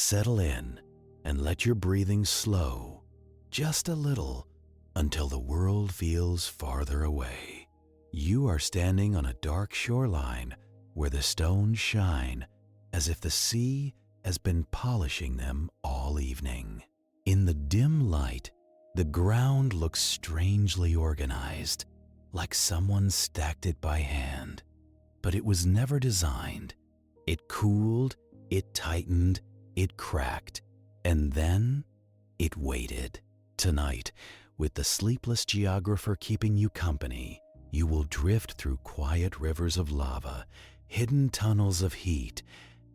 settle in and let your breathing slow just a little until the world feels farther away. You are standing on a dark shoreline where the stones shine as if the sea has been polishing them all evening. In the dim light, the ground looks strangely organized, like someone stacked it by hand. But it was never designed. It cooled, it tightened, it cracked, and then it waited. Tonight, with the Sleepless Geographer keeping you company, you will drift through quiet rivers of lava, hidden tunnels of heat,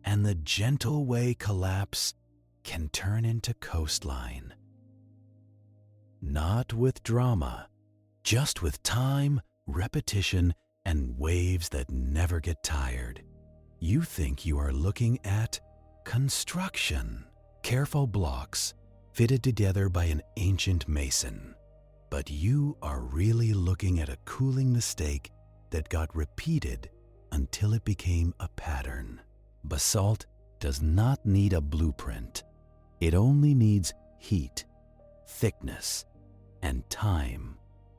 and the gentle way collapse can turn into coastline. Not with drama, just with time, repetition, and waves that never get tired. You think you are looking at construction, careful blocks fitted together by an ancient mason. But you are really looking at a cooling mistake that got repeated until it became a pattern. Basalt does not need a blueprint. It only needs heat, thickness, and time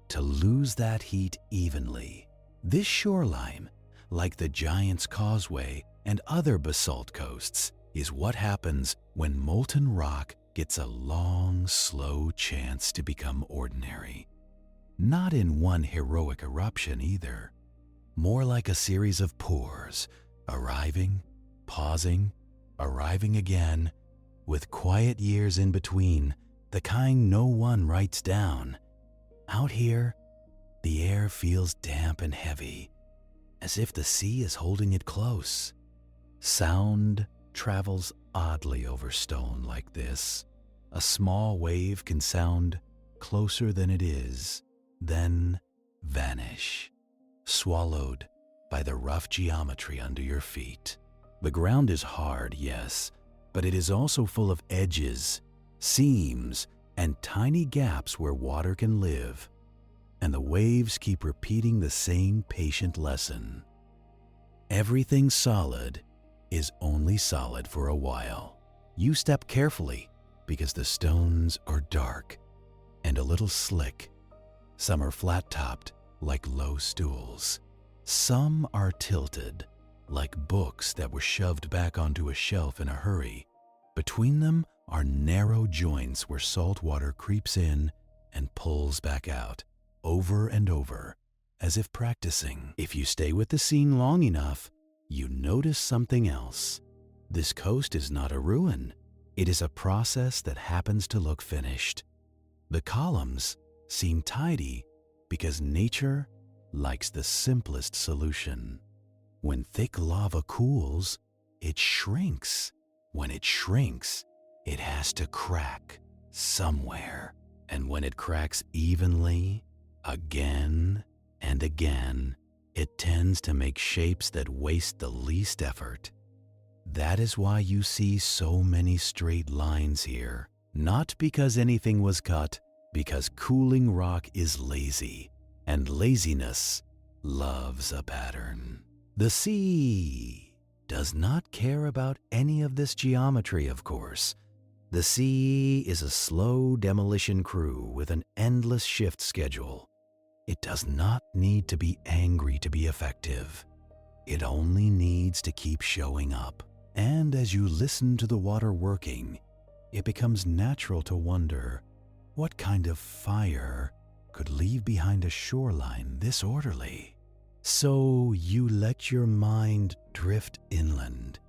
to lose that heat evenly. This shoreline, like the Giant's Causeway and other basalt coasts, is what happens when molten rock gets a long, slow chance to become ordinary. Not in one heroic eruption either. More like a series of pours, arriving, pausing, arriving again, with quiet years in between, the kind no one writes down. Out here, the air feels damp and heavy, as if the sea is holding it close. Sound travels oddly over stone like this. A small wave can sound closer than it is, then vanish, swallowed by the rough geometry under your feet. The ground is hard, yes, but it is also full of edges, seams, and tiny gaps where water can live. And the waves keep repeating the same patient lesson. Everything solid is only solid for a while. You step carefully because the stones are dark and a little slick. Some are flat-topped like low stools. Some are tilted like books that were shoved back onto a shelf in a hurry. Between them are narrow joints where salt water creeps in and pulls back out, over and over, as if practicing. If you stay with the scene long enough, you notice something else. This coast is not a ruin. It is a process that happens to look finished. The columns seem tidy because nature likes the simplest solution. When thick lava cools, it shrinks. When it shrinks, it has to crack somewhere. And when it cracks evenly, again and again, it tends to make shapes that waste the least effort. That is why you see so many straight lines here. Not because anything was cut, because cooling rock is lazy, and laziness loves a pattern. The sea does not care about any of this geometry, of course. The sea is a slow demolition crew with an endless shift schedule. It does not need to be angry to be effective. It only needs to keep showing up. And as you listen to the water working, it becomes natural to wonder what kind of fire could leave behind a shoreline this orderly. So you let your mind drift inland,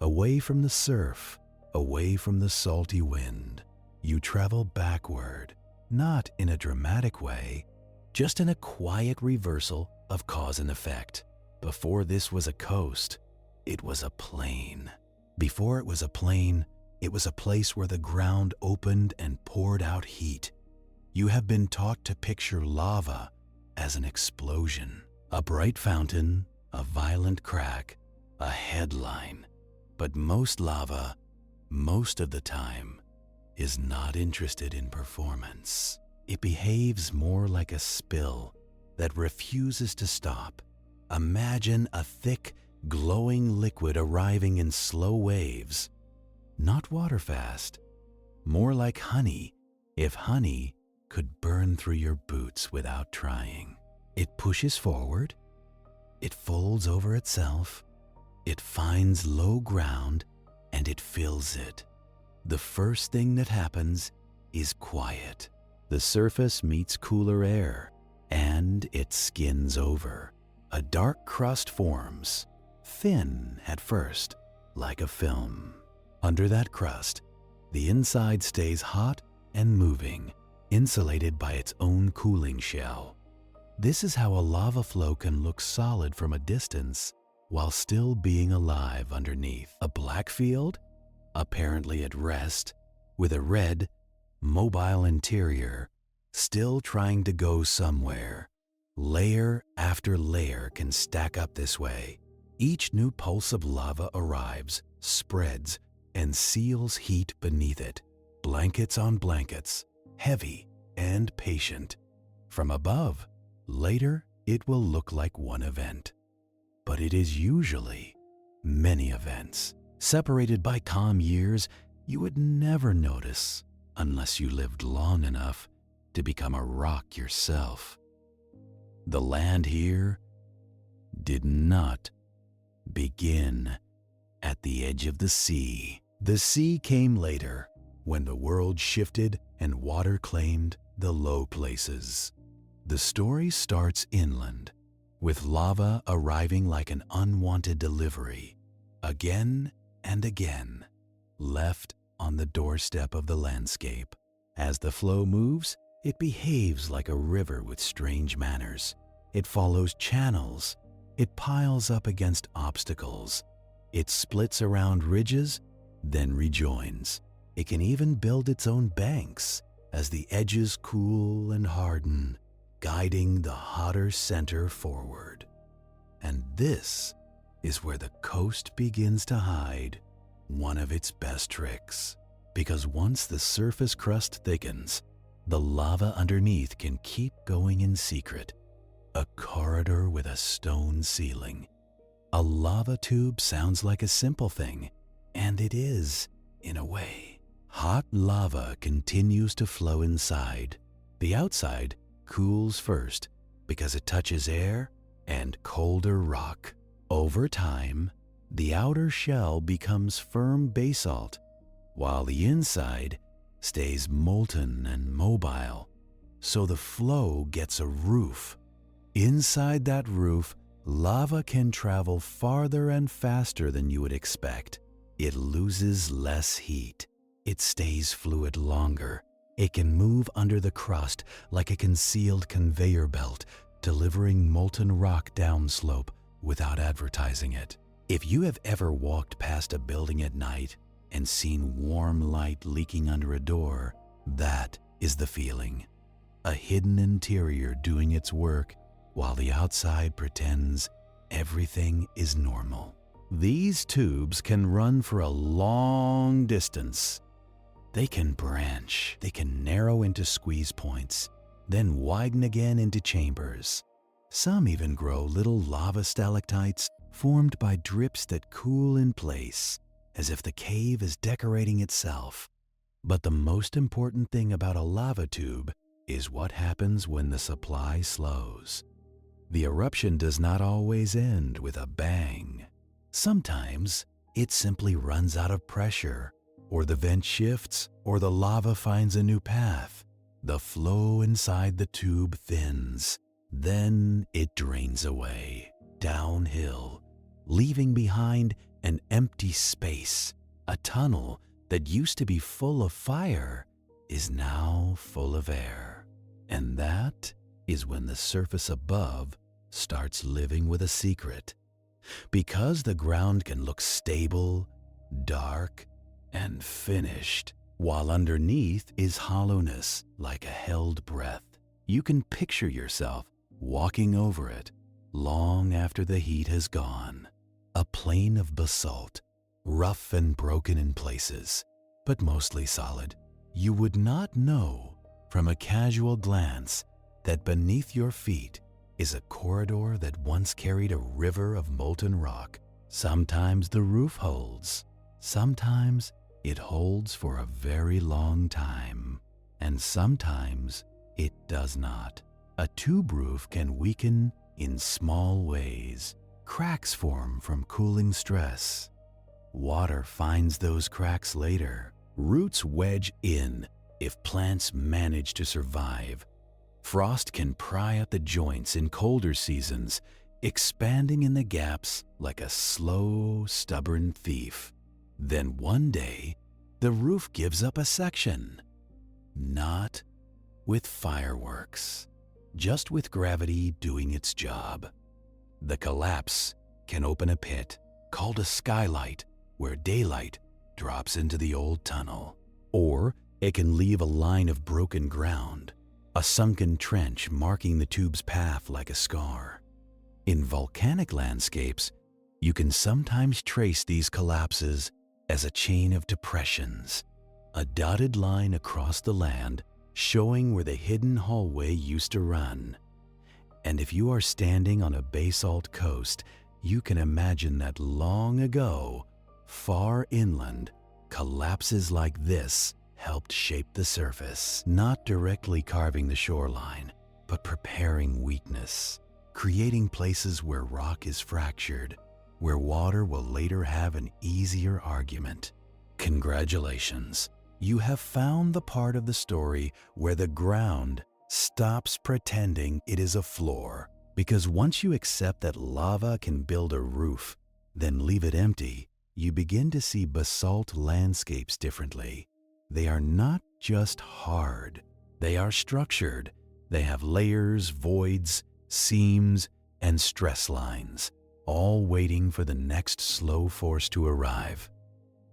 away from the surf, away from the salty wind. You travel backward, not in a dramatic way, just in a quiet reversal of cause and effect. Before this was a coast, it was a plain. Before it was a plain, it was a place where the ground opened and poured out heat. You have been taught to picture lava as an explosion, a bright fountain, a violent crack, a headline. But most lava, most of the time, is not interested in performance. It behaves more like a spill that refuses to stop. Imagine a thick, glowing liquid arriving in slow waves, not water fast. More like honey, if honey could burn through your boots without trying. It pushes forward, it folds over itself, it finds low ground, and it fills it. The first thing that happens is quiet. The surface meets cooler air, and it skins over. A dark crust forms, thin at first, like a film. Under that crust, the inside stays hot and moving, insulated by its own cooling shell. This is how a lava flow can look solid from a distance while still being alive underneath. A black field, apparently at rest, with a red, mobile interior, still trying to go somewhere. Layer after layer can stack up this way. Each new pulse of lava arrives, spreads, and seals heat beneath it. Blankets on blankets, heavy and patient. From above, later it will look like one event. But it is usually many events. Separated by calm years, you would never notice unless you lived long enough to become a rock yourself. The land here did not begin at the edge of the sea. The sea came later, when the world shifted and water claimed the low places. The story starts inland, with lava arriving like an unwanted delivery, again and again, left on the doorstep of the landscape. As the flow moves, it behaves like a river with strange manners. It follows channels. It piles up against obstacles. It splits around ridges, then rejoins. It can even build its own banks as the edges cool and harden, guiding the hotter center forward. And this is where the coast begins to hide one of its best tricks. Because once the surface crust thickens, the lava underneath can keep going in secret. A corridor with a stone ceiling. A lava tube sounds like a simple thing, and it is, in a way. Hot lava continues to flow inside. The outside cools first because it touches air and colder rock. Over time, the outer shell becomes firm basalt, while the inside stays molten and mobile, so the flow gets a roof. Inside that roof, lava can travel farther and faster than you would expect. It loses less heat. It stays fluid longer. It can move under the crust like a concealed conveyor belt, delivering molten rock downslope without advertising it. If you have ever walked past a building at night and seen warm light leaking under a door, that is the feeling. A hidden interior doing its work while the outside pretends everything is normal. These tubes can run for a long distance. They can branch, they can narrow into squeeze points, then widen again into chambers. Some even grow little lava stalactites formed by drips that cool in place, as if the cave is decorating itself. But the most important thing about a lava tube is what happens when the supply slows. The eruption does not always end with a bang. Sometimes it simply runs out of pressure, or the vent shifts, or the lava finds a new path. The flow inside the tube thins. Then it drains away, downhill, leaving behind an empty space. A tunnel that used to be full of fire is now full of air. And that is when the surface above starts living with a secret. Because the ground can look stable, dark, and finished, while underneath is hollowness like a held breath. You can picture yourself walking over it long after the heat has gone. A plain of basalt, rough and broken in places, but mostly solid. You would not know from a casual glance that beneath your feet is a corridor that once carried a river of molten rock. Sometimes the roof holds, sometimes it holds for a very long time, and sometimes it does not. A tube roof can weaken in small ways. Cracks form from cooling stress. Water finds those cracks later. Roots wedge in if plants manage to survive. Frost can pry at the joints in colder seasons, expanding in the gaps like a slow, stubborn thief. Then one day, the roof gives up a section. Not with fireworks, just with gravity doing its job. The collapse can open a pit called a skylight, where daylight drops into the old tunnel. Or it can leave a line of broken ground, a sunken trench marking the tube's path like a scar. In volcanic landscapes, you can sometimes trace these collapses as a chain of depressions, a dotted line across the land showing where the hidden hallway used to run. And if you are standing on a basalt coast, you can imagine that long ago, far inland, collapses like this helped shape the surface, not directly carving the shoreline, but preparing weakness, creating places where rock is fractured, where water will later have an easier argument. Congratulations, you have found the part of the story where the ground stops pretending it is a floor. Because once you accept that lava can build a roof, then leave it empty, you begin to see basalt landscapes differently. They are not just hard, they are structured. They have layers, voids, seams, and stress lines, all waiting for the next slow force to arrive.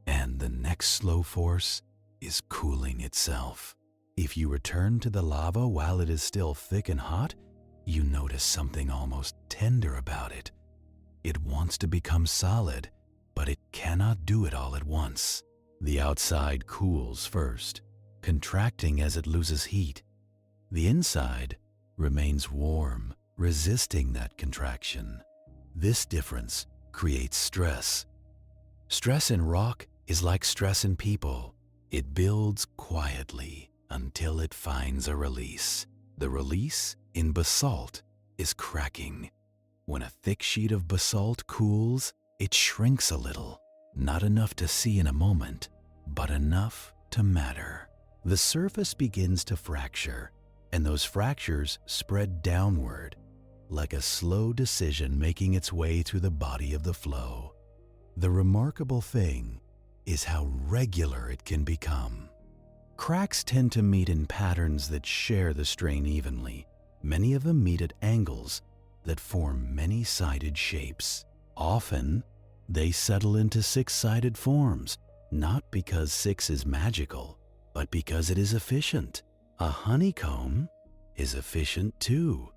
And the next slow force is cooling itself. If you return to the lava while it is still thick and hot, you notice something almost tender about it. It wants to become solid, but it cannot do it all at once. The outside cools first, contracting as it loses heat. The inside remains warm, resisting that contraction. This difference creates stress. Stress in rock is like stress in people. It builds quietly until it finds a release. The release in basalt is cracking. When a thick sheet of basalt cools, it shrinks a little, not enough to see in a moment, but enough to matter. The surface begins to fracture, and those fractures spread downward, like a slow decision making its way through the body of the flow. The remarkable thing is how regular it can become. Cracks tend to meet in patterns that share the strain evenly. Many of them meet at angles that form many-sided shapes. Often, they settle into six-sided forms, not because six is magical, but because it is efficient. A honeycomb is efficient too.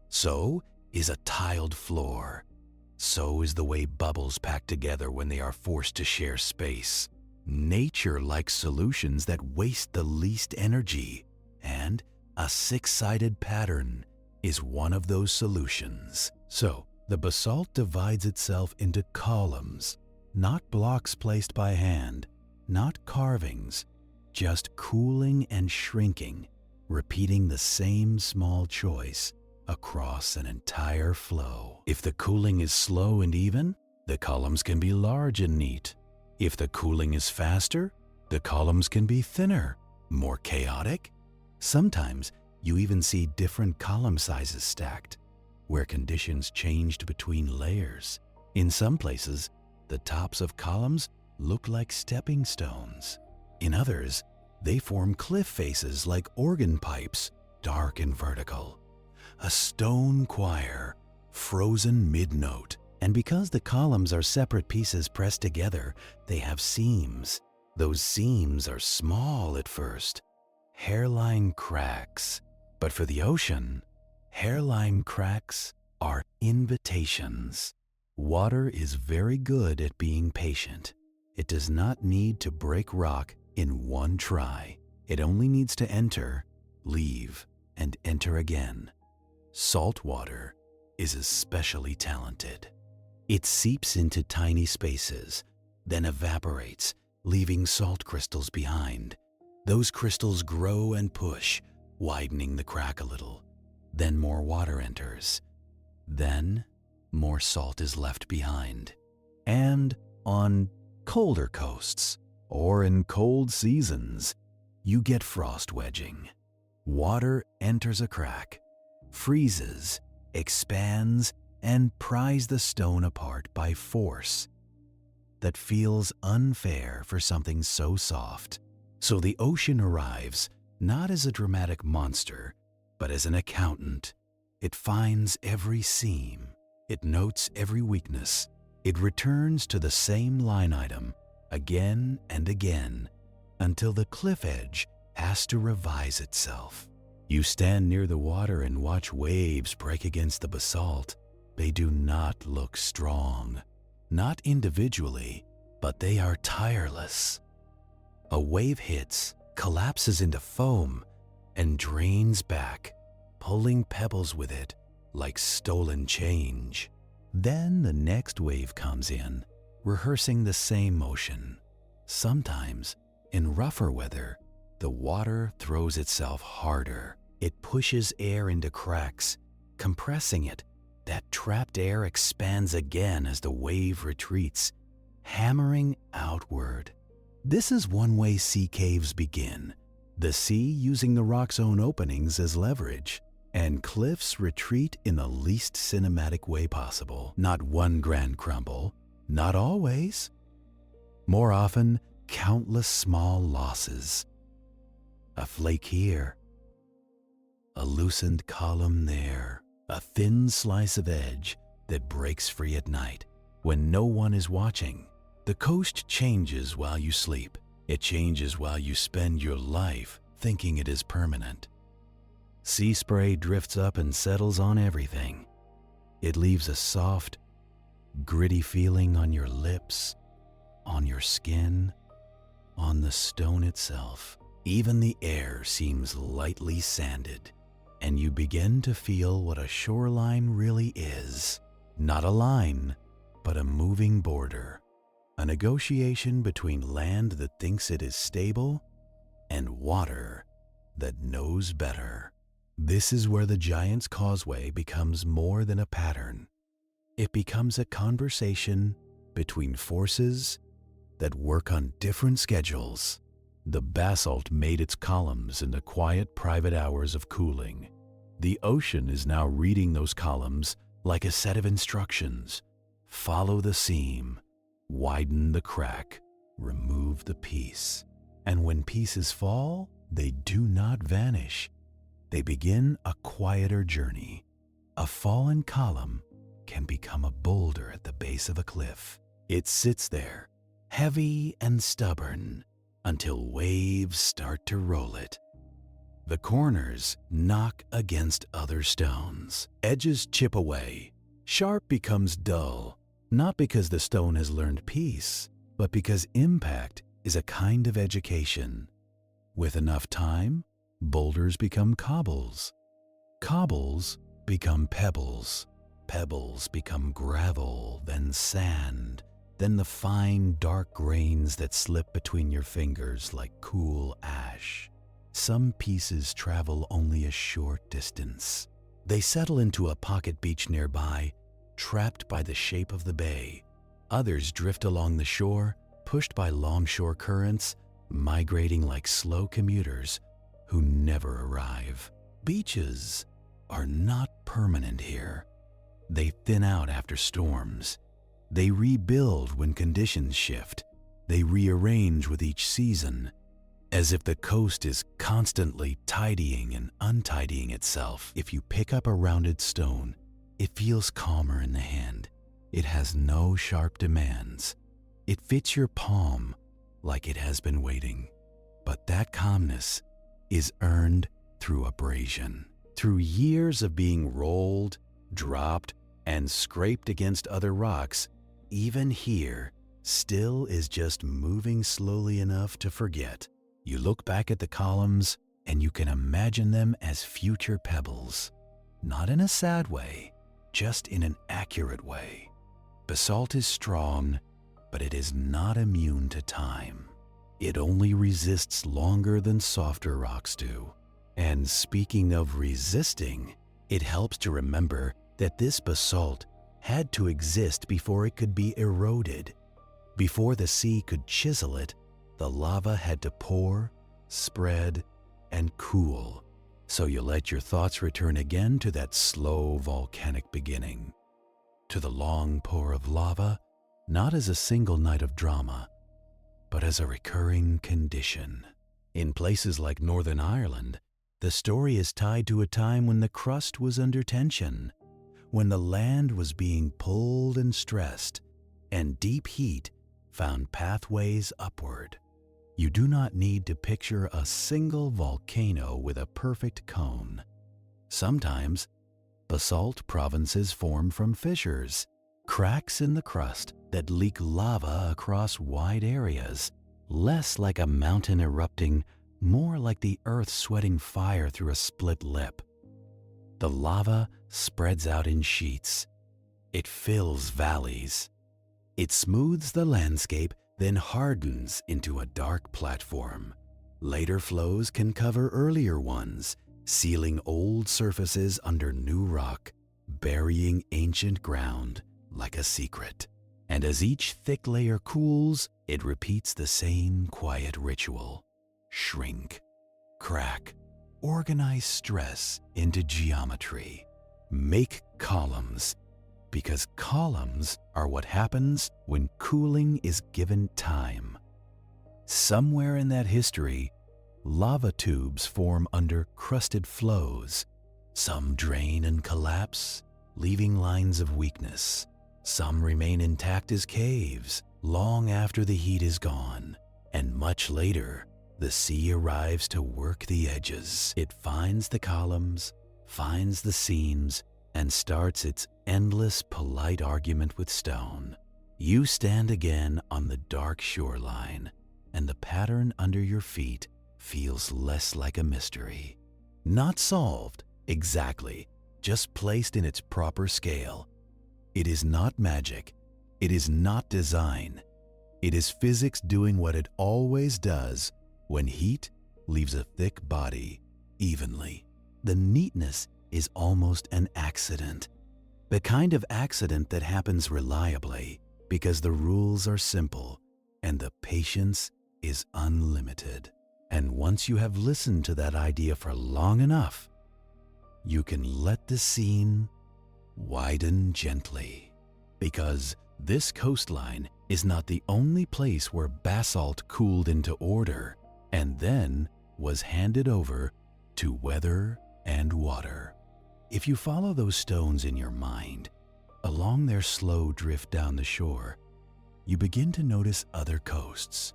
So is a tiled floor. So is the way bubbles pack together when they are forced to share space. Nature likes solutions that waste the least energy, and a six-sided pattern is one of those solutions. So, the basalt divides itself into columns, not blocks placed by hand, not carvings, just cooling and shrinking, repeating the same small choice across an entire flow. If the cooling is slow and even, the columns can be large and neat. If the cooling is faster, the columns can be thinner, more chaotic. Sometimes you even see different column sizes stacked, where conditions changed between layers. In some places, the tops of columns look like stepping stones. In others, they form cliff faces like organ pipes, dark and vertical. A stone choir, frozen mid-note. And because the columns are separate pieces pressed together, they have seams. Those seams are small at first, hairline cracks. But for the ocean, hairline cracks are invitations. Water is very good at being patient. It does not need to break rock in one try. It only needs to enter, leave, and enter again. Salt water is especially talented. It seeps into tiny spaces, then evaporates, leaving salt crystals behind. Those crystals grow and push, widening the crack a little. Then more water enters. Then more salt is left behind. And on colder coasts, or in cold seasons, you get frost wedging. Water enters a crack, freezes, expands, and pries the stone apart by force that feels unfair for something so soft. So the ocean arrives not as a dramatic monster, but as an accountant. It finds every seam. It notes every weakness. It returns to the same line item again and again until the cliff edge has to revise itself. You stand near the water and watch waves break against the basalt. They do not look strong, not individually, but they are tireless. A wave hits, collapses into foam, and drains back, pulling pebbles with it like stolen change. Then the next wave comes in, rehearsing the same motion. Sometimes, in rougher weather, the water throws itself harder. It pushes air into cracks, compressing it. That trapped air expands again as the wave retreats, hammering outward. This is one way sea caves begin. The sea using the rock's own openings as leverage, and cliffs retreat in the least cinematic way possible. Not one grand crumble, not always. More often, countless small losses. A flake here, a loosened column there, a thin slice of edge that breaks free at night when no one is watching. The coast changes while you sleep. It changes while you spend your life thinking it is permanent. Sea spray drifts up and settles on everything. It leaves a soft, gritty feeling on your lips, on your skin, on the stone itself. Even the air seems lightly sanded, and you begin to feel what a shoreline really is. Not a line, but a moving border. A negotiation between land that thinks it is stable and water that knows better. This is where the Giant's Causeway becomes more than a pattern. It becomes a conversation between forces that work on different schedules. The basalt made its columns in the quiet private hours of cooling. The ocean is now reading those columns like a set of instructions. Follow the seam, widen the crack, remove the piece. And when pieces fall, they do not vanish. They begin a quieter journey. A fallen column can become a boulder at the base of a cliff. It sits there, heavy and stubborn, until waves start to roll it. The corners knock against other stones. Edges chip away. Sharp becomes dull, not because the stone has learned peace, but because impact is a kind of education. With enough time, boulders become cobbles. Cobbles become pebbles. Pebbles become gravel, then sand, then the fine, dark grains that slip between your fingers like cool ash. Some pieces travel only a short distance. They settle into a pocket beach nearby, trapped by the shape of the bay. Others drift along the shore, pushed by longshore currents, migrating like slow commuters who never arrive. Beaches are not permanent here. They thin out after storms. They rebuild when conditions shift. They rearrange with each season, as if the coast is constantly tidying and untidying itself. If you pick up a rounded stone, it feels calmer in the hand. It has no sharp demands. It fits your palm like it has been waiting. But that calmness is earned through abrasion, through years of being rolled, dropped, and scraped against other rocks. Even here, still is just moving slowly enough to forget. You look back at the columns and you can imagine them as future pebbles. Not in a sad way, just in an accurate way. Basalt is strong, but it is not immune to time. it only resists longer than softer rocks do. And speaking of resisting, it helps to remember that this basalt had to exist before it could be eroded. Before the sea could chisel it, the lava had to pour, spread, and cool. So you let your thoughts return again to that slow volcanic beginning, to the long pour of lava, not as a single night of drama, but as a recurring condition. In places like Northern Ireland, the story is tied to a time when the crust was under tension, when the land was being pulled and stressed, and deep heat found pathways upward. You do not need to picture a single volcano with a perfect cone. Sometimes, basalt provinces form from fissures, cracks in the crust that leak lava across wide areas, less like a mountain erupting, more like the earth sweating fire through a split lip. The lava spreads out in sheets. It fills valleys. It smooths the landscape, then hardens into a dark platform. Later flows can cover earlier ones, sealing old surfaces under new rock, burying ancient ground like a secret. And as each thick layer cools, it repeats the same quiet ritual. Shrink, crack, organize stress into geometry. Make columns, because columns are what happens when cooling is given time. Somewhere in that history, lava tubes form under crusted flows. Some drain and collapse, leaving lines of weakness. Some remain intact as caves, long after the heat is gone. And much later, the sea arrives to work the edges. It finds the columns, finds the seams, and starts its endless polite argument with stone. You stand again on the dark shoreline, and the pattern under your feet feels less like a mystery. Not solved, exactly, just placed in its proper scale. It is not magic. It is not design. It is physics doing what it always does when heat leaves a thick body evenly. The neatness is almost an accident. The kind of accident that happens reliably because the rules are simple and the patience is unlimited. And once you have listened to that idea for long enough, you can let the scene widen gently. Because this coastline is not the only place where basalt cooled into order and then was handed over to weather and water. If you follow those stones in your mind, along their slow drift down the shore, you begin to notice other coasts,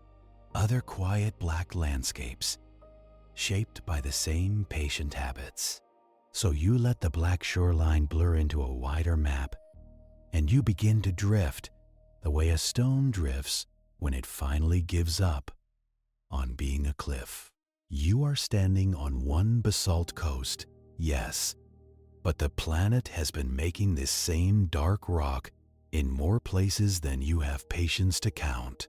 other quiet black landscapes, shaped by the same patient habits. So you let the black shoreline blur into a wider map, and you begin to drift the way a stone drifts when it finally gives up on being a cliff. You are standing on one basalt coast, yes, but the planet has been making this same dark rock in more places than you have patience to count.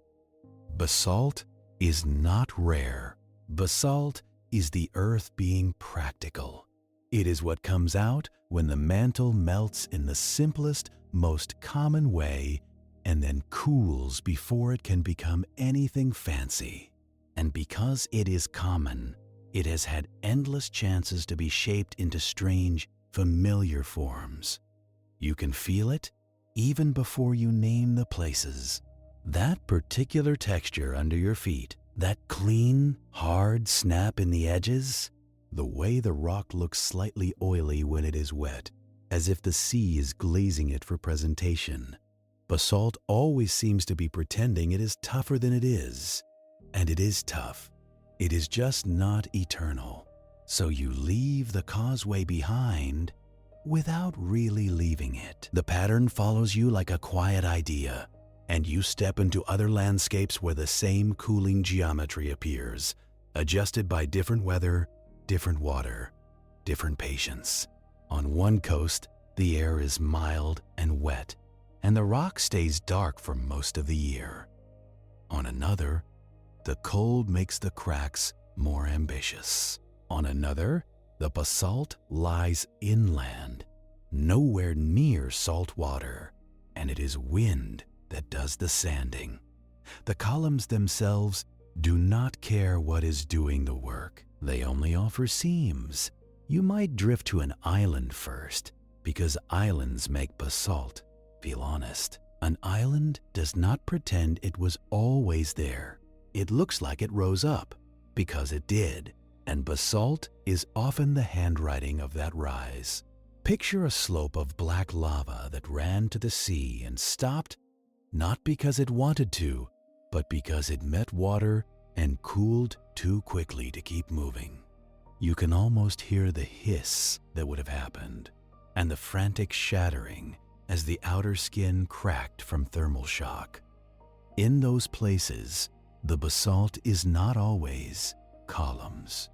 Basalt is not rare. Basalt is the earth being practical. It is what comes out when the mantle melts in the simplest, most common way and then cools before it can become anything fancy. And because it is common, it has had endless chances to be shaped into strange, familiar forms. You can feel it even before you name the places. That particular texture under your feet, that clean, hard snap in the edges, the way the rock looks slightly oily when it is wet, as if the sea is glazing it for presentation. Basalt always seems to be pretending it is tougher than it is. And it is tough. It is just not eternal. So you leave the causeway behind without really leaving it. The pattern follows you like a quiet idea, and you step into other landscapes where the same cooling geometry appears, adjusted by different weather, different water, different patience. On one coast, the air is mild and wet, and the rock stays dark for most of the year. On another, the cold makes the cracks more ambitious. On another, the basalt lies inland, nowhere near salt water, and it is wind that does the sanding. The columns themselves do not care what is doing the work. They only offer seams. You might drift to an island first, because islands make basalt feel honest. An island does not pretend it was always there. It looks like it rose up, because it did, and basalt is often the handwriting of that rise. Picture a slope of black lava that ran to the sea and stopped, not because it wanted to, but because it met water and cooled too quickly to keep moving. You can almost hear the hiss that would have happened, and the frantic shattering as the outer skin cracked from thermal shock. In those places, the basalt is not always columns.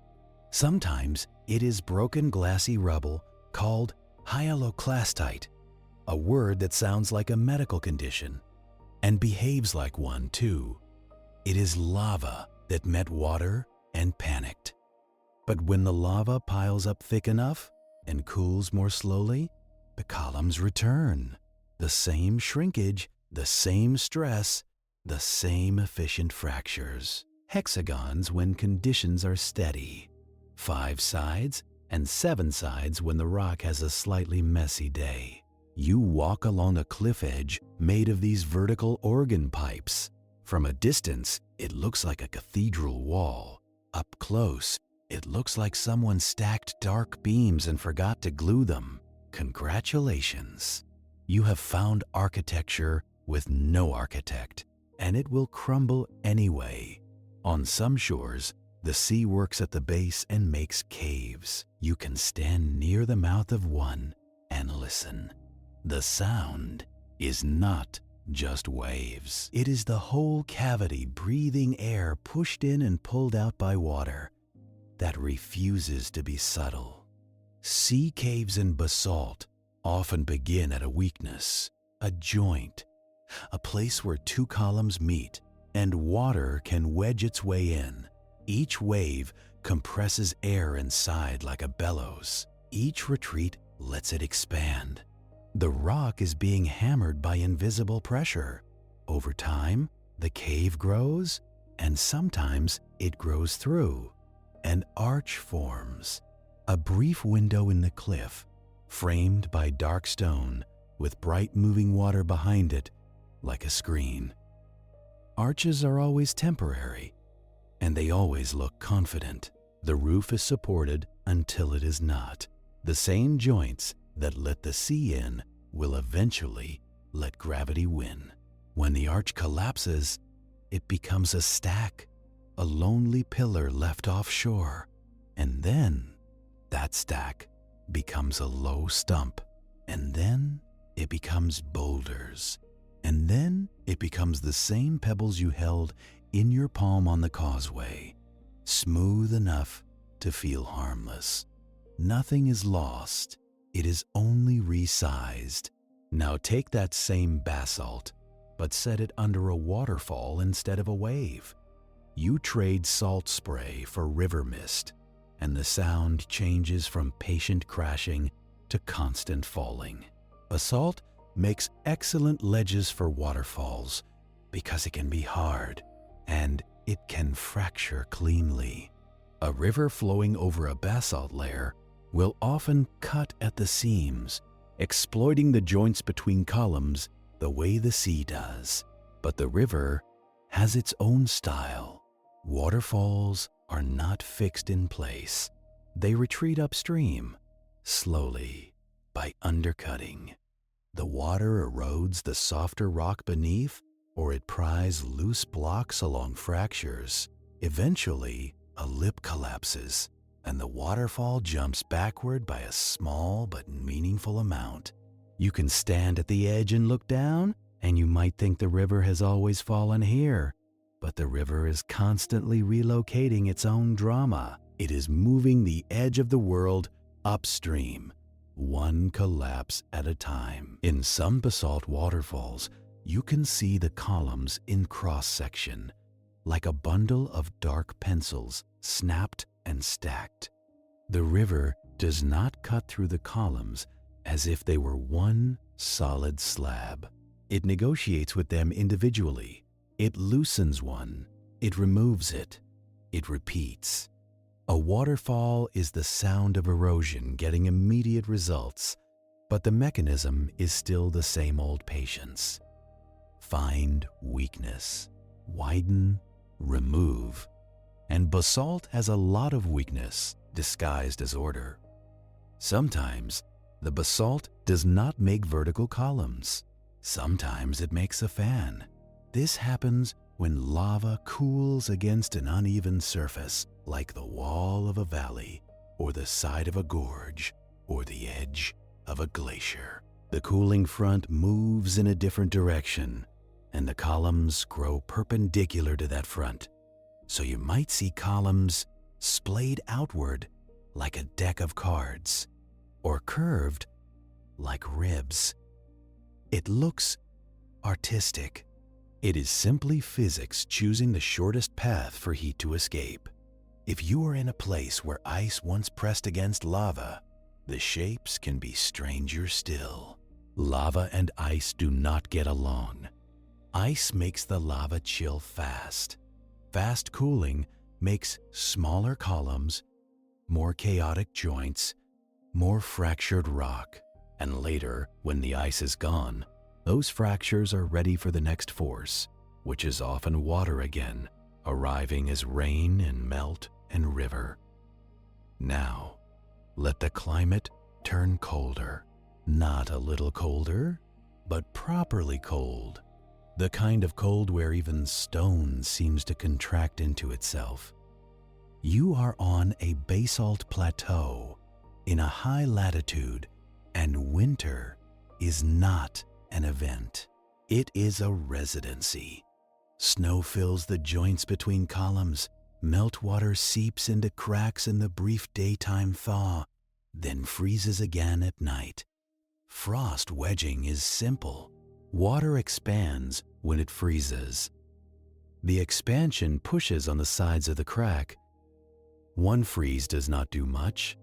Sometimes it is broken glassy rubble called hyaloclastite, a word that sounds like a medical condition and behaves like one too. It is lava that met water and panicked. But when the lava piles up thick enough and cools more slowly, the columns return. The same shrinkage, the same stress, the same efficient fractures. Hexagons when conditions are steady. 5 sides and 7 sides when the rock has a slightly messy day. You walk along a cliff edge made of these vertical organ pipes. From a distance, it looks like a cathedral wall. Up close, it looks like someone stacked dark beams and forgot to glue them. Congratulations! You have found architecture with no architect, and it will crumble anyway. On some shores, the sea works at the base and makes caves. You can stand near the mouth of one and listen. The sound is not just waves. It is the whole cavity breathing air pushed in and pulled out by water that refuses to be subtle. Sea caves in basalt often begin at a weakness, a joint, a place where 2 columns meet and water can wedge its way in. Each wave compresses air inside like a bellows. Each retreat lets it expand. The rock is being hammered by invisible pressure. Over time, the cave grows, and sometimes it grows through. An arch forms, a brief window in the cliff, framed by dark stone with bright moving water behind it like a screen. Arches are always temporary, and they always look confident. The roof is supported until it is not. The same joints that let the sea in will eventually let gravity win. When the arch collapses, it becomes a stack, a lonely pillar left offshore, and then that stack becomes a low stump, and then it becomes boulders, and then it becomes the same pebbles you held in your palm on the causeway, smooth enough to feel harmless. Nothing is lost. It is only resized. Now take that same basalt, but set it under a waterfall instead of a wave. You trade salt spray for river mist, and the sound changes from patient crashing to constant falling. Basalt makes excellent ledges for waterfalls because it can be hard and it can fracture cleanly. A river flowing over a basalt layer will often cut at the seams, exploiting the joints between columns the way the sea does. But the river has its own style. Waterfalls are not fixed in place. They retreat upstream, slowly, by undercutting. The water erodes the softer rock beneath, or it pries loose blocks along fractures. Eventually, a lip collapses, and the waterfall jumps backward by a small but meaningful amount. You can stand at the edge and look down, and you might think the river has always fallen here. But the river is constantly relocating its own drama. It is moving the edge of the world upstream, one collapse at a time. In some basalt waterfalls, you can see the columns in cross-section, like a bundle of dark pencils snapped and stacked. The river does not cut through the columns as if they were one solid slab. It negotiates with them individually. It loosens one. It removes it. It repeats. A waterfall is the sound of erosion getting immediate results, but the mechanism is still the same old patience. Find weakness, widen, remove. And basalt has a lot of weakness disguised as order. Sometimes the basalt does not make vertical columns. Sometimes it makes a fan. This happens when lava cools against an uneven surface, like the wall of a valley, or the side of a gorge, or the edge of a glacier. The cooling front moves in a different direction, and the columns grow perpendicular to that front. So you might see columns splayed outward like a deck of cards, or curved like ribs. It looks artistic. It is simply physics choosing the shortest path for heat to escape. If you are in a place where ice once pressed against lava, the shapes can be stranger still. Lava and ice do not get along. Ice makes the lava chill fast. Fast cooling makes smaller columns, more chaotic joints, more fractured rock. And later, when the ice is gone, those fractures are ready for the next force, which is often water again, arriving as rain and melt and river. Now, let the climate turn colder. Not a little colder, but properly cold. The kind of cold where even stone seems to contract into itself. You are on a basalt plateau in a high latitude, and winter is not an event. It is a residency. Snow fills the joints between columns. Meltwater seeps into cracks in the brief daytime thaw, then freezes again at night. Frost wedging is simple. Water expands when it freezes. The expansion pushes on the sides of the crack. One freeze does not do much.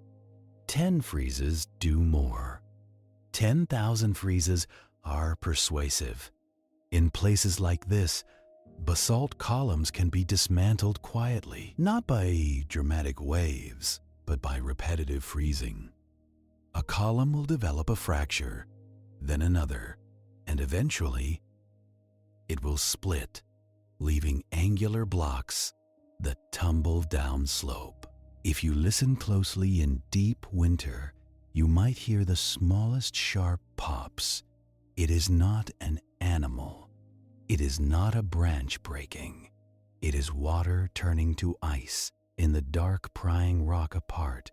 10 freezes do more. 10,000 freezes are persuasive. In places like this, basalt columns can be dismantled quietly, not by dramatic waves, but by repetitive freezing. A column will develop a fracture, then another, and eventually it will split, leaving angular blocks that tumble down slope. If you listen closely in deep winter, you might hear the smallest sharp pops. It is not an animal. It is not a branch breaking. It is water turning to ice in the dark, prying rock apart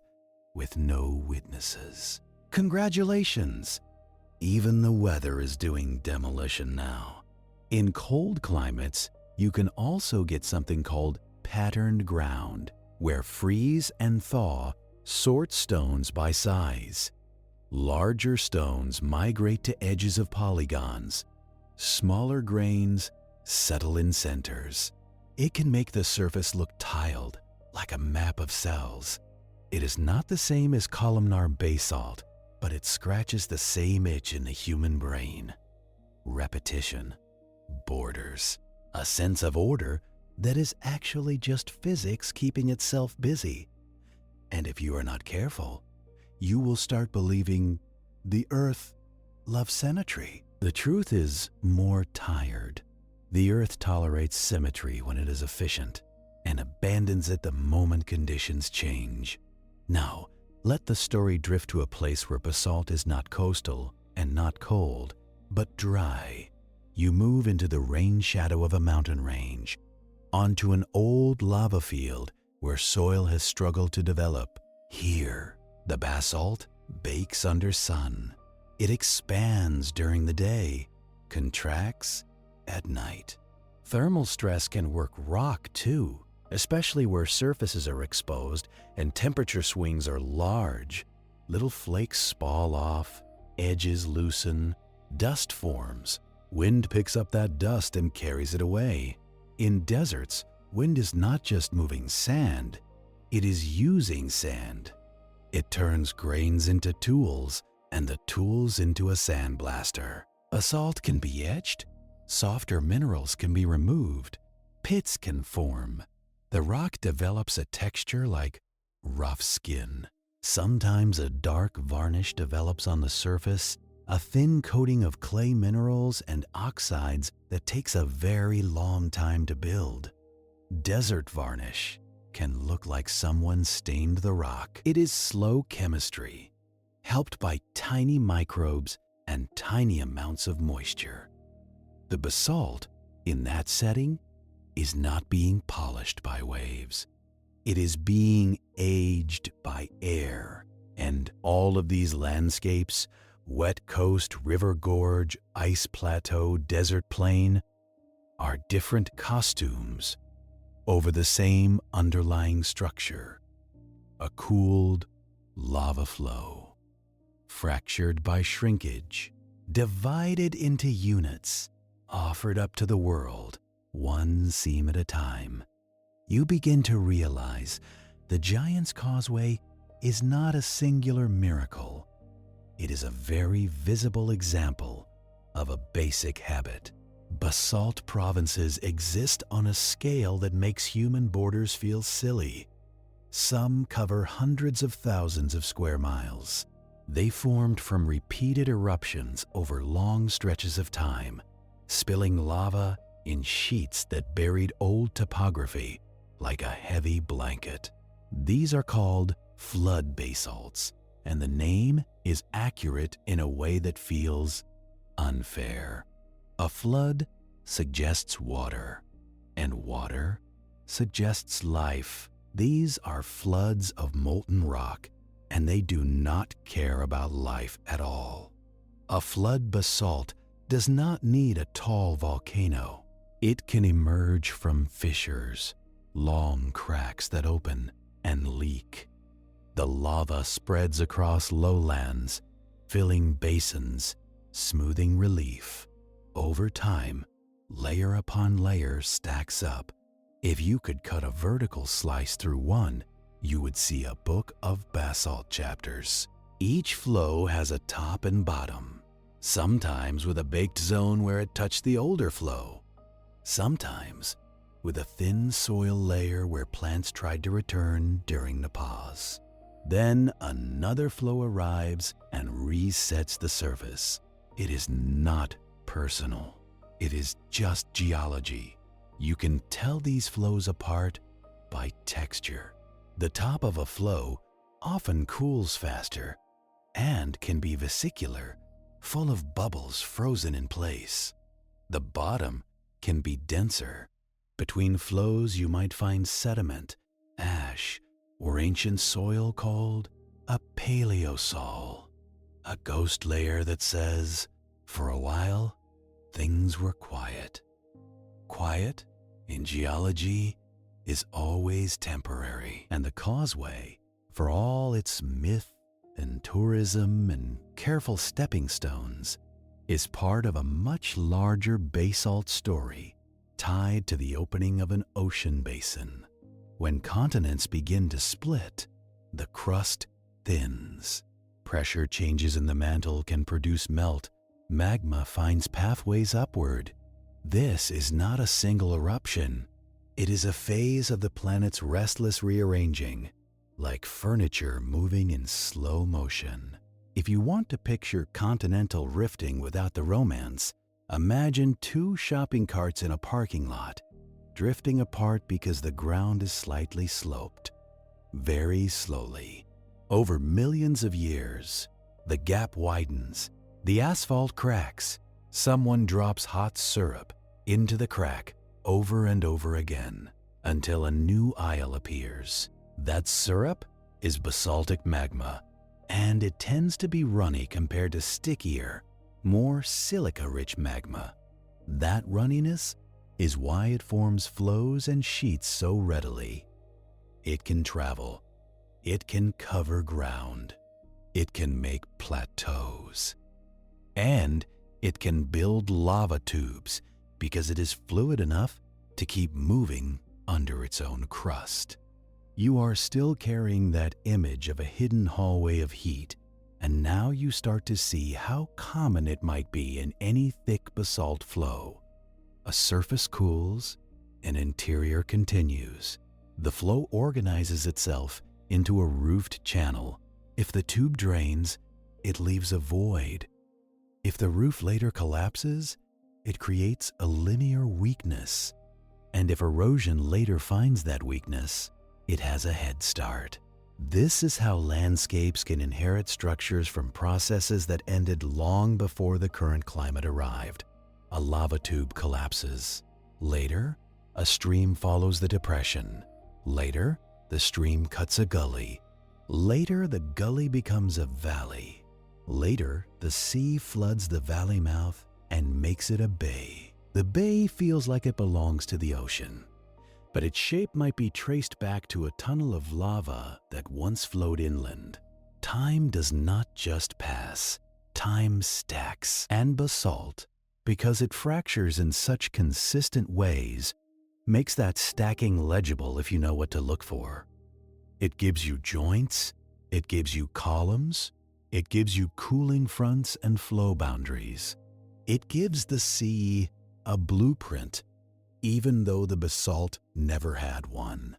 with no witnesses. Congratulations! Even the weather is doing demolition now. In cold climates, you can also get something called patterned ground, where freeze and thaw sort stones by size. Larger stones migrate to edges of polygons. Smaller grains settle in centers. It can make the surface look tiled, like a map of cells. It is not the same as columnar basalt, but it scratches the same itch in the human brain. Repetition, borders, a sense of order that is actually just physics keeping itself busy. And if you are not careful, you will start believing the earth loves symmetry. The truth is more tired. The earth tolerates symmetry when it is efficient and abandons it the moment conditions change. Now, let the story drift to a place where basalt is not coastal and not cold, but dry. You move into the rain shadow of a mountain range, onto an old lava field where soil has struggled to develop. Here, the basalt bakes under sun. It expands during the day, contracts at night. Thermal stress can work rock too, especially where surfaces are exposed and temperature swings are large. Little flakes spall off, edges loosen, dust forms. Wind picks up that dust and carries it away. In deserts, Wind is not just moving sand, it is using sand. It turns grains into tools and the tools into a sandblaster. Basalt can be etched, softer minerals can be removed, pits can form. The rock develops a texture like rough skin. Sometimes a dark varnish develops on the surface, a thin coating of clay minerals and oxides that takes a very long time to build. Desert varnish can look like someone stained the rock. It is slow chemistry, helped by tiny microbes and tiny amounts of moisture. The basalt, in that setting, is not being polished by waves. It is being aged by air. And all of these landscapes, wet coast, river gorge, ice plateau, desert plain, are different costumes over the same underlying structure, a cooled lava flow, fractured by shrinkage, divided into units, offered up to the world, one seam at a time. You begin to realize the Giant's Causeway is not a singular miracle. It is a very visible example of a basic habit. Basalt provinces exist on a scale that makes human borders feel silly. Some cover hundreds of thousands of square miles. They formed from repeated eruptions over long stretches of time, spilling lava in sheets that buried old topography like a heavy blanket. These are called flood basalts, and the name is accurate in a way that feels unfair. A flood suggests water, and water suggests life. These are floods of molten rock, and they do not care about life at all. A flood basalt does not need a tall volcano. It can emerge from fissures, long cracks that open and leak. The lava spreads across lowlands, filling basins, smoothing relief. Over time, layer upon layer stacks up. If you could cut a vertical slice through one, you would see a book of basalt chapters. Each flow has a top and bottom, sometimes with a baked zone where it touched the older flow, sometimes with a thin soil layer where plants tried to return during the pause. Then another flow arrives and resets the surface. It is not personal. It is just geology. You can tell these flows apart by texture. The top of a flow often cools faster and can be vesicular, full of bubbles frozen in place. The bottom can be denser. Between flows you might find sediment, ash, or ancient soil called a paleosol, a ghost layer that says, for a while, things were quiet. Quiet, in geology, is always temporary, and the Causeway, for all its myth and tourism and careful stepping stones, is part of a much larger basalt story tied to the opening of an ocean basin. When continents begin to split, the crust thins. Pressure changes in the mantle can produce melt. Magma finds pathways upward. This is not a single eruption. It is a phase of the planet's restless rearranging, like furniture moving in slow motion. If you want to picture continental rifting without the romance, imagine two shopping carts in a parking lot, drifting apart because the ground is slightly sloped. Very slowly, over millions of years, the gap widens, the asphalt cracks, someone drops hot syrup into the crack over and over again until a new aisle appears. That syrup is basaltic magma, and it tends to be runny compared to stickier, more silica-rich magma. That runniness is why it forms flows and sheets so readily. It can travel. It can cover ground. It can make plateaus. And it can build lava tubes because it is fluid enough to keep moving under its own crust. You are still carrying that image of a hidden hallway of heat, and now you start to see how common it might be in any thick basalt flow. A surface cools, an interior continues. The flow organizes itself into a roofed channel. If the tube drains, it leaves a void. If the roof later collapses, it creates a linear weakness. And if erosion later finds that weakness, it has a head start. This is how landscapes can inherit structures from processes that ended long before the current climate arrived. A lava tube collapses. Later, a stream follows the depression. Later, the stream cuts a gully. Later, the gully becomes a valley. Later, the sea floods the valley mouth and makes it a bay. The bay feels like it belongs to the ocean, but its shape might be traced back to a tunnel of lava that once flowed inland. Time does not just pass, time stacks. And basalt, because it fractures in such consistent ways, makes that stacking legible if you know what to look for. It gives you joints, it gives you columns, it gives you cooling fronts and flow boundaries. It gives the sea a blueprint, even though the basalt never had one.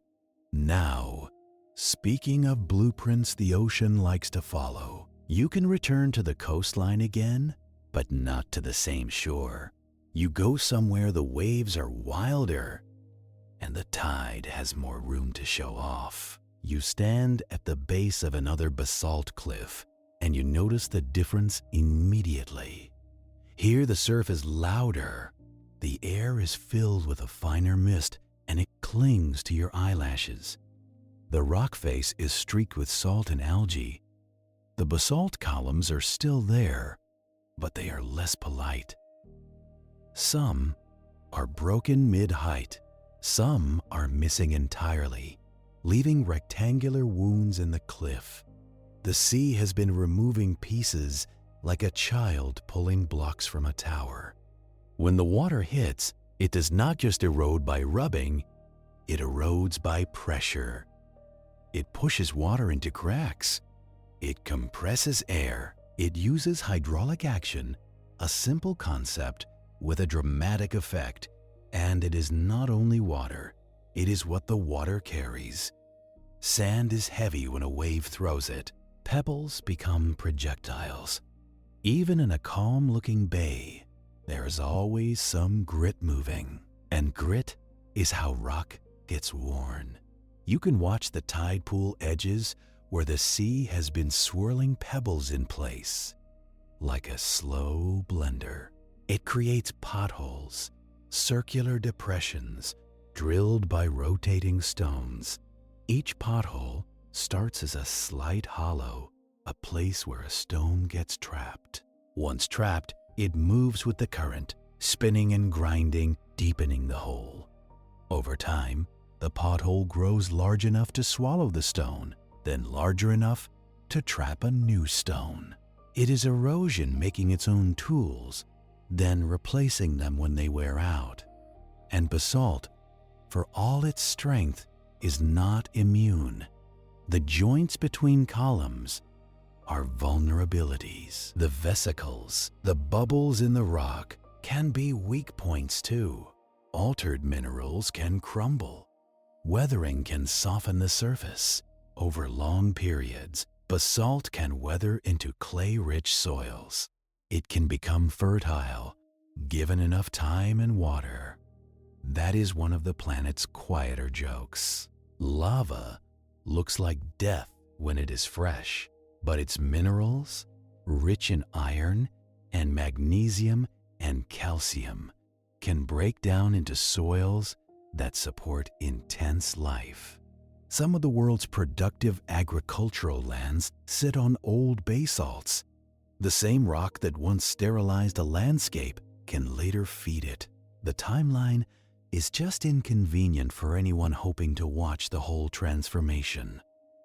Now, speaking of blueprints the ocean likes to follow, you can return to the coastline again, but not to the same shore. You go somewhere the waves are wilder and the tide has more room to show off. You stand at the base of another basalt cliff and you notice the difference immediately. Here the surf is louder. The air is filled with a finer mist and it clings to your eyelashes. The rock face is streaked with salt and algae. The basalt columns are still there, but they are less polite. Some are broken mid-height. Some are missing entirely, leaving rectangular wounds in the cliff. The sea has been removing pieces like a child pulling blocks from a tower. When the water hits, it does not just erode by rubbing, it erodes by pressure. It pushes water into cracks. It compresses air. It uses hydraulic action, a simple concept with a dramatic effect. And it is not only water, it is what the water carries. Sand is heavy when a wave throws it. Pebbles become projectiles. Even in a calm-looking bay, there is always some grit moving. And grit is how rock gets worn. You can watch the tide pool edges where the sea has been swirling pebbles in place. Like a slow blender, it creates potholes, circular depressions drilled by rotating stones. Each pothole starts as a slight hollow, a place where a stone gets trapped. Once trapped, it moves with the current, spinning and grinding, deepening the hole. Over time, the pothole grows large enough to swallow the stone, then larger enough to trap a new stone. It is erosion making its own tools, then replacing them when they wear out. And basalt, for all its strength, is not immune. The joints between columns are vulnerabilities. The vesicles, the bubbles in the rock, can be weak points too. Altered minerals can crumble. Weathering can soften the surface. Over long periods, basalt can weather into clay-rich soils. It can become fertile, given enough time and water. That is one of the planet's quieter jokes. Lava looks like death when it is fresh, but its minerals, rich in iron and magnesium and calcium, can break down into soils that support intense life. Some of the world's productive agricultural lands sit on old basalts. The same rock that once sterilized a landscape can later feed it. The timeline is just inconvenient for anyone hoping to watch the whole transformation.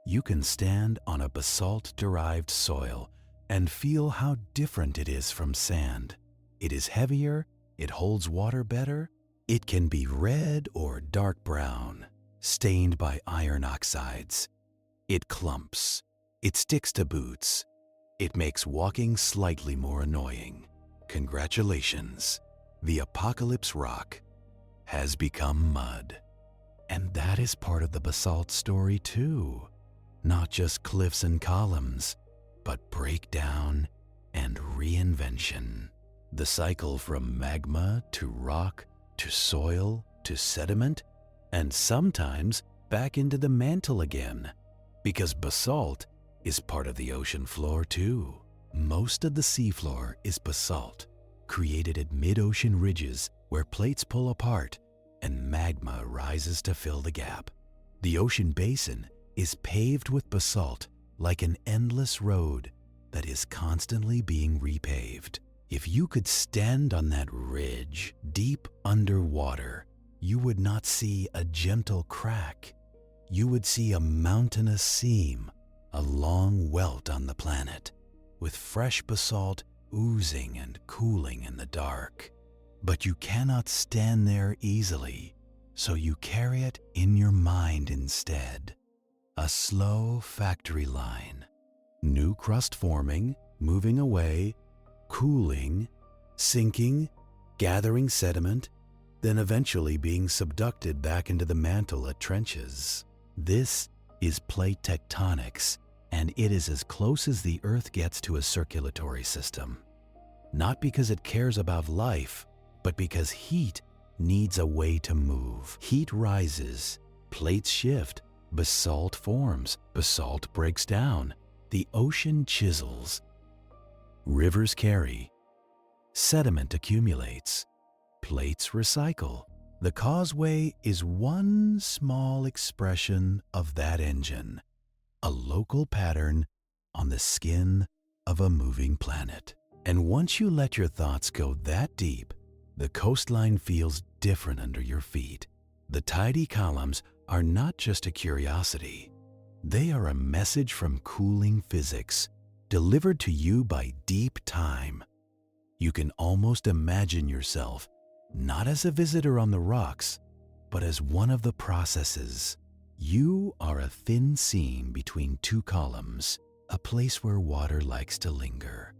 You can stand on a basalt-derived soil and feel how different it is from sand. It is heavier, it holds water better, It can be red or dark brown, stained by iron oxides. It clumps. It sticks to boots. It makes walking slightly more annoying. Congratulations, the apocalypse rock has become mud. And that is part of the basalt story too. Not just cliffs and columns, but breakdown and reinvention. The cycle from magma to rock to soil to sediment, and sometimes back into the mantle again, because basalt is part of the ocean floor too. Most of the seafloor is basalt, created at mid-ocean ridges where plates pull apart and magma rises to fill the gap. The ocean basin is paved with basalt like an endless road that is constantly being repaved. If you could stand on that ridge deep underwater, you would not see a gentle crack. You would see a mountainous seam, a long welt on the planet, with fresh basalt oozing and cooling in the dark. But you cannot stand there easily, so you carry it in your mind instead. A slow factory line. New crust forming, moving away, cooling, sinking, gathering sediment, then eventually being subducted back into the mantle at trenches. This is plate tectonics, and it is as close as the Earth gets to a circulatory system. Not because it cares about life, but because heat needs a way to move. Heat rises, plates shift, basalt forms, basalt breaks down, the ocean chisels, rivers carry, sediment accumulates, plates recycle. The causeway is one small expression of that engine, a local pattern on the skin of a moving planet. And once you let your thoughts go that deep, the coastline feels different under your feet. The tidy columns are not just a curiosity. They are a message from cooling physics, delivered to you by deep time. You can almost imagine yourself not as a visitor on the rocks, but as one of the processes. You are a thin seam between two columns, a place where water likes to linger.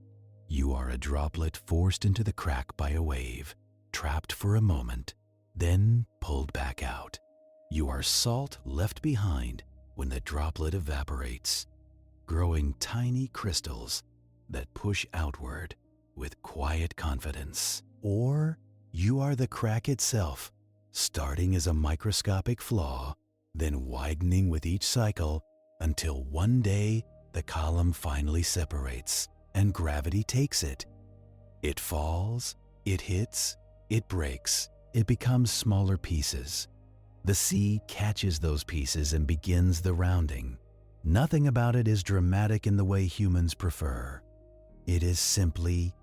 You are a droplet forced into the crack by a wave, trapped for a moment, then pulled back out. You are salt left behind when the droplet evaporates, growing tiny crystals that push outward with quiet confidence. Or you are the crack itself, starting as a microscopic flaw, then widening with each cycle until one day the column finally separates and gravity takes it. It falls, it hits, it breaks, it becomes smaller pieces. The sea catches those pieces and begins the rounding. Nothing about it is dramatic in the way humans prefer. It is simply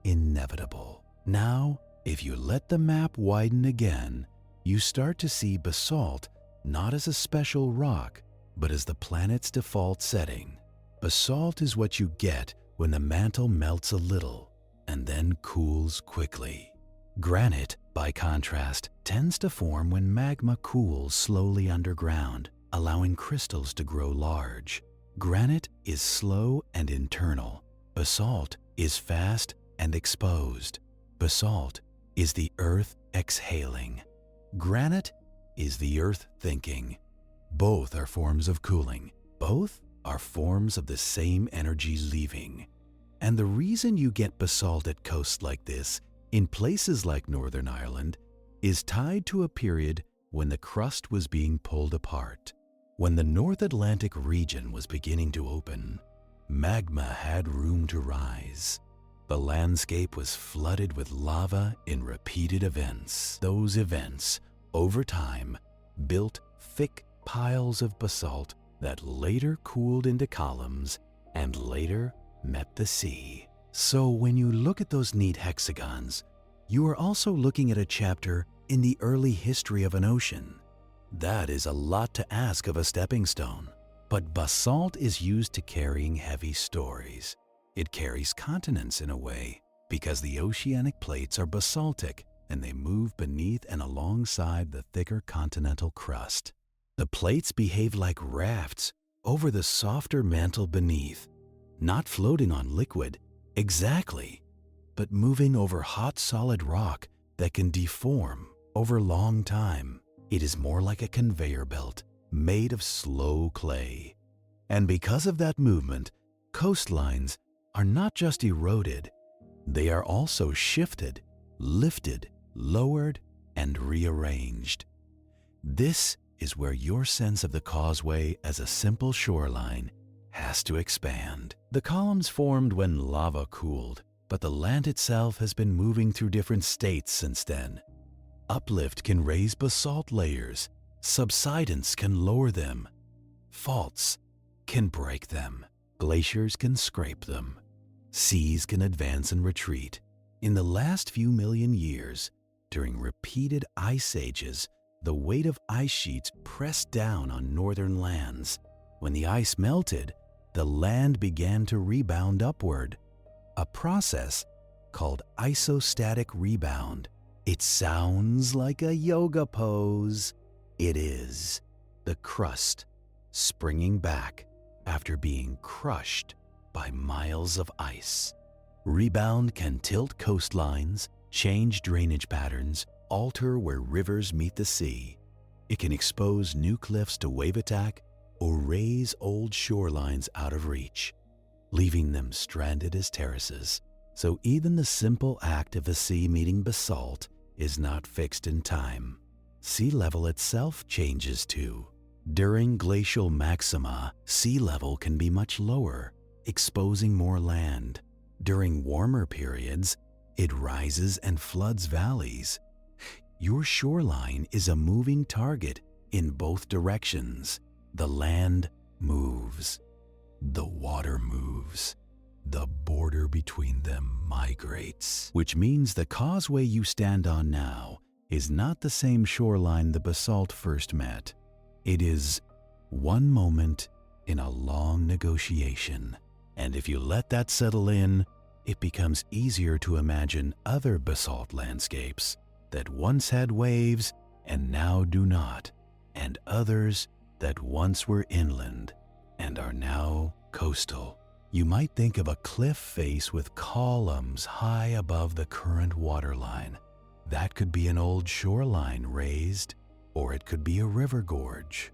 inevitable. Now, if you let the map widen again, you start to see basalt not as a special rock, but as the planet's default setting. Basalt is what you get when the mantle melts a little and then cools quickly. Granite, by contrast, tends to form when magma cools slowly underground, allowing crystals to grow large. Granite is slow and internal. Basalt is fast and exposed. Basalt is the earth exhaling. Granite is the earth thinking. Both are forms of cooling. Both are forms of the same energy leaving. And the reason you get basalt at coasts like this, in places like Northern Ireland, is tied to a period when the crust was being pulled apart. When the North Atlantic region was beginning to open, magma had room to rise. The landscape was flooded with lava in repeated events. Those events, over time, built thick piles of basalt that later cooled into columns and later met the sea. So when you look at those neat hexagons, you are also looking at a chapter in the early history of an ocean. That is a lot to ask of a stepping stone. But basalt is used to carrying heavy stories. It carries continents in a way, because the oceanic plates are basaltic and they move beneath and alongside the thicker continental crust. The plates behave like rafts over the softer mantle beneath, not floating on liquid, exactly, but moving over hot solid rock that can deform over long time. It is more like a conveyor belt made of slow clay. And because of that movement, coastlines are not just eroded, they are also shifted, lifted, lowered, and rearranged. This is where your sense of the Causeway as a simple shoreline has to expand. The columns formed when lava cooled, but the land itself has been moving through different states since then. Uplift can raise basalt layers, subsidence can lower them, faults can break them, glaciers can scrape them, seas can advance and retreat. In the last few million years, during repeated ice ages, the weight of ice sheets pressed down on northern lands. When the ice melted, the land began to rebound upward, a process called isostatic rebound. It sounds like a yoga pose. It is. The crust springing back after being crushed by miles of ice. Rebound can tilt coastlines, change drainage patterns, alter where rivers meet the sea. It can expose new cliffs to wave attack or raise old shorelines out of reach, leaving them stranded as terraces. So even the simple act of a sea meeting basalt is not fixed in time. Sea level itself changes too. During glacial maxima, sea level can be much lower, exposing more land. During warmer periods, it rises and floods valleys. Your shoreline is a moving target in both directions. The land moves. The water moves. The border between them migrates, which means the causeway you stand on now is not the same shoreline the basalt first met. It is one moment in a long negotiation. And if you let that settle in, it becomes easier to imagine other basalt landscapes that once had waves and now do not, and others that once were inland and are now coastal. You might think of a cliff face with columns high above the current waterline. That could be an old shoreline raised, or it could be a river gorge,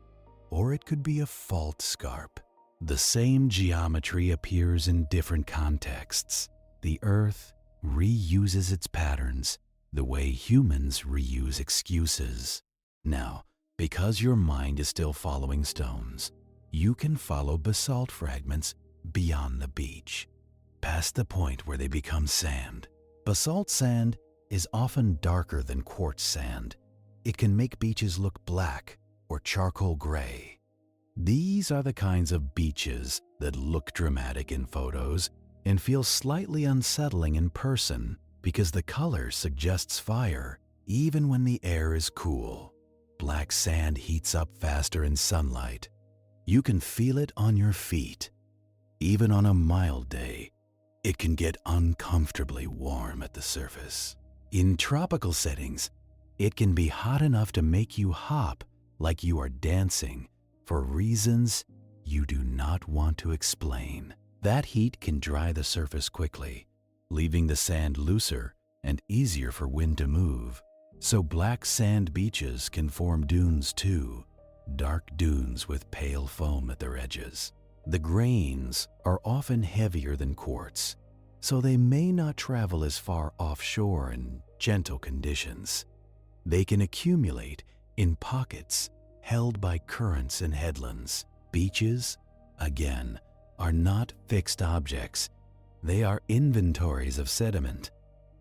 or it could be a fault scarp. The same geometry appears in different contexts. The earth reuses its patterns the way humans reuse excuses. Now, because your mind is still following stones, you can follow basalt fragments beyond the beach, past the point where they become sand. Basalt sand is often darker than quartz sand. It can make beaches look black or charcoal gray. These are the kinds of beaches that look dramatic in photos and feel slightly unsettling in person because the color suggests fire even when the air is cool. Black sand heats up faster in sunlight. You can feel it on your feet. Even on a mild day, it can get uncomfortably warm at the surface. In tropical settings, it can be hot enough to make you hop like you are dancing for reasons you do not want to explain. That heat can dry the surface quickly, leaving the sand looser and easier for wind to move. So black sand beaches can form dunes too, dark dunes with pale foam at their edges. The grains are often heavier than quartz, so they may not travel as far offshore in gentle conditions. They can accumulate in pockets held by currents and headlands. Beaches, again, are not fixed objects. They are inventories of sediment,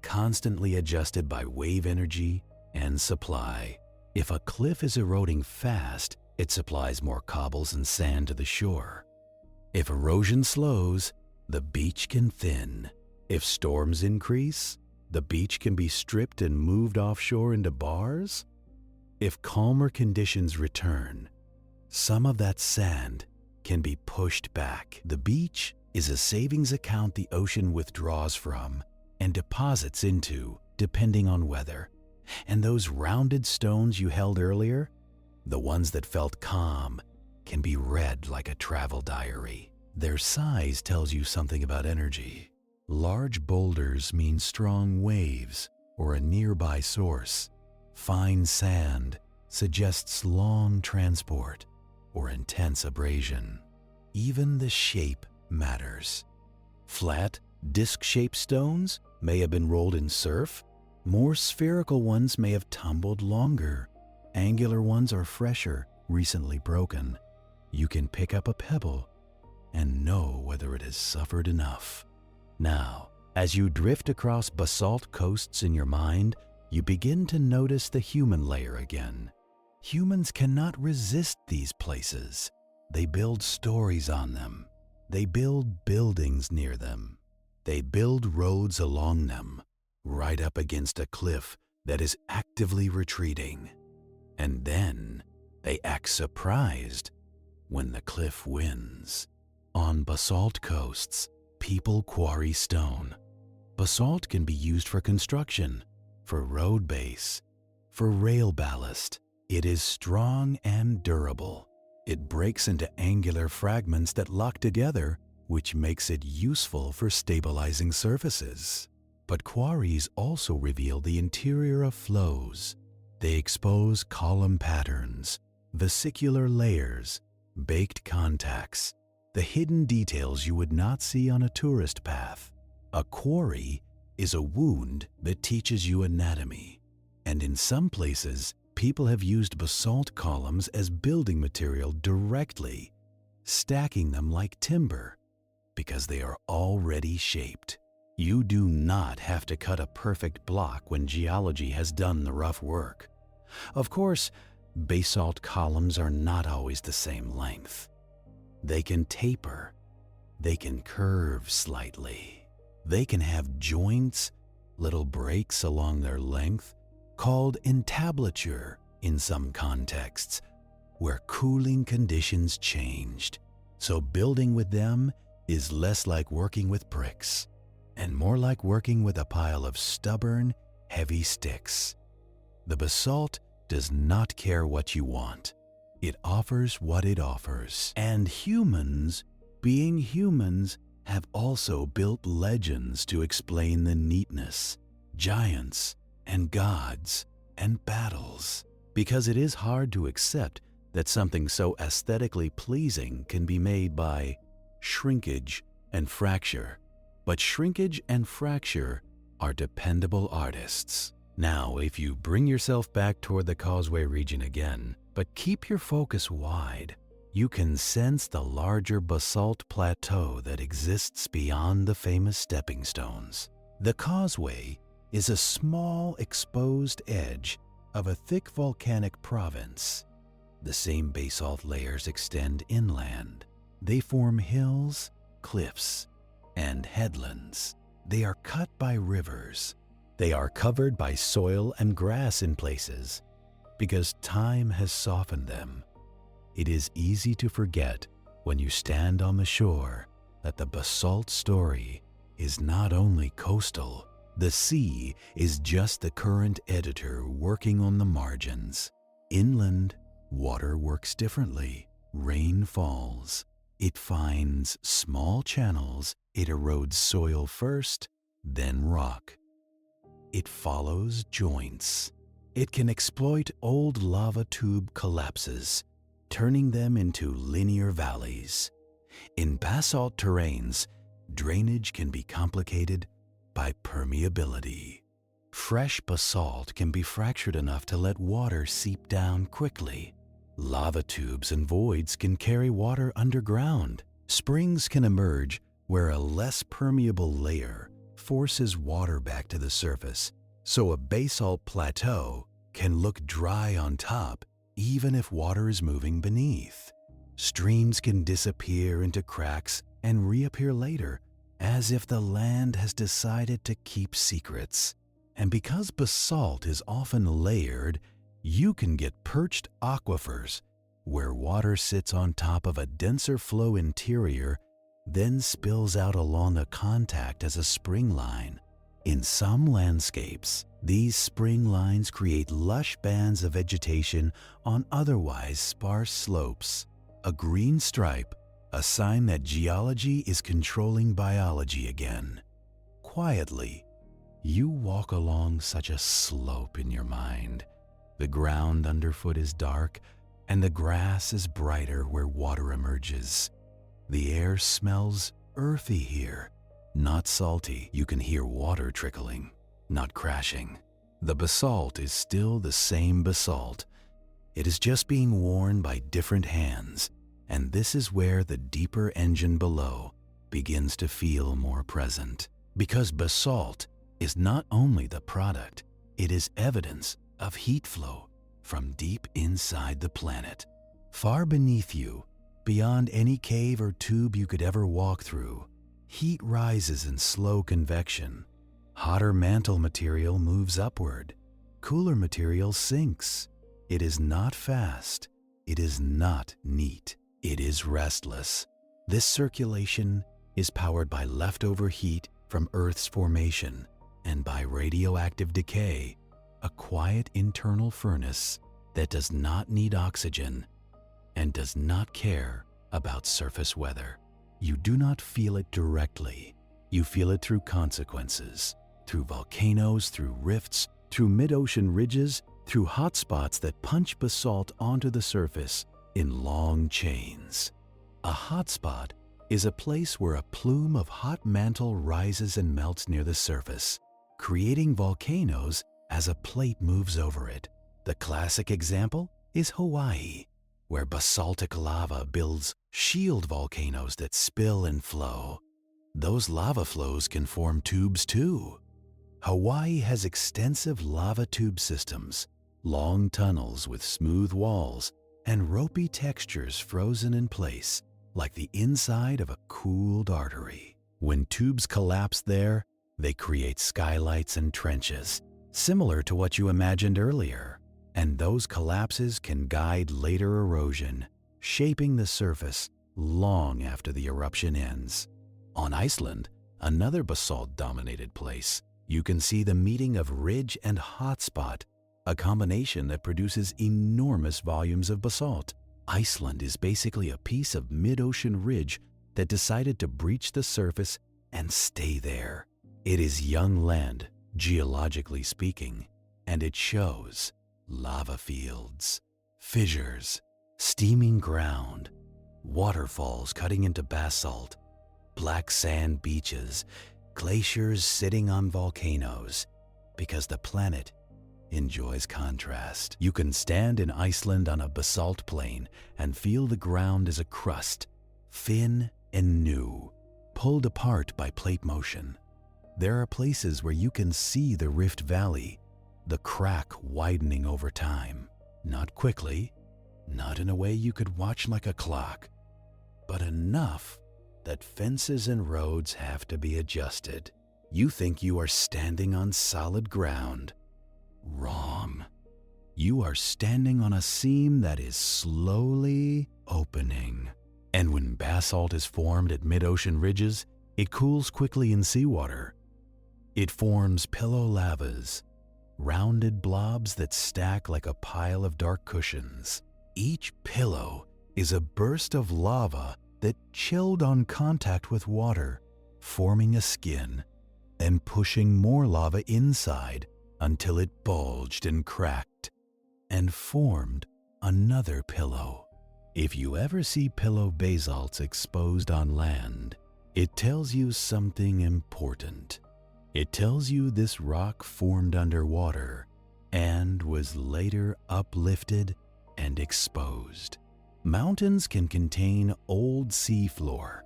constantly adjusted by wave energy and supply. If a cliff is eroding fast, it supplies more cobbles and sand to the shore. If erosion slows, the beach can thin. If storms increase, the beach can be stripped and moved offshore into bars. If calmer conditions return, some of that sand can be pushed back. The beach is a savings account the ocean withdraws from and deposits into, depending on weather. And those rounded stones you held earlier, the ones that felt calm, can be read like a travel diary. Their size tells you something about energy. Large boulders mean strong waves or a nearby source. Fine sand suggests long transport or intense abrasion. Even the shape matters. Flat, disc-shaped stones may have been rolled in surf. More spherical ones may have tumbled longer. Angular ones are fresher, recently broken. You can pick up a pebble and know whether it has suffered enough. Now, as you drift across basalt coasts in your mind, you begin to notice the human layer again. Humans cannot resist these places. They build stories on them. They build buildings near them. They build roads along them, right up against a cliff that is actively retreating. And then they act surprised when the cliff wins. On basalt coasts, people quarry stone. Basalt can be used for construction, for road base, for rail ballast. It is strong and durable. It breaks into angular fragments that lock together, which makes it useful for stabilizing surfaces. But quarries also reveal the interior of flows. They expose column patterns, vesicular layers, baked contacts, the hidden details you would not see on a tourist path. A quarry is a wound that teaches you anatomy. And in some places, people have used basalt columns as building material directly, stacking them like timber, because they are already shaped. You do not have to cut a perfect block when geology has done the rough work. Of course, basalt columns are not always the same length. They can taper. They can curve slightly. They can have joints, little breaks along their length, called entablature in some contexts, where cooling conditions changed. So building with them is less like working with bricks and more like working with a pile of stubborn, heavy sticks. The basalt does not care what you want. It offers what it offers. And humans, being humans, have also built legends to explain the neatness, giants, and gods, and battles. Because it is hard to accept that something so aesthetically pleasing can be made by shrinkage and fracture. But shrinkage and fracture are dependable artists. Now, if you bring yourself back toward the Causeway region again, but keep your focus wide, you can sense the larger basalt plateau that exists beyond the famous stepping stones. The Causeway is a small exposed edge of a thick volcanic province. The same basalt layers extend inland. They form hills, cliffs, and headlands. They are cut by rivers. They are covered by soil and grass in places because time has softened them. It is easy to forget when you stand on the shore that the basalt story is not only coastal. The sea is just the current editor working on the margins. Inland, water works differently. Rain falls. It finds small channels. It erodes soil first, then rock. It follows joints. It can exploit old lava tube collapses, turning them into linear valleys. In basalt terrains, drainage can be complicated by permeability. Fresh basalt can be fractured enough to let water seep down quickly. Lava tubes and voids can carry water underground. Springs can emerge where a less permeable layer forces water back to the surface, so a basalt plateau can look dry on top even if water is moving beneath. Streams can disappear into cracks and reappear later, as if the land has decided to keep secrets. And because basalt is often layered, you can get perched aquifers where water sits on top of a denser flow interior, then spills out along a contact as a spring line. In some landscapes, these spring lines create lush bands of vegetation on otherwise sparse slopes. A green stripe, a sign that geology is controlling biology again. Quietly, you walk along such a slope in your mind. The ground underfoot is dark, and the grass is brighter where water emerges. The air smells earthy here, not salty. You can hear water trickling, not crashing. The basalt is still the same basalt. It is just being worn by different hands, and this is where the deeper engine below begins to feel more present. Because basalt is not only the product, it is evidence of heat flow from deep inside the planet. Far beneath you, beyond any cave or tube you could ever walk through, heat rises in slow convection. Hotter mantle material moves upward. Cooler material sinks. It is not fast. It is not neat. It is restless. This circulation is powered by leftover heat from Earth's formation and by radioactive decay, a quiet internal furnace that does not need oxygen and does not care about surface weather. You do not feel it directly. You feel it through consequences, through volcanoes, through rifts, through mid-ocean ridges, through hotspots that punch basalt onto the surface in long chains. A hotspot is a place where a plume of hot mantle rises and melts near the surface, creating volcanoes as a plate moves over it. The classic example is Hawaii, where basaltic lava builds shield volcanoes that spill and flow. Those lava flows can form tubes too. Hawaii has extensive lava tube systems, long tunnels with smooth walls and ropey textures frozen in place like the inside of a cooled artery. When tubes collapse there, they create skylights and trenches, similar to what you imagined earlier. And those collapses can guide later erosion, shaping the surface long after the eruption ends. On Iceland, another basalt-dominated place, you can see the meeting of ridge and hotspot, a combination that produces enormous volumes of basalt. Iceland is basically a piece of mid-ocean ridge that decided to breach the surface and stay there. It is young land, geologically speaking, and it shows. Lava fields, fissures, steaming ground, waterfalls cutting into basalt, black sand beaches, glaciers sitting on volcanoes, because the planet enjoys contrast. You can stand in Iceland on a basalt plain and feel the ground as a crust, thin and new, pulled apart by plate motion. There are places where you can see the Rift Valley, the crack widening over time. Not quickly, not in a way you could watch like a clock, but enough that fences and roads have to be adjusted. You think you are standing on solid ground. Wrong. You are standing on a seam that is slowly opening. And when basalt is formed at mid-ocean ridges, it cools quickly in seawater. It forms pillow lavas, rounded blobs that stack like a pile of dark cushions. Each pillow is a burst of lava that chilled on contact with water, forming a skin and pushing more lava inside until it bulged and cracked and formed another pillow. If you ever see pillow basalts exposed on land, it tells you something important. It tells you this rock formed underwater and was later uplifted and exposed. Mountains can contain old seafloor.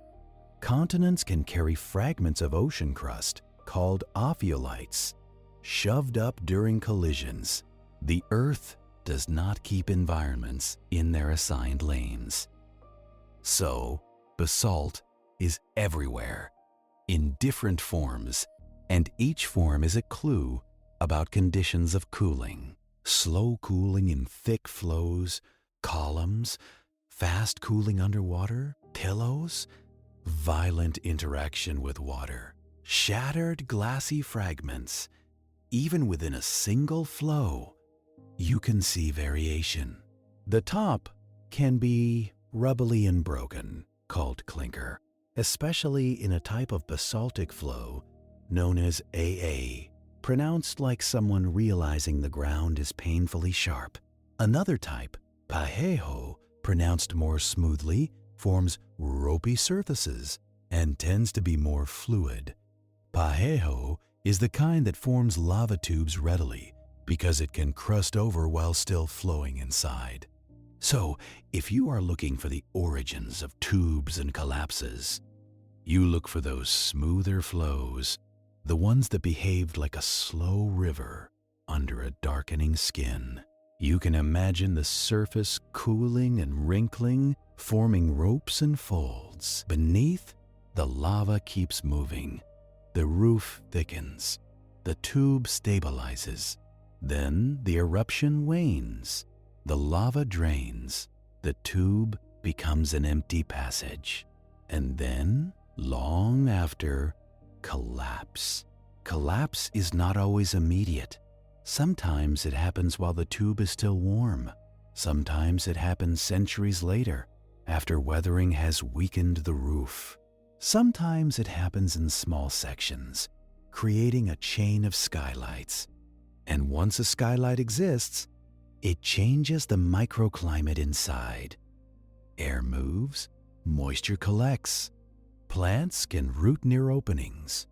Continents can carry fragments of ocean crust called ophiolites, shoved up during collisions. The Earth does not keep environments in their assigned lanes. So, basalt is everywhere, in different forms, and each form is a clue about conditions of cooling. Slow cooling in thick flows, columns, fast cooling underwater, pillows, violent interaction with water. shattered glassy fragments. Even within a single flow, you can see variation. The top can be rubbly and broken, called clinker, especially in a type of basaltic flow known as AA, pronounced like someone realizing the ground is painfully sharp. Another type, parejo, pronounced more smoothly, forms ropey surfaces and tends to be more fluid. Parejo is the kind that forms lava tubes readily because it can crust over while still flowing inside. So, if you are looking for the origins of tubes and collapses, you look for those smoother flows, the ones that behaved like a slow river under a darkening skin. You can imagine the surface cooling and wrinkling, forming ropes and folds. Beneath, the lava keeps moving. The roof thickens. The tube stabilizes. Then the eruption wanes. The lava drains. The tube becomes an empty passage. And then, long after, collapse. Collapse is not always immediate. Sometimes it happens while the tube is still warm. Sometimes it happens centuries later, after weathering has weakened the roof. Sometimes it happens in small sections, creating a chain of skylights. And once a skylight exists, it changes the microclimate inside. Air moves, moisture collects. Plants can root near openings.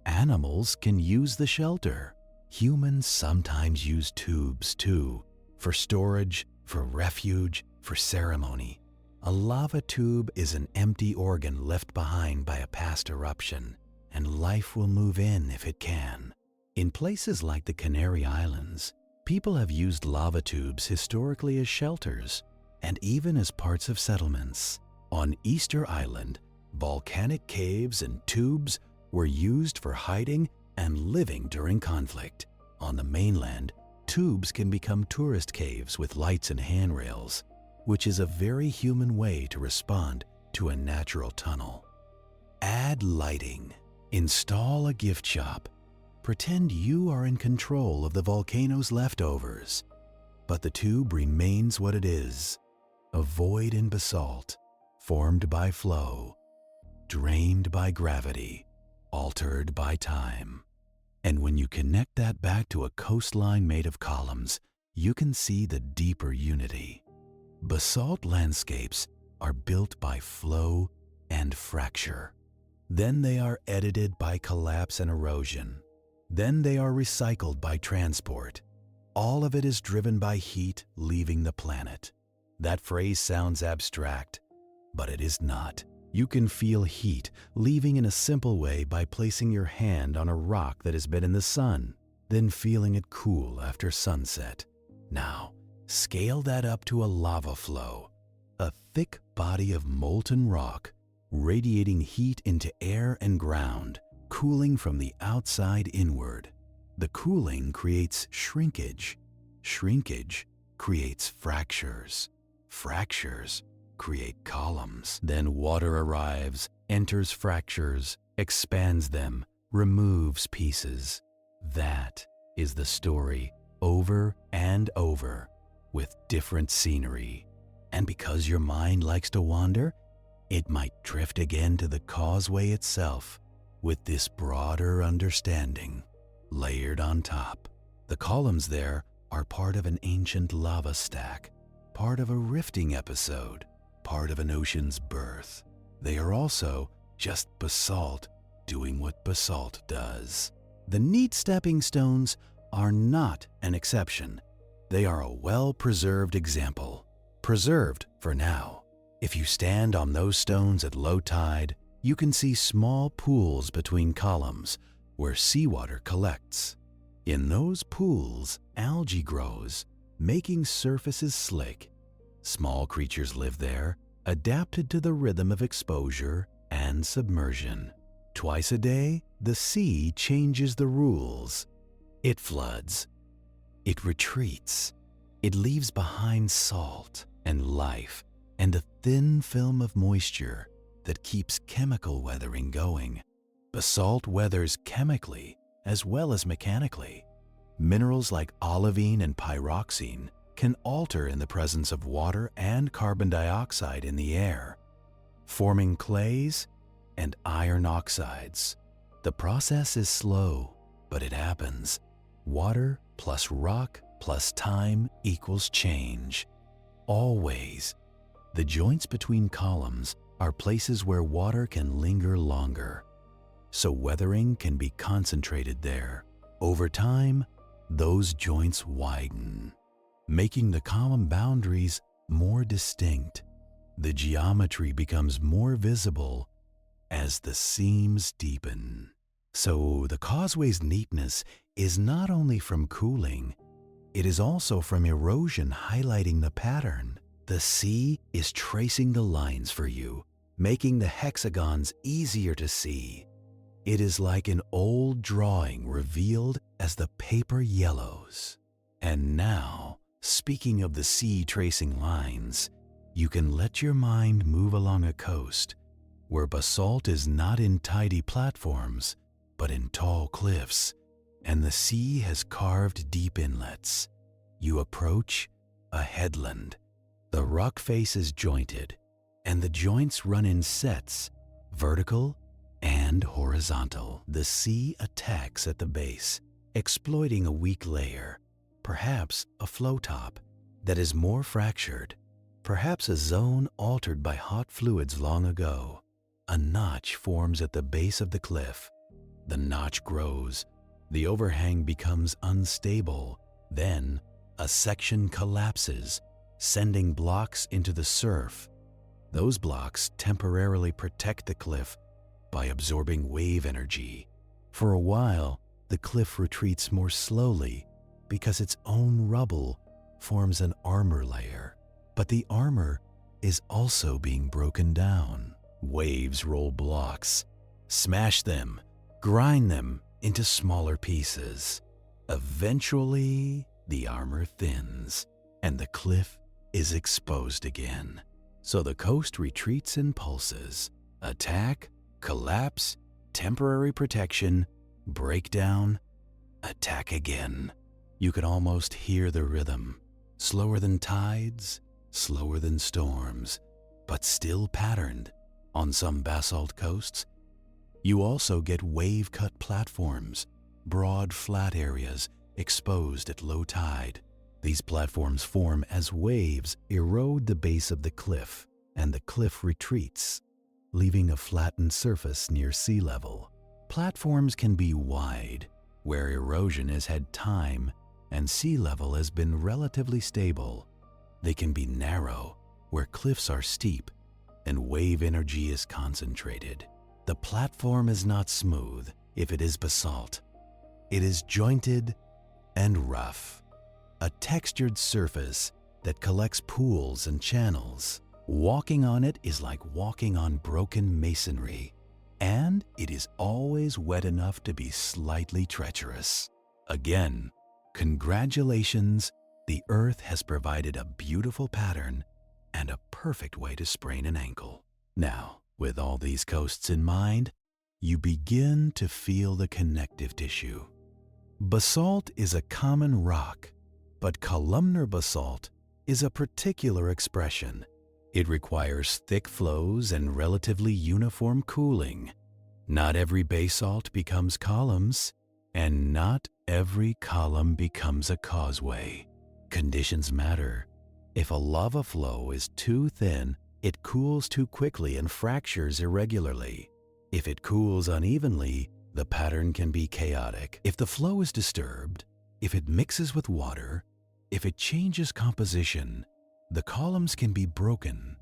Animals can use the shelter. Humans sometimes use tubes too, for storage, for refuge, for ceremony. A lava tube is an empty organ left behind by a past eruption, and life will move in if it can. In places like the Canary Islands, people have used lava tubes historically as shelters and even as parts of settlements. On Easter Island, volcanic caves and tubes were used for hiding and living during conflict. On the mainland, tubes can become tourist caves with lights and handrails, which is a very human way to respond to a natural tunnel. Add lighting. Install a gift shop. Pretend you are in control of the volcano's leftovers, but the tube remains what it is, a void in basalt, formed by flow, drained by gravity, altered by time. And when you connect that back to a coastline made of columns, you can see the deeper unity. Basalt landscapes are built by flow and fracture. Then they are edited by collapse and erosion. Then they are recycled by transport. All of it is driven by heat leaving the planet. That phrase sounds abstract, but it is not. You can feel heat leaving in a simple way by placing your hand on a rock that has been in the sun, then feeling it cool after sunset. Now, scale that up to a lava flow, a thick body of molten rock, radiating heat into air and ground, cooling from the outside inward. The cooling creates shrinkage. Shrinkage creates fractures. Fractures create columns. Then water arrives, enters fractures, expands them, removes pieces. That is the story over and over with different scenery. And because your mind likes to wander, it might drift again to the causeway itself with this broader understanding layered on top. The columns there are part of an ancient lava stack, part of a rifting episode, part of an ocean's birth. They are also just basalt doing what basalt does. The neat stepping stones are not an exception. They are a well-preserved example. Preserved for now. If you stand on those stones at low tide, you can see small pools between columns where seawater collects. In those pools, algae grows, making surfaces slick. Small creatures live there, adapted to the rhythm of exposure and submersion. Twice a day, the sea changes the rules. It floods. It retreats. It leaves behind salt and life and a thin film of moisture that keeps chemical weathering going. Basalt weathers chemically as well as mechanically. Minerals like olivine and pyroxene can alter in the presence of water and carbon dioxide in the air, forming clays and iron oxides. The process is slow, but it happens. Water plus rock plus time equals change. Always. The joints between columns are places where water can linger longer, so weathering can be concentrated there. Over time, those joints widen, making the column boundaries more distinct. The geometry becomes more visible as the seams deepen. So the causeway's neatness is not only from cooling, it is also from erosion highlighting the pattern. The sea is tracing the lines for you, making the hexagons easier to see. It is like an old drawing revealed as the paper yellows. And now, speaking of the sea tracing lines, you can let your mind move along a coast where basalt is not in tidy platforms, but in tall cliffs, and the sea has carved deep inlets. You approach a headland. The rock face is jointed, and the joints run in sets, vertical and horizontal. The sea attacks at the base, exploiting a weak layer, perhaps a flow top that is more fractured, perhaps a zone altered by hot fluids long ago. A notch forms at the base of the cliff. The notch grows, the overhang becomes unstable, then a section collapses, sending blocks into the surf. Those blocks temporarily protect the cliff by absorbing wave energy. For a while, the cliff retreats more slowly because its own rubble forms an armor layer. But the armor is also being broken down. Waves roll blocks, smash them, grind them into smaller pieces. Eventually, the armor thins, and the cliff is exposed again. So the coast retreats in pulses. Attack, collapse, temporary protection, breakdown, attack again. You can almost hear the rhythm. Slower than tides, slower than storms, but still patterned. On some basalt coasts, you also get wave-cut platforms, broad flat areas exposed at low tide. These platforms form as waves erode the base of the cliff, and the cliff retreats, leaving a flattened surface near sea level. Platforms can be wide, where erosion has had time and sea level has been relatively stable. They can be narrow, where cliffs are steep and wave energy is concentrated. The platform is not smooth if it is basalt. It is jointed and rough, a textured surface that collects pools and channels. Walking on it is like walking on broken masonry, and it is always wet enough to be slightly treacherous. Again, congratulations, the earth has provided a beautiful pattern and a perfect way to sprain an ankle. Now, with all these coasts in mind, you begin to feel the connective tissue. Basalt is a common rock, but columnar basalt is a particular expression. It requires thick flows and relatively uniform cooling. Not every basalt becomes columns, and not every column becomes a causeway. Conditions matter. If a lava flow is too thin, it cools too quickly and fractures irregularly. If it cools unevenly, the pattern can be chaotic. If the flow is disturbed, if it mixes with water, if it changes composition, the columns can be broken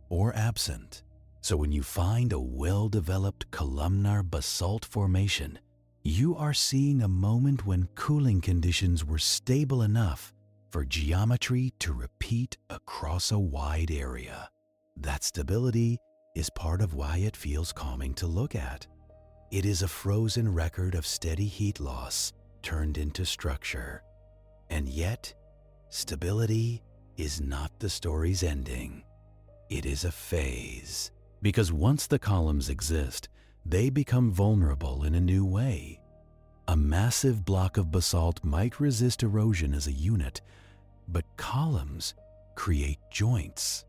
or absent. So when you find a well-developed columnar basalt formation, you are seeing a moment when cooling conditions were stable enough for geometry to repeat across a wide area. That stability is part of why it feels calming to look at. It is a frozen record of steady heat loss turned into structure. And yet, stability is not the story's ending. It is a phase. Because once the columns exist, they become vulnerable in a new way. A massive block of basalt might resist erosion as a unit, but columns create joints,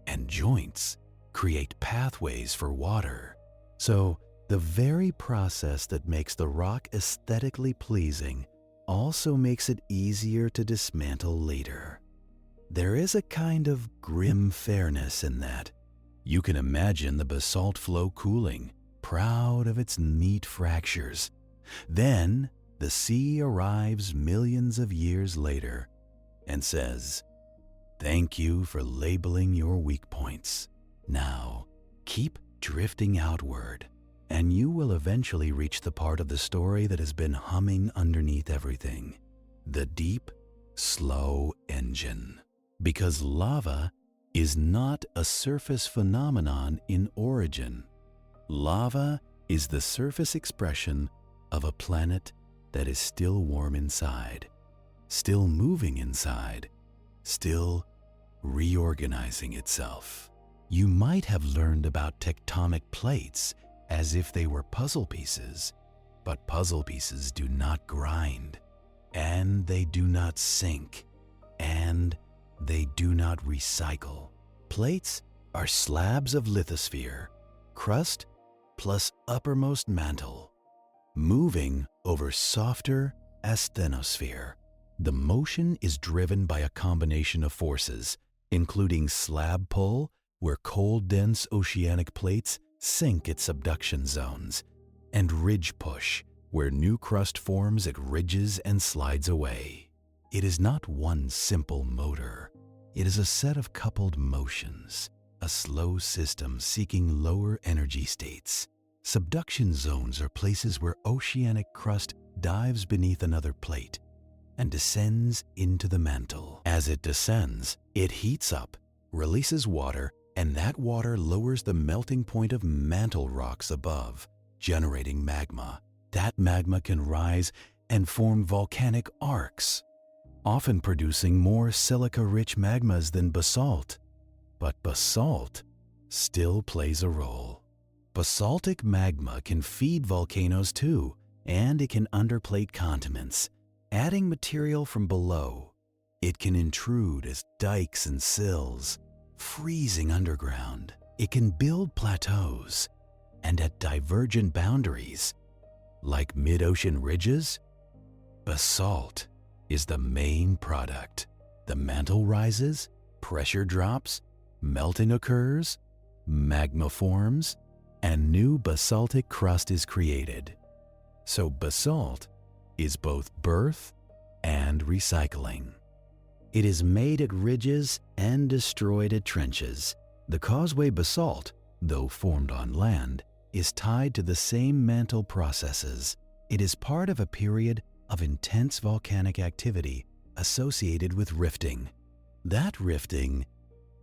and joints create pathways for water. So, the very process that makes the rock aesthetically pleasing also makes it easier to dismantle later. There is a kind of grim fairness in that. You can imagine the basalt flow cooling, proud of its neat fractures. Then, the sea arrives millions of years later and says, "Thank you for labeling your weak points. Now, keep drifting outward, and you will eventually reach the part of the story that has been humming underneath everything, the deep, slow engine." Because lava is not a surface phenomenon in origin. Lava is the surface expression of a planet that is still warm inside, still moving inside, still reorganizing itself. You might have learned about tectonic plates as if they were puzzle pieces, but puzzle pieces do not grind, and they do not sink, and they do not recycle. Plates are slabs of lithosphere, crust plus uppermost mantle, moving over softer asthenosphere. The motion is driven by a combination of forces, including slab pull, where cold, dense oceanic plates sink at subduction zones, and ridge push, where new crust forms at ridges and slides away. It is not one simple motor. It is a set of coupled motions, a slow system seeking lower energy states. Subduction zones are places where oceanic crust dives beneath another plate and descends into the mantle. As it descends, it heats up, releases water, and that water lowers the melting point of mantle rocks above, generating magma. That magma can rise and form volcanic arcs, often producing more silica-rich magmas than basalt. But basalt still plays a role. Basaltic magma can feed volcanoes too, and it can underplate continents, adding material from below. It can intrude as dikes and sills, freezing underground. It can build plateaus, and at divergent boundaries, like mid-ocean ridges, basalt is the main product. The mantle rises, pressure drops, melting occurs, magma forms, and new basaltic crust is created. So basalt is both birth and recycling. It is made at ridges and destroyed at trenches. The Causeway basalt, though formed on land, is tied to the same mantle processes. It is part of a period of intense volcanic activity associated with rifting. That rifting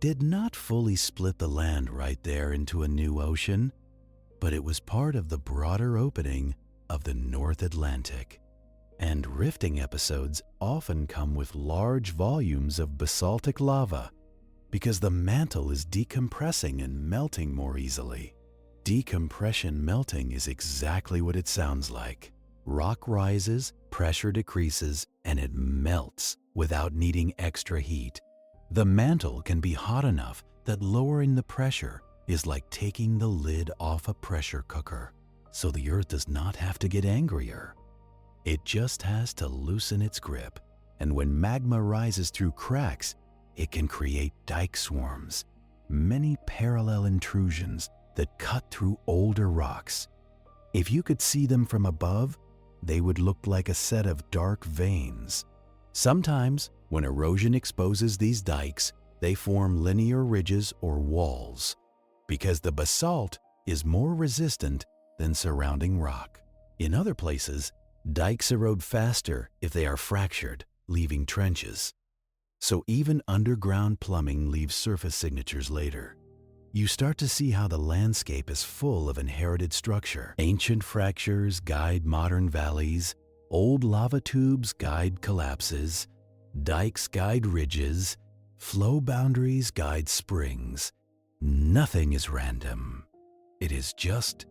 did not fully split the land right there into a new ocean, but it was part of the broader opening of the North Atlantic. And rifting episodes often come with large volumes of basaltic lava because the mantle is decompressing and melting more easily. Decompression melting is exactly what it sounds like. Rock rises, pressure decreases, and it melts without needing extra heat. The mantle can be hot enough that lowering the pressure is like taking the lid off a pressure cooker, so the Earth does not have to get angrier. It just has to loosen its grip, and when magma rises through cracks, it can create dike swarms, many parallel intrusions that cut through older rocks. If you could see them from above, they would look like a set of dark veins. Sometimes, when erosion exposes these dikes, they form linear ridges or walls, because the basalt is more resistant than surrounding rock. In other places, dikes erode faster if they are fractured, leaving trenches. So even underground plumbing leaves surface signatures later. You start to see how the landscape is full of inherited structure. Ancient fractures guide modern valleys, old lava tubes guide collapses, dikes guide ridges, flow boundaries guide springs. Nothing is random. It is just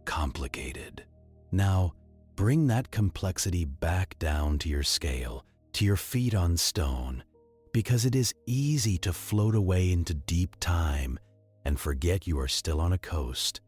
complicated. Now, bring that complexity back down to your scale, to your feet on stone, because it is easy to float away into deep time and forget you are still on a coast,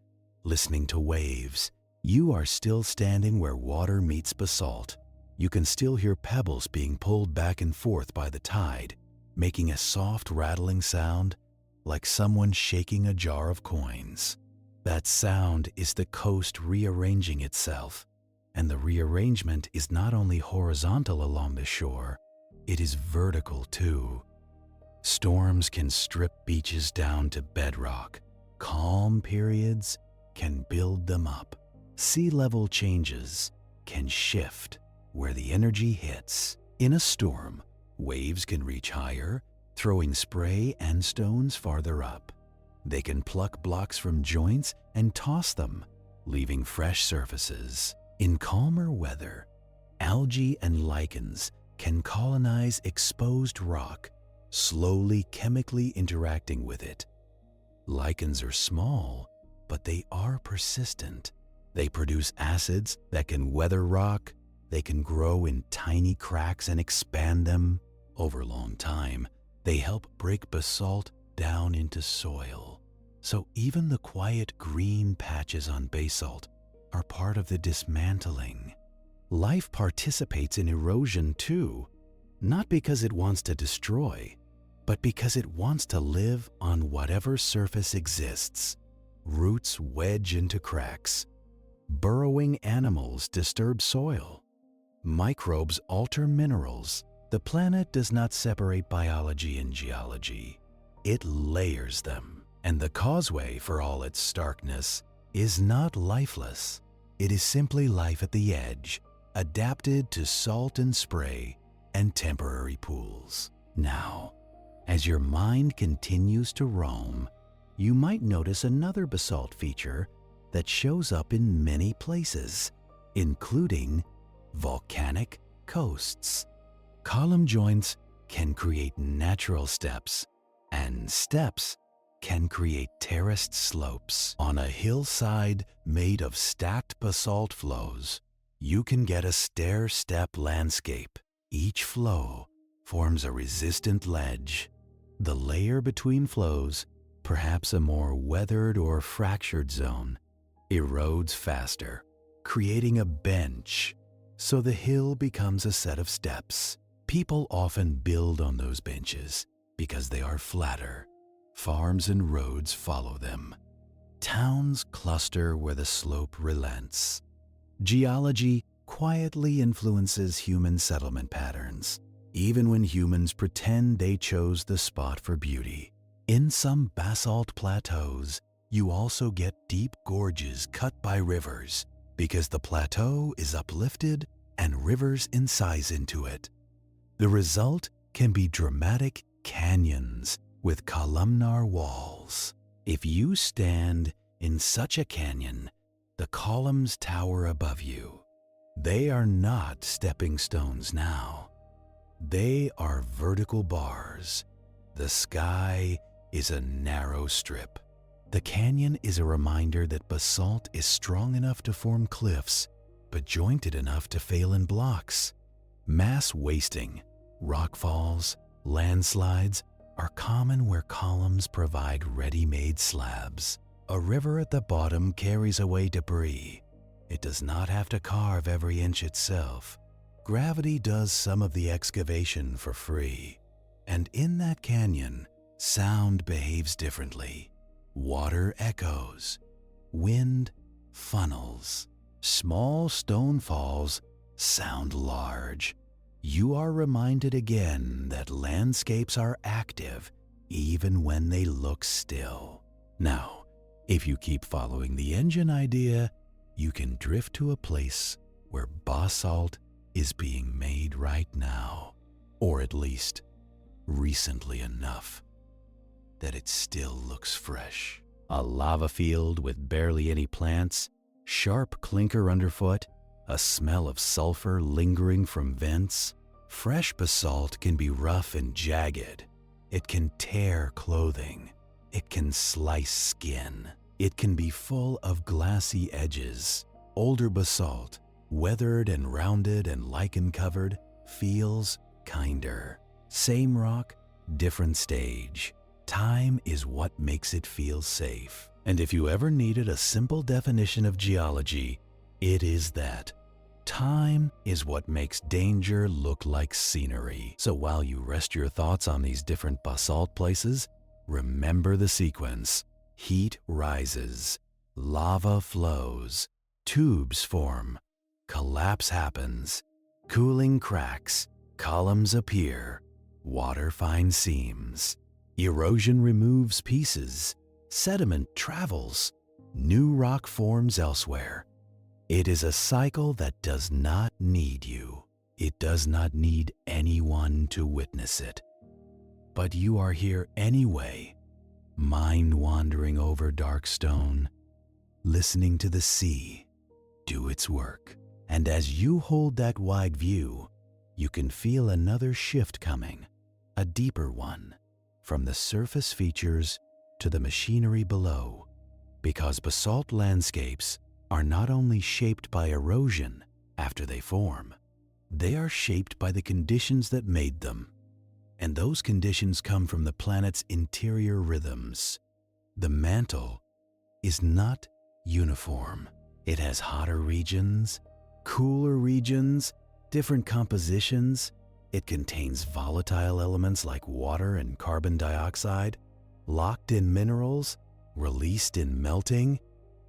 listening to waves. You are still standing where water meets basalt. You can still hear pebbles being pulled back and forth by the tide, making a soft rattling sound like someone shaking a jar of coins. That sound is the coast rearranging itself, and the rearrangement is not only horizontal along the shore, it is vertical too. Storms can strip beaches down to bedrock. Calm periods can build them up. Sea level changes can shift where the energy hits. In a storm, waves can reach higher, throwing spray and stones farther up. They can pluck blocks from joints and toss them, leaving fresh surfaces. In calmer weather, algae and lichens can colonize exposed rock, slowly chemically interacting with it. Lichens are small, but they are persistent. They produce acids that can weather rock. They can grow in tiny cracks and expand them. Over a long time, they help break basalt down into soil. So even the quiet green patches on basalt are part of the dismantling. Life participates in erosion too, not because it wants to destroy, but because it wants to live on whatever surface exists. Roots wedge into cracks. Burrowing animals disturb soil. Microbes alter minerals. The planet does not separate biology and geology. It layers them. And the Causeway, for all its starkness, is not lifeless. It is simply life at the edge, adapted to salt and spray and temporary pools. Now, as your mind continues to roam, you might notice another basalt feature that shows up in many places, including volcanic coasts. Column joints can create natural steps, and steps can create terraced slopes. On a hillside made of stacked basalt flows, you can get a stair-step landscape. Each flow forms a resistant ledge. The layer between flows, perhaps a more weathered or fractured zone, erodes faster, creating a bench, so the hill becomes a set of steps. People often build on those benches because they are flatter. Farms and roads follow them. Towns cluster where the slope relents. Geology quietly influences human settlement patterns, even when humans pretend they chose the spot for beauty. In some basalt plateaus, you also get deep gorges cut by rivers because the plateau is uplifted and rivers incise into it. The result can be dramatic canyons with columnar walls. If you stand in such a canyon, the columns tower above you. They are not stepping stones now. They are vertical bars. The sky is a narrow strip. The canyon is a reminder that basalt is strong enough to form cliffs, but jointed enough to fail in blocks. Mass wasting, rockfalls, landslides are common where columns provide ready-made slabs. A river at the bottom carries away debris. It does not have to carve every inch itself. Gravity does some of the excavation for free. And in that canyon, sound behaves differently. Water echoes. Wind funnels. Small stone falls sound large. You are reminded again that landscapes are active even when they look still. Now, if you keep following the engine idea, you can drift to a place where basalt is being made right now, or at least recently enough that it still looks fresh. A lava field with barely any plants, sharp clinker underfoot, a smell of sulfur lingering from vents. Fresh basalt can be rough and jagged. It can tear clothing. It can slice skin. It can be full of glassy edges. Older basalt, weathered and rounded and lichen-covered, feels kinder. Same rock, different stage. Time is what makes it feel safe. And if you ever needed a simple definition of geology, it is that. Time is what makes danger look like scenery. So while you rest your thoughts on these different basalt places, remember the sequence. Heat rises, lava flows, tubes form, collapse happens, cooling cracks, columns appear, water finds seams, erosion removes pieces, sediment travels, new rock forms elsewhere. It is a cycle that does not need you. It does not need anyone to witness it. But you are here anyway, mind wandering over dark stone, listening to the sea do its work. And as you hold that wide view, you can feel another shift coming, a deeper one, from the surface features to the machinery below, because basalt landscapes are not only shaped by erosion after they form, they are shaped by the conditions that made them. And those conditions come from the planet's interior rhythms. The mantle is not uniform. It has hotter regions, cooler regions, different compositions. It contains volatile elements like water and carbon dioxide, locked in minerals, released in melting.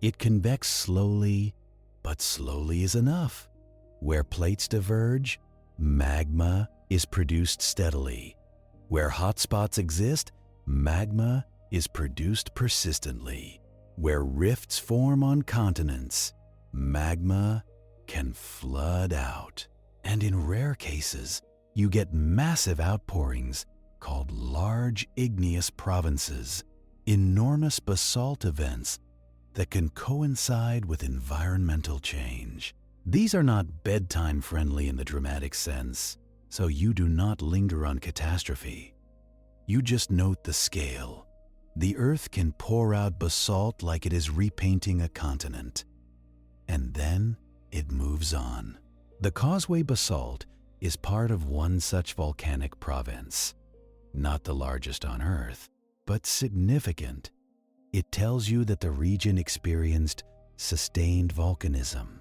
It convects slowly, but slowly is enough. Where plates diverge, magma is produced steadily. Where hotspots exist, magma is produced persistently. Where rifts form on continents, magma can flood out. And in rare cases, you get massive outpourings called large igneous provinces, enormous basalt events that can coincide with environmental change. These are not bedtime friendly in the dramatic sense, so you do not linger on catastrophe. You just note the scale. The Earth can pour out basalt like it is repainting a continent. And then it moves on. The Causeway basalt is part of one such volcanic province. Not the largest on Earth, but significant. It tells you that the region experienced sustained volcanism,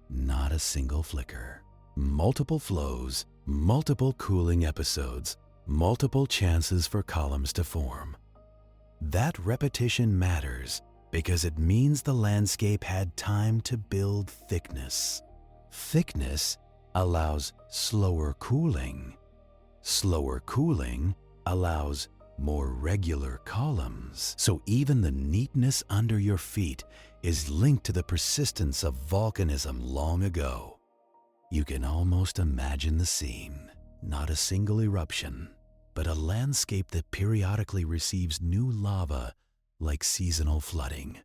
not a single flicker. Multiple flows, multiple cooling episodes, multiple chances for columns to form. That repetition matters because it means the landscape had time to build thickness. Thickness allows slower cooling. Slower cooling allows more regular columns. So even the neatness under your feet is linked to the persistence of volcanism long ago. You can almost imagine the scene. Not a single eruption, but a landscape that periodically receives new lava like seasonal flooding.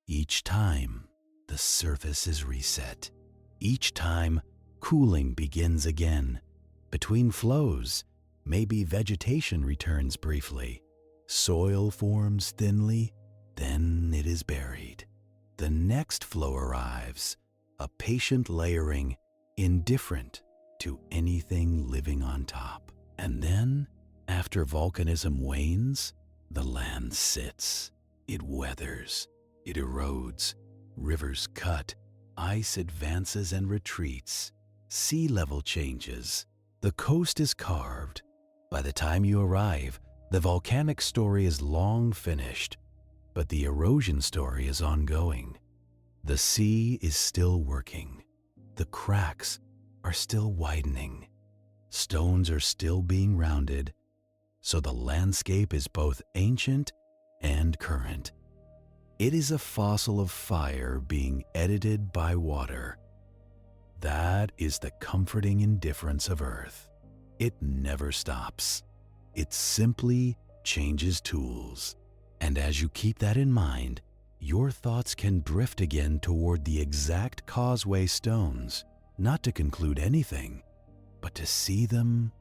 Each time, the surface is reset. Each time, cooling begins again. Between flows, maybe vegetation returns briefly. Soil forms thinly, then it is buried. The next flow arrives, a patient layering, indifferent to anything living on top. And then, after volcanism wanes, the land sits. It weathers, it erodes, rivers cut, ice advances and retreats, sea level changes, the coast is carved. By the time you arrive, the volcanic story is long finished, but the erosion story is ongoing. The sea is still working. The cracks are still widening. Stones are still being rounded, so the landscape is both ancient and current. It is a fossil of fire being edited by water. That is the comforting indifference of Earth. It never stops. It simply changes tools. And as you keep that in mind, your thoughts can drift again toward the exact causeway stones, not to conclude anything, but to see them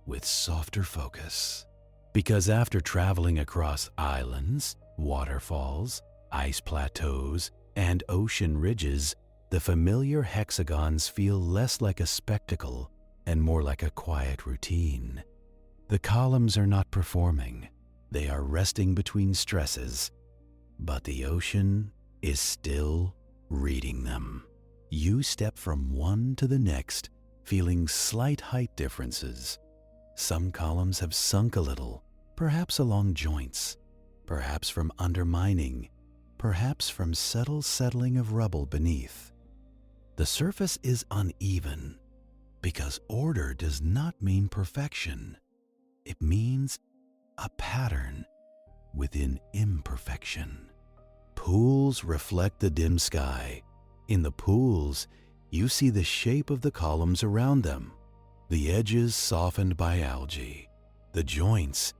with softer focus. Because after traveling across islands, waterfalls, ice plateaus, and ocean ridges, the familiar hexagons feel less like a spectacle and more like a quiet routine. The columns are not performing. They are resting between stresses, but the ocean is still reading them. You step from one to the next, feeling slight height differences. Some columns have sunk a little, perhaps along joints, perhaps from undermining, perhaps from subtle settling of rubble beneath. The surface is uneven because order does not mean perfection. It means a pattern within imperfection. Pools reflect the dim sky. In the pools, you see the shape of the columns around them, the edges softened by algae, the joints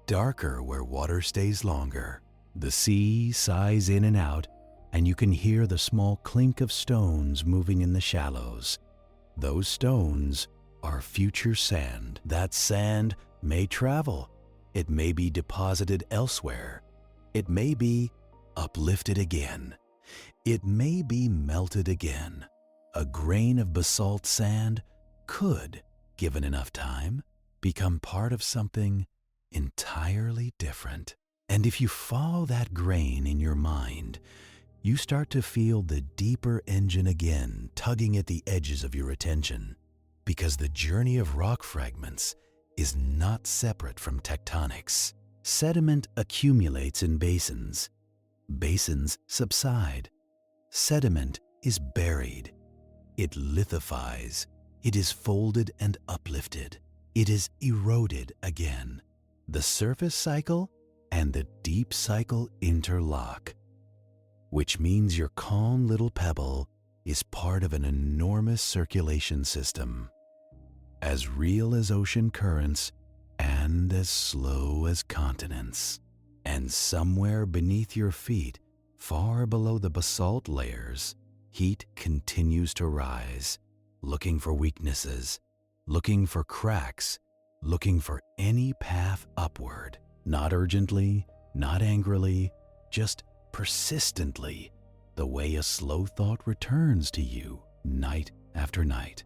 darker where water stays longer. The sea sighs in and out, and you can hear the small clink of stones moving in the shallows. Those stones are future sand. That sand may travel. It may be deposited elsewhere. It may be uplifted again. It may be melted again. A grain of basalt sand could, given enough time, become part of something entirely different. And if you follow that grain in your mind, you start to feel the deeper engine again tugging at the edges of your attention, because the journey of rock fragments is not separate from tectonics. Sediment accumulates in basins. Basins subside. Sediment is buried. It lithifies. It is folded and uplifted. It is eroded again. The surface cycle and the deep cycle interlock, which means your calm little pebble is part of an enormous circulation system, as real as ocean currents and as slow as continents. And somewhere beneath your feet, far below the basalt layers, heat continues to rise, looking for weaknesses, looking for cracks, looking for any path upward. Not urgently, not angrily, just persistently, the way a slow thought returns to you night after night.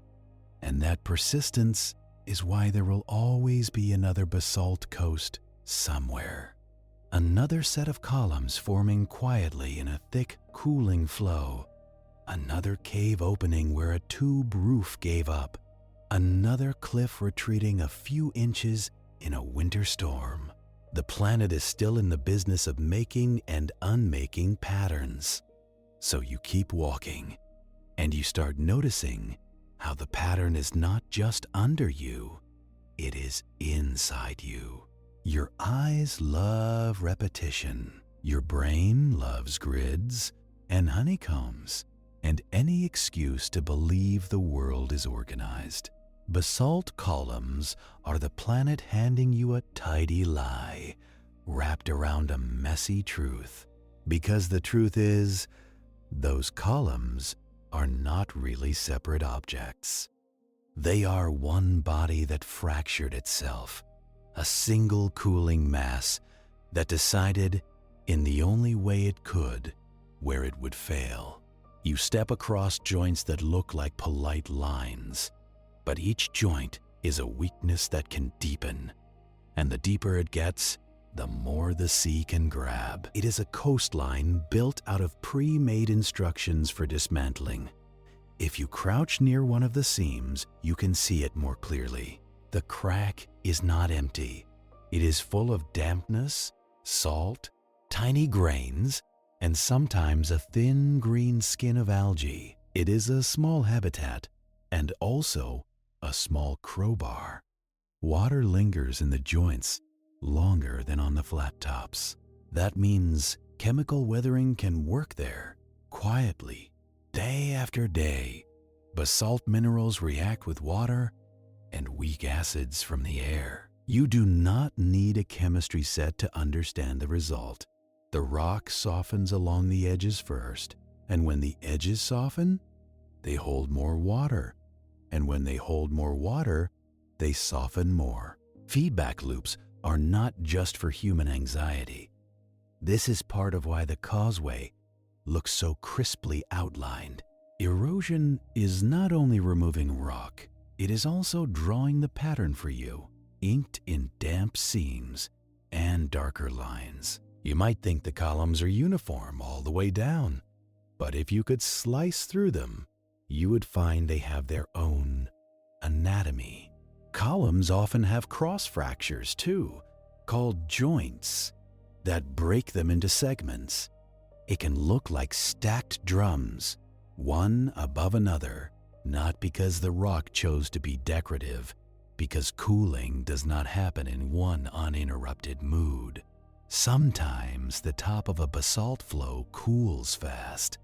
And that persistence is why there will always be another basalt coast somewhere. Another set of columns forming quietly in a thick, cooling flow. Another cave opening where a tube roof gave up. Another cliff retreating a few inches in a winter storm. The planet is still in the business of making and unmaking patterns. So you keep walking, and you start noticing how the pattern is not just under you, it is inside you. Your eyes love repetition. Your brain loves grids and honeycombs, and any excuse to believe the world is organized. Basalt columns are the planet handing you a tidy lie wrapped around a messy truth. Because the truth is, those columns are not really separate objects. They are one body that fractured itself, a single cooling mass that decided, in the only way it could, where it would fail. You step across joints that look like polite lines, but each joint is a weakness that can deepen, and the deeper it gets, the more the sea can grab. It is a coastline built out of pre-made instructions for dismantling. If you crouch near one of the seams, you can see it more clearly. The crack is not empty. It is full of dampness, salt, tiny grains, and sometimes a thin green skin of algae. It is a small habitat, and also a small crowbar. Water lingers in the joints longer than on the flat tops. That means chemical weathering can work there quietly, day after day. Basalt minerals react with water and weak acids from the air. You do not need a chemistry set to understand the result. The rock softens along the edges first, and when the edges soften, they hold more water. And when they hold more water, they soften more. Feedback loops are not just for human anxiety. This is part of why the Causeway looks so crisply outlined. Erosion is not only removing rock, it is also drawing the pattern for you, inked in damp seams and darker lines. You might think the columns are uniform all the way down, but if you could slice through them, you would find they have their own anatomy. Columns often have cross fractures too, called joints, that break them into segments. It can look like stacked drums, one above another, not because the rock chose to be decorative, because cooling does not happen in one uninterrupted mood. Sometimes the top of a basalt flow cools fast,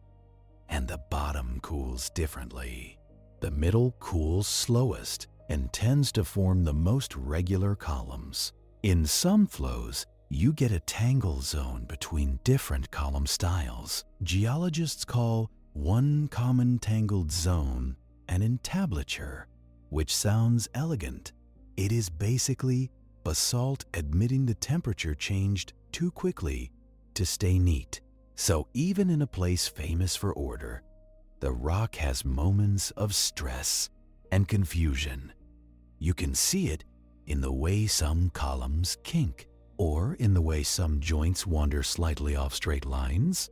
and the bottom cools differently. The middle cools slowest and tends to form the most regular columns. In some flows, you get a tangle zone between different column styles. Geologists call one common tangled zone an entablature, which sounds elegant. It is basically basalt admitting the temperature changed too quickly to stay neat. So even in a place famous for order, the rock has moments of stress and confusion. You can see it in the way some columns kink, or in the way some joints wander slightly off straight lines.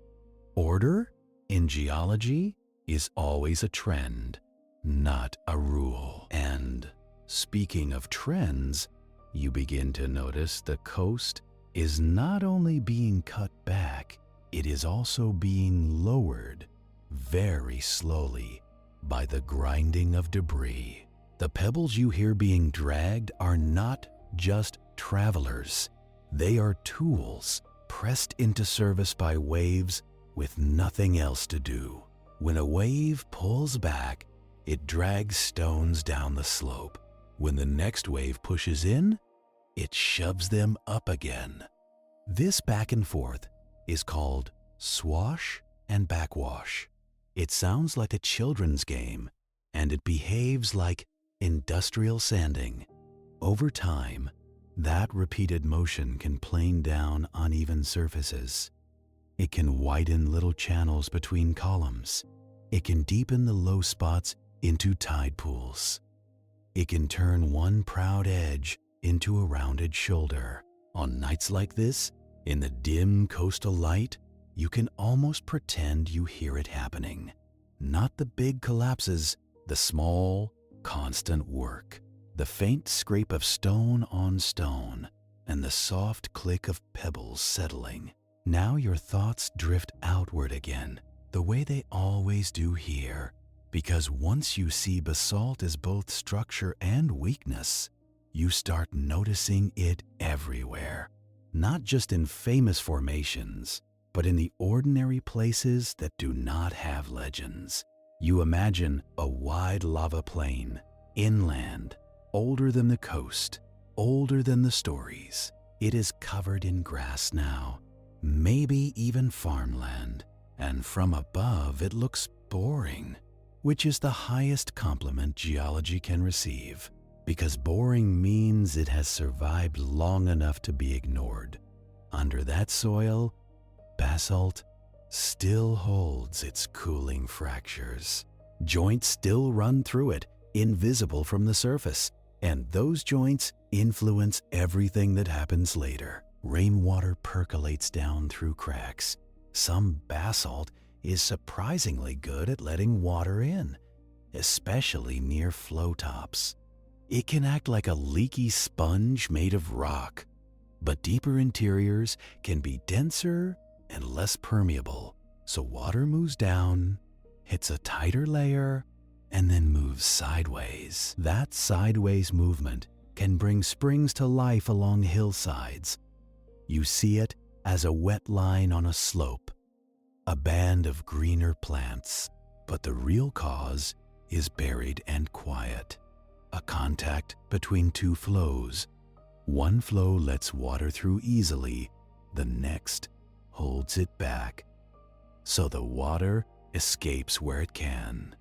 Order in geology is always a trend, not a rule. And speaking of trends, you begin to notice the coast is not only being cut back, it is also being lowered very slowly by the grinding of debris. The pebbles you hear being dragged are not just travelers. They are tools pressed into service by waves with nothing else to do. When a wave pulls back, it drags stones down the slope. When the next wave pushes in, it shoves them up again. This back and forth is called swash and backwash. It sounds like a children's game, and it behaves like industrial sanding. Over time, that repeated motion can plane down uneven surfaces. It can widen little channels between columns. It can deepen the low spots into tide pools. It can turn one proud edge into a rounded shoulder. On nights like this, in the dim coastal light, you can almost pretend you hear it happening. Not the big collapses, the small, constant work. The faint scrape of stone on stone, and the soft click of pebbles settling. Now your thoughts drift outward again, the way they always do here, because once you see basalt as both structure and weakness, you start noticing it everywhere. Not just in famous formations, but in the ordinary places that do not have legends. You imagine a wide lava plain, inland, older than the coast, older than the stories. It is covered in grass now, maybe even farmland, and from above it looks boring, which is the highest compliment geology can receive, because boring means it has survived long enough to be ignored. Under that soil, basalt still holds its cooling fractures. Joints still run through it, invisible from the surface, and those joints influence everything that happens later. Rainwater percolates down through cracks. Some basalt is surprisingly good at letting water in, especially near flow tops. It can act like a leaky sponge made of rock, but deeper interiors can be denser and less permeable, so water moves down, hits a tighter layer, and then moves sideways. That sideways movement can bring springs to life along hillsides. You see it as a wet line on a slope, a band of greener plants, but the real cause is buried and quiet. A contact between two flows. One flow lets water through easily, the next holds it back, so the water escapes where it can.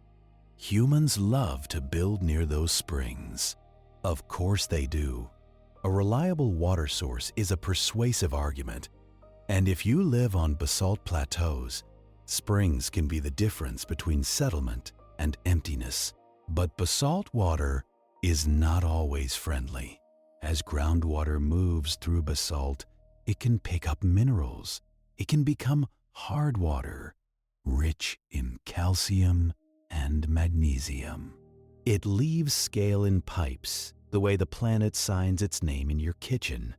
Humans love to build near those springs. Of course they do. A reliable water source is a persuasive argument, And if you live on basalt plateaus, springs can be the difference between settlement and emptiness. But basalt water is not always friendly. As groundwater moves through basalt, it can pick up minerals. It can become hard water, rich in calcium and magnesium. It leaves scale in pipes, the way the planet signs its name in your kitchen.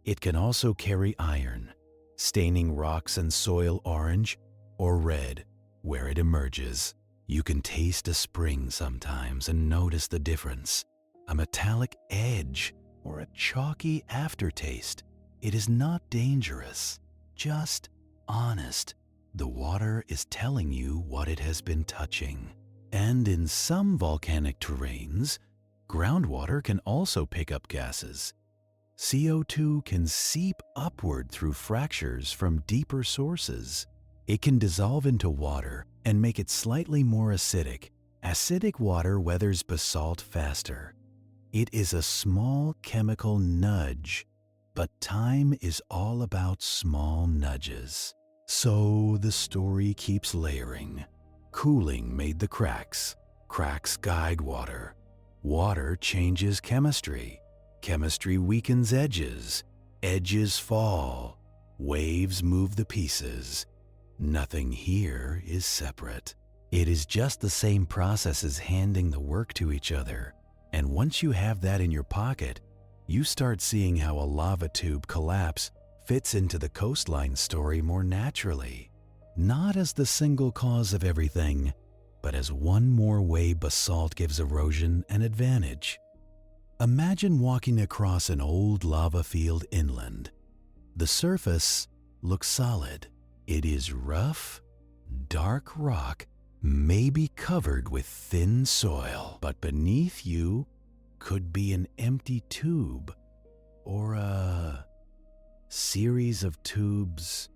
It can also carry iron, staining rocks and soil orange or red where it emerges. You can taste a spring sometimes and notice the difference, a metallic edge or a chalky aftertaste. It is not dangerous, just honest. The water is telling you what it has been touching. And in some volcanic terrains, groundwater can also pick up gases. CO2 can seep upward through fractures from deeper sources. It can dissolve into water and make it slightly more acidic. Acidic water weathers basalt faster. It is a small chemical nudge, but time is all about small nudges. So the story keeps layering. Cooling made the cracks. Cracks guide water. Water changes chemistry. Chemistry weakens edges. Edges fall. Waves move the pieces. Nothing here is separate. It is just the same process as handing the work to each other. And once you have that in your pocket, you start seeing how a lava tube collapse fits into the coastline story more naturally. Not as the single cause of everything, but as one more way basalt gives erosion an advantage. Imagine walking across an old lava field inland. The surface looks solid. It is rough, dark rock, maybe covered with thin soil, but beneath you could be an empty tube or a series of tubes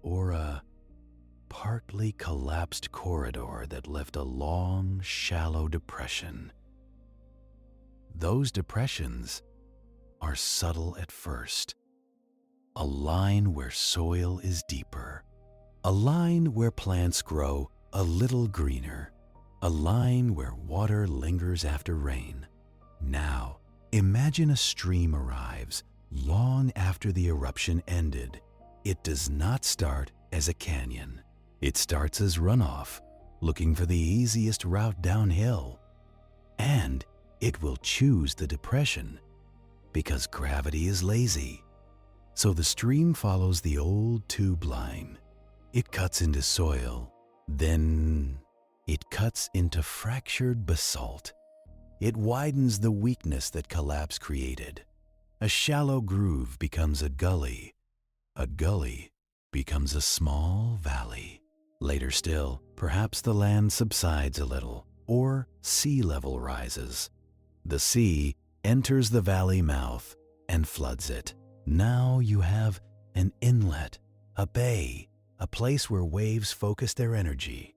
or a partly collapsed corridor that left a long, shallow depression. Those depressions are subtle at first. A line where soil is deeper. A line where plants grow a little greener. A line where water lingers after rain. Now, imagine a stream arrives long after the eruption ended. It does not start as a canyon. It starts as runoff, looking for the easiest route downhill. And it will choose the depression because gravity is lazy. So the stream follows the old tube line. It cuts into soil, then it cuts into fractured basalt. It widens the weakness that collapse created. A shallow groove becomes a gully. A gully becomes a small valley. Later still, perhaps the land subsides a little, or sea level rises. The sea enters the valley mouth and floods it. Now you have an inlet, a bay, a place where waves focus their energy.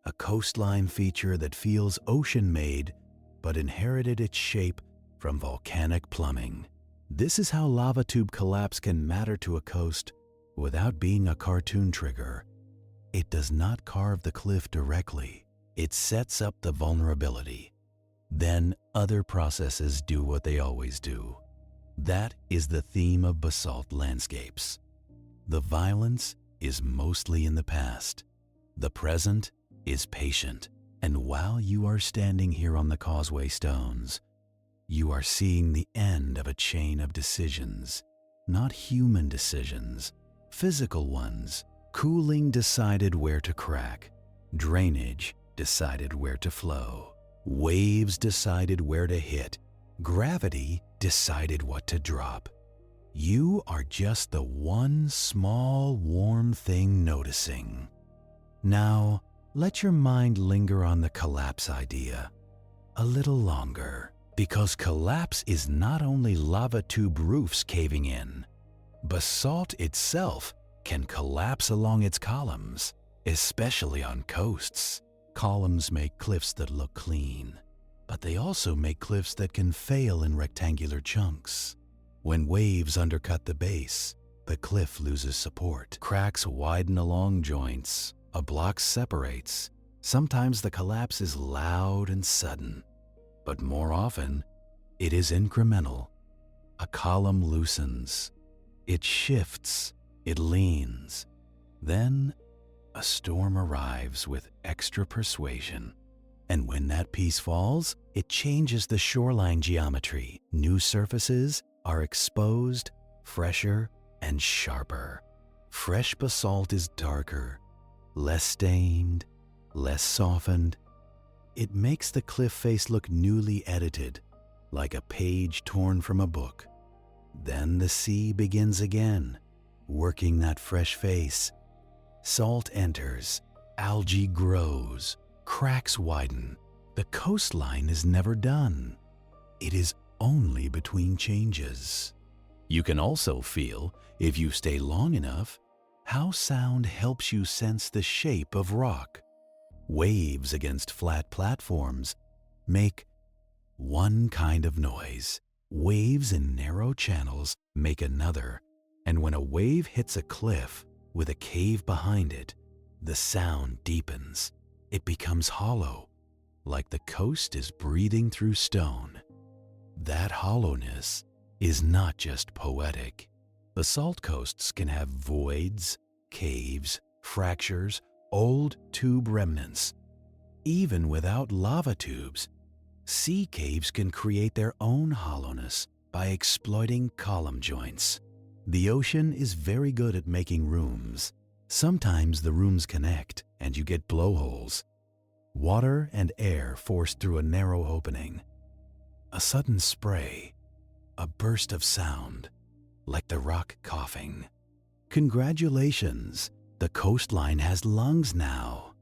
A coastline feature that feels ocean-made but inherited its shape from volcanic plumbing. This is how lava tube collapse can matter to a coast without being a cartoon trigger. It does not carve the cliff directly. It sets up the vulnerability. Then other processes do what they always do. That is the theme of basalt landscapes. The violence is mostly in the past. The present is patient. And while you are standing here on the Causeway stones, you are seeing the end of a chain of decisions. Not human decisions, physical ones. Cooling decided where to crack. Drainage decided where to flow. Waves decided where to hit. Gravity decided what to drop. You are just the one small, warm thing noticing. Now, let your mind linger on the collapse idea a little longer, because collapse is not only lava tube roofs caving in. Basalt itself can collapse along its columns, especially on coasts. Columns make cliffs that look clean, but they also make cliffs that can fail in rectangular chunks. When waves undercut the base, the cliff loses support. Cracks widen along joints. A block separates. Sometimes the collapse is loud and sudden, but more often, it is incremental. A column loosens. It shifts. It leans. Then, a storm arrives with extra persuasion. And when that piece falls, it changes the shoreline geometry. New surfaces are exposed, fresher and sharper. Fresh basalt is darker, less stained, less softened. It makes the cliff face look newly edited, like a page torn from a book. Then the sea begins again, working that fresh face. Salt enters, algae grows, cracks widen. The coastline is never done. It is only between changes. You can also feel, if you stay long enough, how sound helps you sense the shape of rock. Waves against flat platforms make one kind of noise. Waves in narrow channels make another. And when a wave hits a cliff with a cave behind it, the sound deepens. It becomes hollow, like the coast is breathing through stone. That hollowness is not just poetic. Basalt coasts can have voids, caves, fractures, old tube remnants. Even without lava tubes, sea caves can create their own hollowness by exploiting column joints. The ocean is very good at making rooms. Sometimes the rooms connect and you get blowholes. Water and air forced through a narrow opening. A sudden spray, a burst of sound, like the rock coughing. Congratulations, the coastline has lungs now.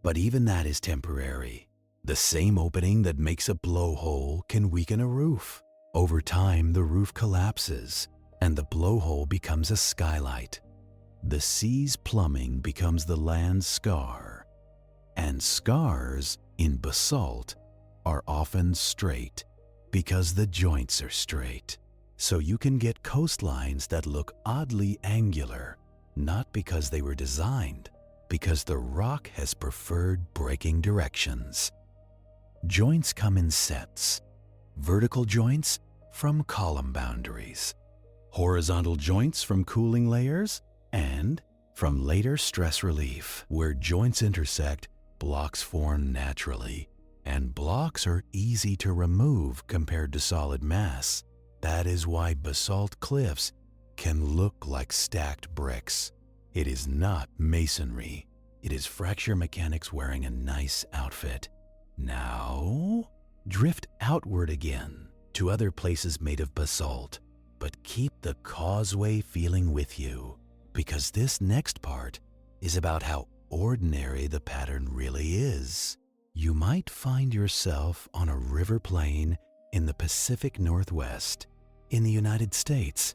But even that is temporary. The same opening that makes a blowhole can weaken a roof. Over time, the roof collapses, and the blowhole becomes a skylight. The sea's plumbing becomes the land's scar. And scars in basalt are often straight because the joints are straight. So you can get coastlines that look oddly angular, not because they were designed, because the rock has preferred breaking directions. Joints come in sets. Vertical joints from column boundaries. Horizontal joints from cooling layers, and from later stress relief. Where joints intersect, blocks form naturally, and blocks are easy to remove compared to solid mass. That is why basalt cliffs can look like stacked bricks. It is not masonry. It is fracture mechanics wearing a nice outfit. Now, drift outward again to other places made of basalt, but keep the Causeway feeling with you, because this next part is about how ordinary the pattern really is. You might find yourself on a river plain in the Pacific Northwest, in the United States,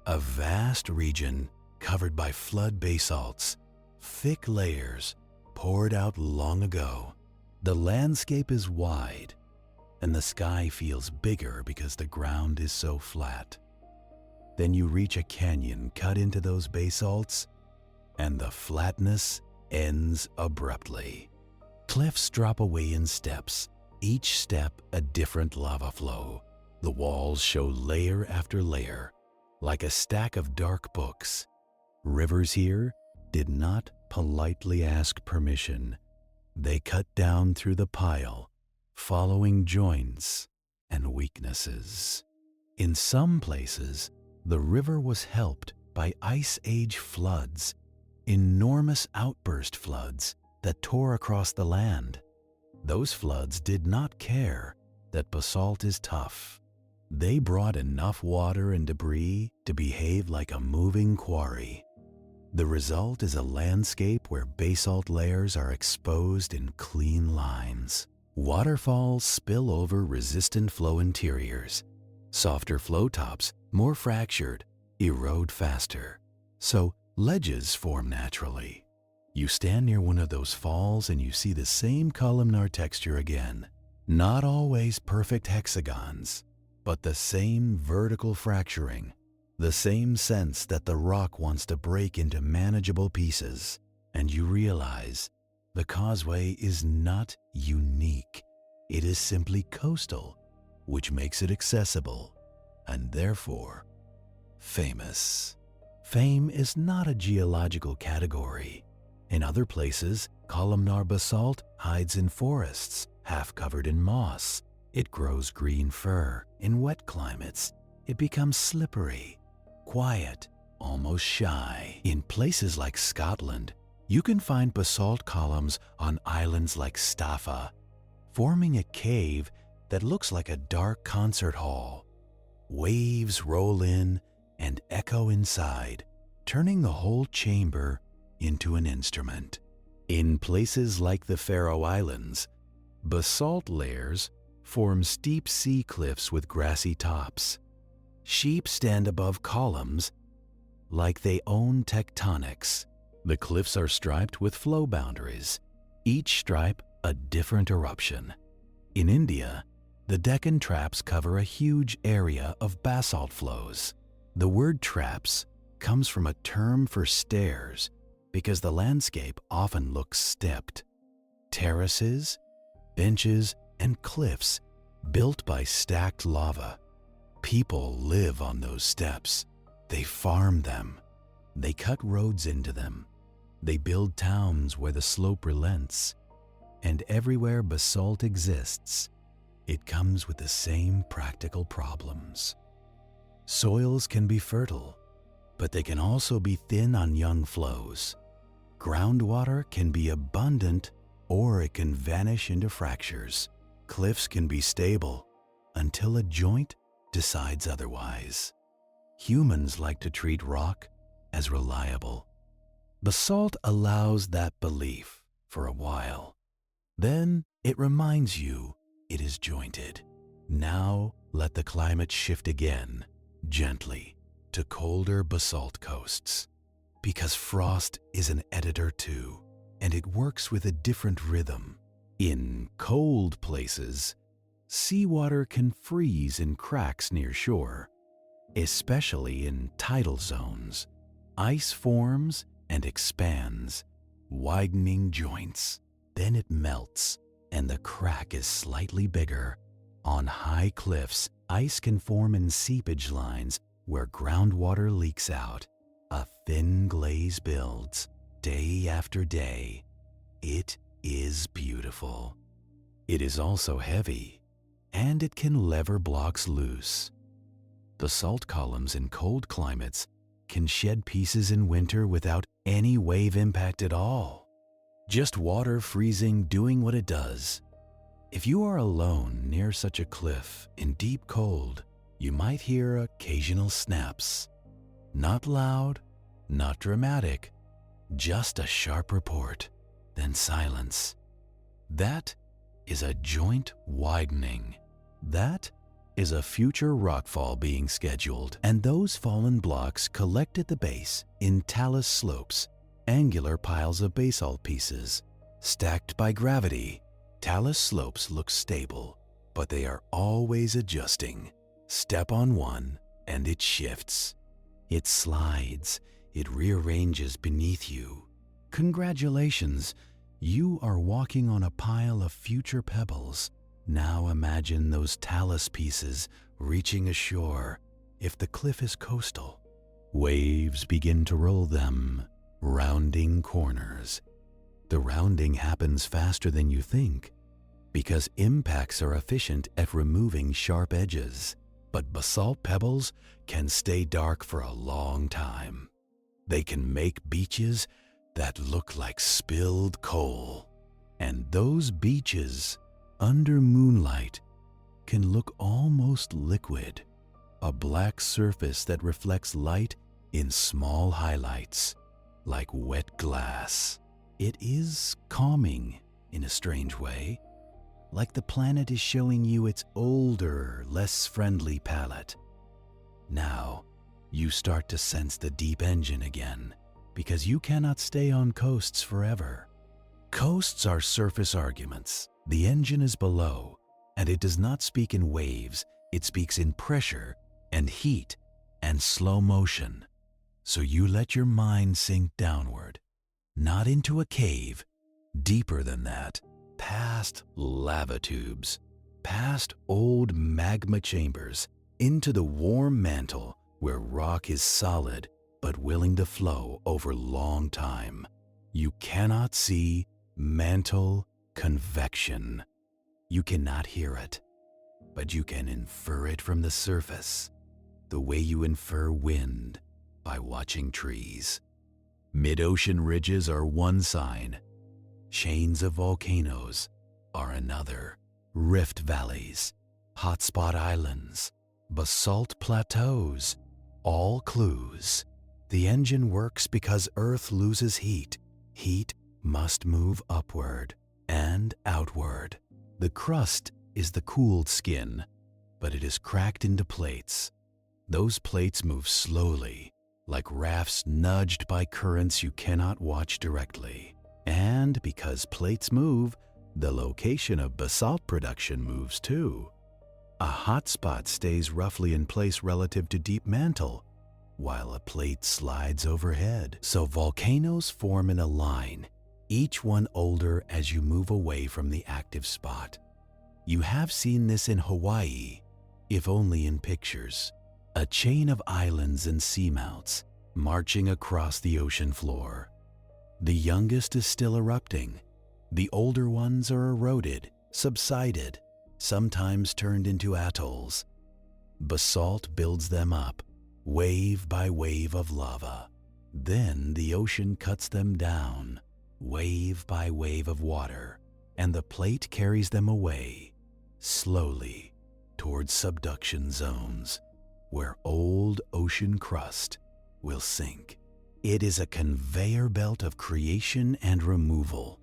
a vast region covered by flood basalts, thick layers poured out long ago. The landscape is wide, and the sky feels bigger because the ground is so flat. Then you reach a canyon cut into those basalts, and the flatness ends abruptly. Cliffs drop away in steps, each step a different lava flow. The walls show layer after layer, like a stack of dark books. Rivers here did not politely ask permission. They cut down through the pile, following joints and weaknesses. In some places, the river was helped by Ice Age floods, enormous outburst floods that tore across the land. Those floods did not care that basalt is tough. They brought enough water and debris to behave like a moving quarry. The result is a landscape where basalt layers are exposed in clean lines. Waterfalls spill over resistant flow interiors. Softer flow tops, more fractured, erode faster. So ledges form naturally. You stand near one of those falls and you see the same columnar texture again. Not always perfect hexagons, but the same vertical fracturing. The same sense that the rock wants to break into manageable pieces, and you realize the Causeway is not unique. It is simply coastal, which makes it accessible, and therefore famous. Fame is not a geological category. In other places, columnar basalt hides in forests, half covered in moss. It grows green fir. In wet climates, it becomes slippery, quiet, almost shy. In places like Scotland, you can find basalt columns on islands like Staffa, forming a cave that looks like a dark concert hall. Waves roll in and echo inside, turning the whole chamber into an instrument. In places like the Faroe Islands, basalt layers form steep sea cliffs with grassy tops. Sheep stand above columns like they own tectonics. The cliffs are striped with flow boundaries, each stripe a different eruption. In India, the Deccan Traps cover a huge area of basalt flows. The word traps comes from a term for stairs because the landscape often looks stepped. Terraces, benches, and cliffs built by stacked lava. People live on those steps. They farm them. They cut roads into them. They build towns where the slope relents. And everywhere basalt exists, it comes with the same practical problems. Soils can be fertile, but they can also be thin on young flows. Groundwater can be abundant, or it can vanish into fractures. Cliffs can be stable until a joint decides otherwise. Humans like to treat rock as reliable. Basalt allows that belief for a while. Then it reminds you it is jointed. Now let the climate shift again, gently, to colder basalt coasts. Because frost is an editor too, and it works with a different rhythm. In cold places, seawater can freeze in cracks near shore, especially in tidal zones. Ice forms and expands, widening joints. Then it melts, and the crack is slightly bigger. On high cliffs, ice can form in seepage lines where groundwater leaks out. A thin glaze builds, day after day. It is beautiful. It is also heavy, and it can lever blocks loose. Basalt columns in cold climates can shed pieces in winter without any wave impact at all. Just water freezing doing what it does. If you are alone near such a cliff in deep cold, you might hear occasional snaps. Not loud, not dramatic, just a sharp report, then silence. That is a joint widening. That is a future rockfall being scheduled, and those fallen blocks collect at the base in talus slopes, angular piles of basalt pieces. Stacked by gravity, talus slopes look stable, but they are always adjusting. Step on one, and it shifts. It slides, it rearranges beneath you. Congratulations, you are walking on a pile of future pebbles. Now imagine those talus pieces reaching ashore if the cliff is coastal. Waves begin to roll them, rounding corners. The rounding happens faster than you think because impacts are efficient at removing sharp edges. But basalt pebbles can stay dark for a long time. They can make beaches that look like spilled coal. And those beaches, under moonlight, can look almost liquid, a black surface that reflects light in small highlights, like wet glass. It is calming in a strange way, like the planet is showing you its older, less friendly palette. Now, you start to sense the deep engine again, because you cannot stay on coasts forever. Coasts are surface arguments. The engine is below, and it does not speak in waves, it speaks in pressure and heat and slow motion. So you let your mind sink downward, not into a cave, deeper than that, past lava tubes, past old magma chambers, into the warm mantle where rock is solid but willing to flow over long time. You cannot see mantle convection. You cannot hear it, but you can infer it from the surface, the way you infer wind by watching trees. Mid-ocean ridges are one sign. Chains of volcanoes are another. Rift valleys, hotspot islands, basalt plateaus, all clues. The engine works because Earth loses heat. Heat must move upward and outward. The crust is the cooled skin, but it is cracked into plates. Those plates move slowly, like rafts nudged by currents you cannot watch directly. And because plates move, the location of basalt production moves too. A hot spot stays roughly in place relative to deep mantle, while a plate slides overhead. So volcanoes form in a line, each one older as you move away from the active spot. You have seen this in Hawaii, if only in pictures. A chain of islands and seamounts marching across the ocean floor. The youngest is still erupting. The older ones are eroded, subsided, sometimes turned into atolls. Basalt builds them up, wave by wave of lava. Then the ocean cuts them down, wave by wave of water, and the plate carries them away, slowly, towards subduction zones, where old ocean crust will sink. It is a conveyor belt of creation and removal,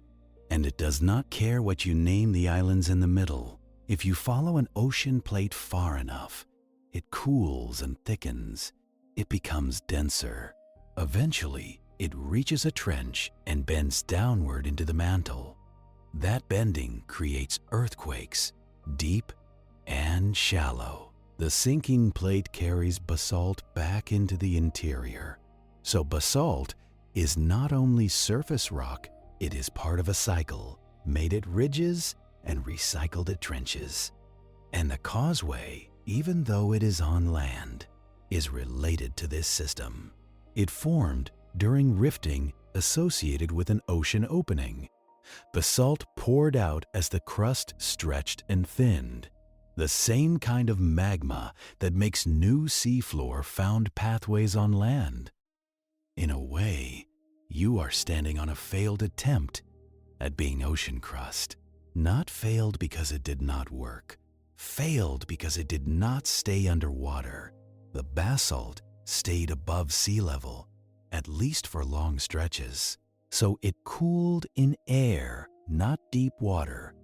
and it does not care what you name the islands in the middle. If you follow an ocean plate far enough, it cools and thickens. It becomes denser. Eventually, it reaches a trench and bends downward into the mantle. That bending creates earthquakes, deep and shallow. The sinking plate carries basalt back into the interior. So basalt is not only surface rock, it is part of a cycle, made at ridges and recycled at trenches. And the Causeway, even though it is on land, is related to this system. It formed during rifting associated with an ocean opening. Basalt poured out as the crust stretched and thinned. The same kind of magma that makes new seafloor found pathways on land. In a way, you are standing on a failed attempt at being ocean crust. Not failed because it did not work. Failed because it did not stay underwater. The basalt stayed above sea level, at least for long stretches. So it cooled in air, not deep water.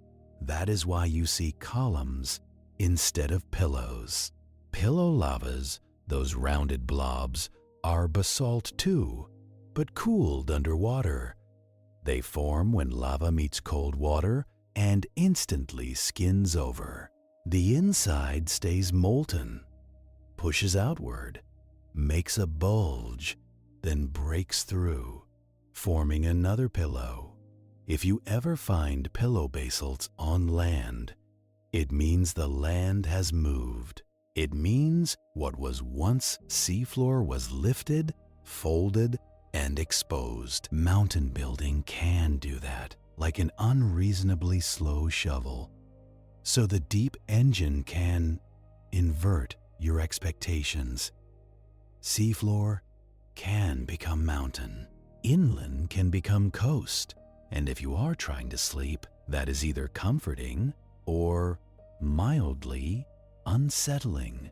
That is why you see columns instead of pillows. Pillow lavas, those rounded blobs, are basalt too, but cooled underwater. They form when lava meets cold water and instantly skins over. The inside stays molten, pushes outward, makes a bulge, then breaks through, forming another pillow. If you ever find pillow basalts on land, it means the land has moved. It means what was once seafloor was lifted, folded, and exposed. Mountain building can do that, like an unreasonably slow shovel. So the deep engine can invert your expectations. Seafloor can become mountain. Inland can become coast. And if you are trying to sleep, that is either comforting or mildly unsettling.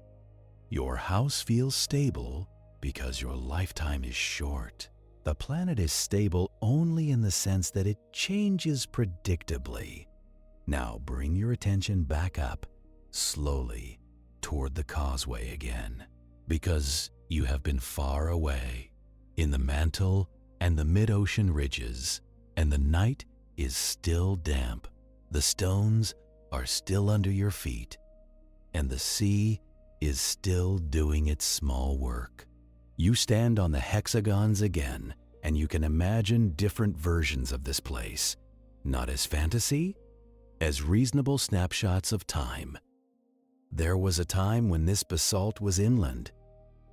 Your house feels stable because your lifetime is short. The planet is stable only in the sense that it changes predictably. Now bring your attention back up, slowly, toward the Causeway again, because you have been far away, in the mantle and the mid-ocean ridges, and the night is still damp. The stones are still under your feet, and the sea is still doing its small work. You stand on the hexagons again, and you can imagine different versions of this place, not as fantasy, as reasonable snapshots of time. There was a time when this basalt was inland,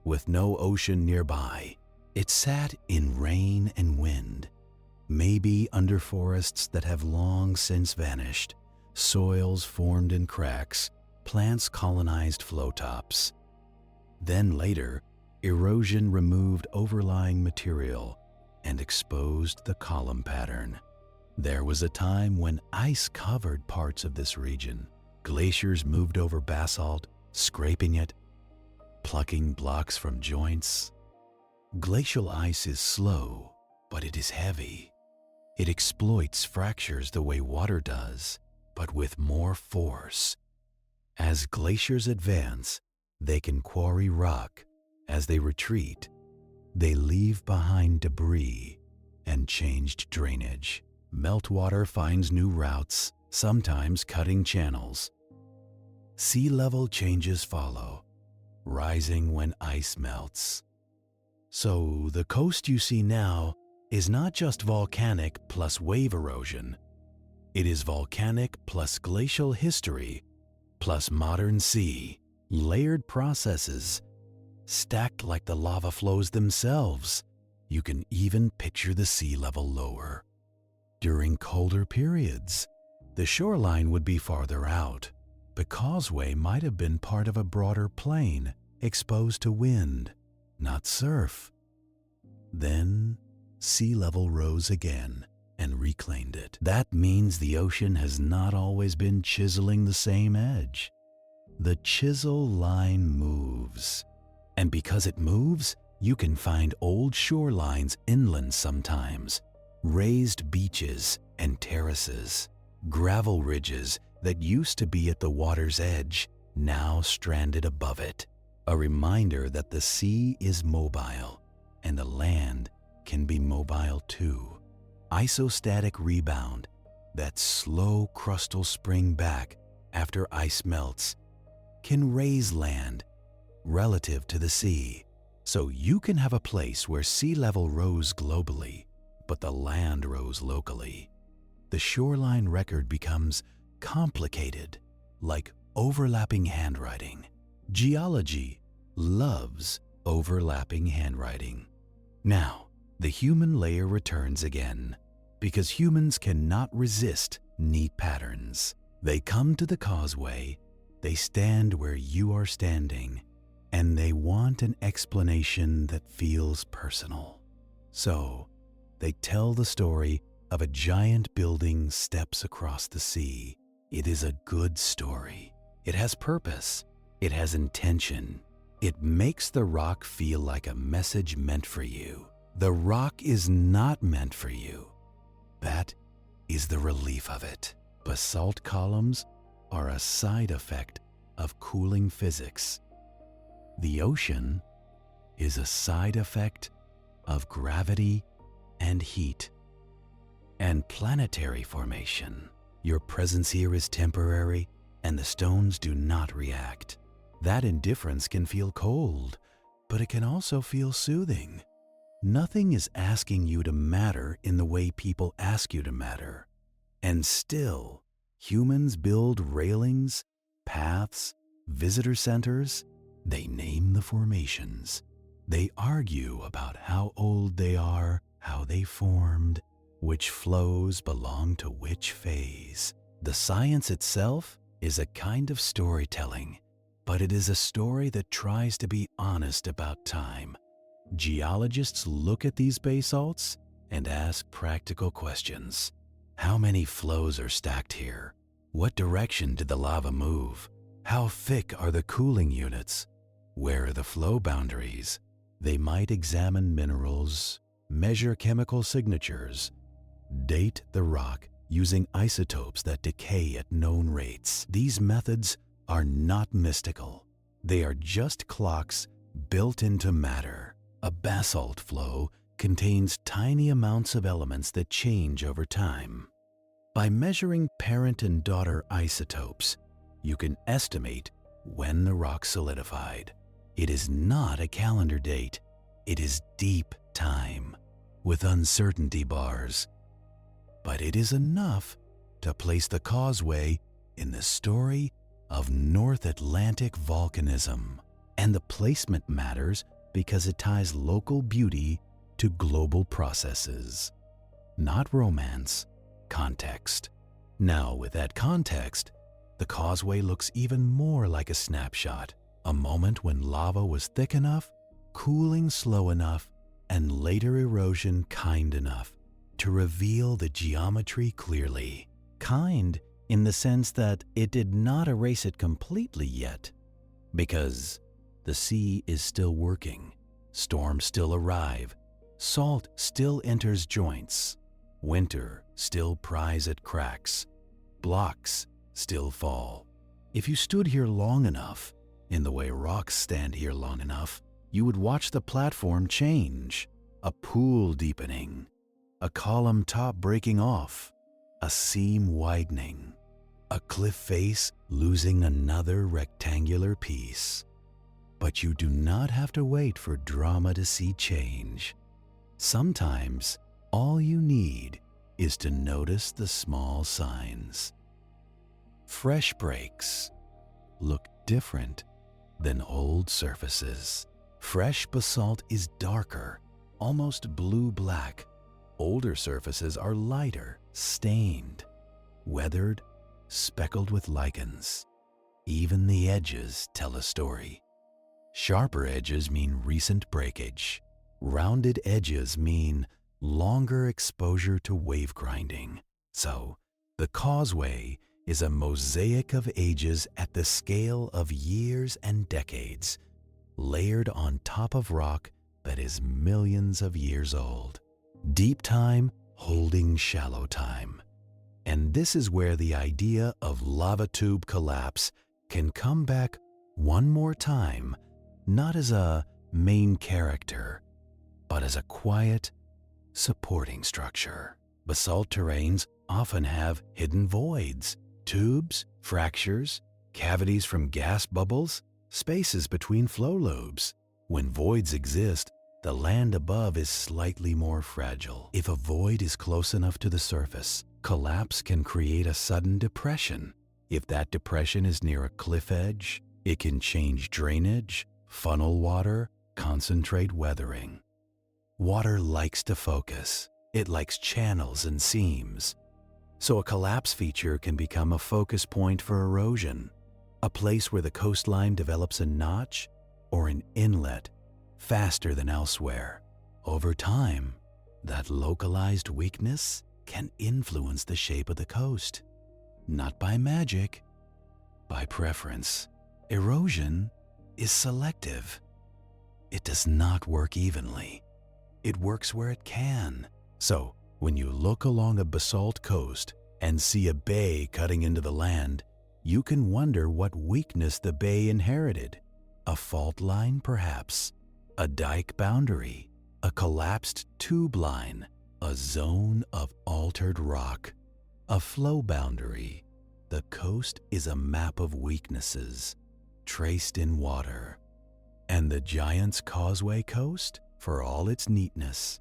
with no ocean nearby. It sat in rain and wind, maybe under forests that have long since vanished, soils formed in cracks, plants colonized flowtops. Then later, erosion removed overlying material and exposed the column pattern. There was a time when ice covered parts of this region. Glaciers moved over basalt, scraping it, plucking blocks from joints. Glacial ice is slow, but it is heavy. It exploits fractures the way water does, but with more force. As glaciers advance, they can quarry rock. As they retreat, they leave behind debris and changed drainage. Meltwater finds new routes, sometimes cutting channels. Sea level changes follow, rising when ice melts. So the coast you see now is not just volcanic plus wave erosion. It is volcanic plus glacial history plus modern sea, layered processes stacked like the lava flows themselves. You can even picture the sea level lower. During colder periods, the shoreline would be farther out. The causeway might have been part of a broader plain, exposed to wind, not surf. Then, sea level rose again and reclaimed it. That means the ocean has not always been chiseling the same edge. The chisel line moves. And because it moves, you can find old shorelines inland sometimes, raised beaches and terraces, gravel ridges that used to be at the water's edge, now stranded above it. A reminder that the sea is mobile, and the land can be mobile too. Isostatic rebound, that slow crustal spring back after ice melts, can raise land relative to the sea. So you can have a place where sea level rose globally, but the land rose locally. The shoreline record becomes complicated, like overlapping handwriting. Geology loves overlapping handwriting. Now, the human layer returns again, because humans cannot resist neat patterns. They come to the causeway, they stand where you are standing, and they want an explanation that feels personal. So, they tell the story of a giant building steps across the sea. It is a good story. It has purpose. It has intention. It makes the rock feel like a message meant for you. The rock is not meant for you. That is the relief of it. Basalt columns are a side effect of cooling physics. The ocean is a side effect of gravity and heat and planetary formation. Your presence here is temporary, and the stones do not react. That indifference can feel cold, but it can also feel soothing. Nothing is asking you to matter in the way people ask you to matter. And still, humans build railings, paths, visitor centers. They name the formations. They argue about how old they are, how they formed, which flows belong to which phase. The science itself is a kind of storytelling, but it is a story that tries to be honest about time. Geologists look at these basalts and ask practical questions. How many flows are stacked here? What direction did the lava move? How thick are the cooling units? Where are the flow boundaries? They might examine minerals, measure chemical signatures, date the rock using isotopes that decay at known rates. These methods are not mystical. They are just clocks built into matter. A basalt flow contains tiny amounts of elements that change over time. By measuring parent and daughter isotopes, you can estimate when the rock solidified. It is not a calendar date. It is deep time with uncertainty bars. But it is enough to place the Causeway in the story of North Atlantic volcanism. And the placement matters because it ties local beauty to global processes. Not romance, context. Now, with that context, the Causeway looks even more like a snapshot, a moment when lava was thick enough, cooling slow enough, and later erosion kind enough to reveal the geometry clearly. Kind in the sense that it did not erase it completely yet, because the sea is still working, storms still arrive, salt still enters joints, winter still pries at cracks, blocks still fall. If you stood here long enough, in the way rocks stand here long enough, you would watch the platform change, a pool deepening, a column top breaking off, a seam widening, a cliff face losing another rectangular piece. But you do not have to wait for drama to see change. Sometimes, all you need is to notice the small signs. Fresh breaks look different than old surfaces. Fresh basalt is darker, almost blue-black. Older surfaces are lighter, stained, weathered, speckled with lichens. Even the edges tell a story. Sharper edges mean recent breakage. Rounded edges mean longer exposure to wave grinding. So, the Causeway is a mosaic of ages at the scale of years and decades, layered on top of rock that is millions of years old. Deep time holding shallow time. And this is where the idea of lava tube collapse can come back one more time, not as a main character, but as a quiet, supporting structure. Basalt terrains often have hidden voids, tubes, fractures, cavities from gas bubbles, spaces between flow lobes. When voids exist, the land above is slightly more fragile. If a void is close enough to the surface, collapse can create a sudden depression. If that depression is near a cliff edge, it can change drainage, funnel water, concentrate weathering. Water likes to focus. It likes channels and seams. So a collapse feature can become a focus point for erosion, a place where the coastline develops a notch or an inlet faster than elsewhere. Over time, that localized weakness can influence the shape of the coast. Not by magic, by preference. Erosion is selective. It does not work evenly. It works where it can. So, when you look along a basalt coast and see a bay cutting into the land, you can wonder what weakness the bay inherited. A fault line, perhaps. A dike boundary. A collapsed tube line. A zone of altered rock. A flow boundary. The coast is a map of weaknesses, traced in water. And the Giant's Causeway coast, for all its neatness,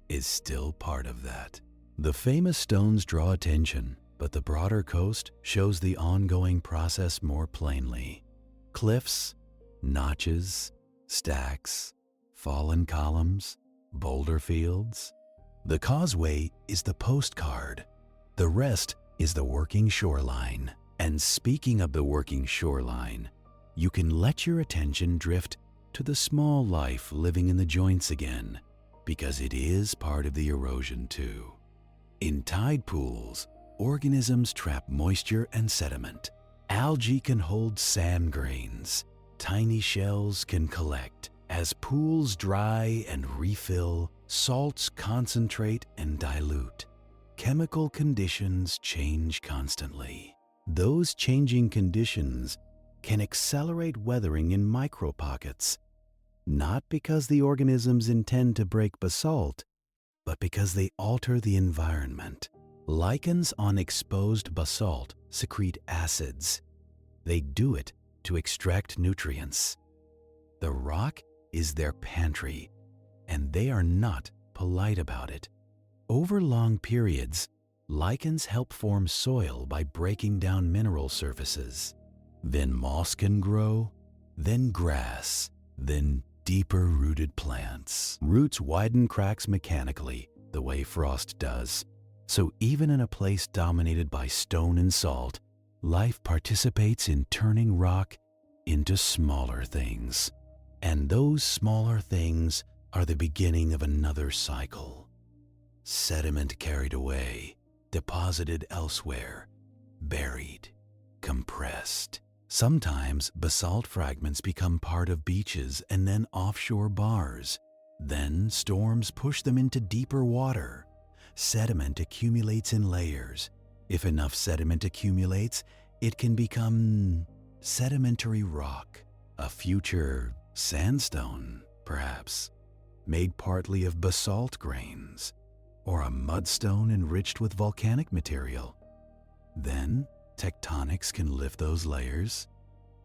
is still part of that. The famous stones draw attention, but the broader coast shows the ongoing process more plainly. Cliffs, notches, stacks, fallen columns, boulder fields. The Causeway is the postcard. The rest is the working shoreline. And speaking of the working shoreline, you can let your attention drift to the small life living in the joints again, because it is part of the erosion too. In tide pools, organisms trap moisture and sediment. Algae can hold sand grains. Tiny shells can collect. As pools dry and refill, salts concentrate and dilute. Chemical conditions change constantly. Those changing conditions can accelerate weathering in micropockets, not because the organisms intend to break basalt, but because they alter the environment. Lichens on exposed basalt secrete acids. They do it to extract nutrients. The rock is their pantry, and they are not polite about it. Over long periods, lichens help form soil by breaking down mineral surfaces. Then moss can grow, then grass, then deeper-rooted plants. Roots widen cracks mechanically, the way frost does. So even in a place dominated by stone and salt, life participates in turning rock into smaller things. And those smaller things are the beginning of another cycle. Sediment carried away, deposited elsewhere, buried, compressed. Sometimes basalt fragments become part of beaches and then offshore bars. Then storms push them into deeper water. Sediment accumulates in layers. If enough sediment accumulates, it can become sedimentary rock, a future sandstone, perhaps, made partly of basalt grains, or a mudstone enriched with volcanic material. Then, tectonics can lift those layers,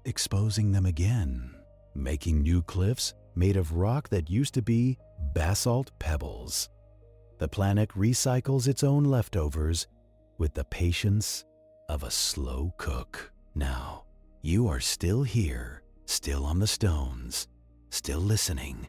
exposing them again, making new cliffs made of rock that used to be basalt pebbles. The planet recycles its own leftovers with the patience of a slow cook. Now, you are still here, still on the stones, still listening,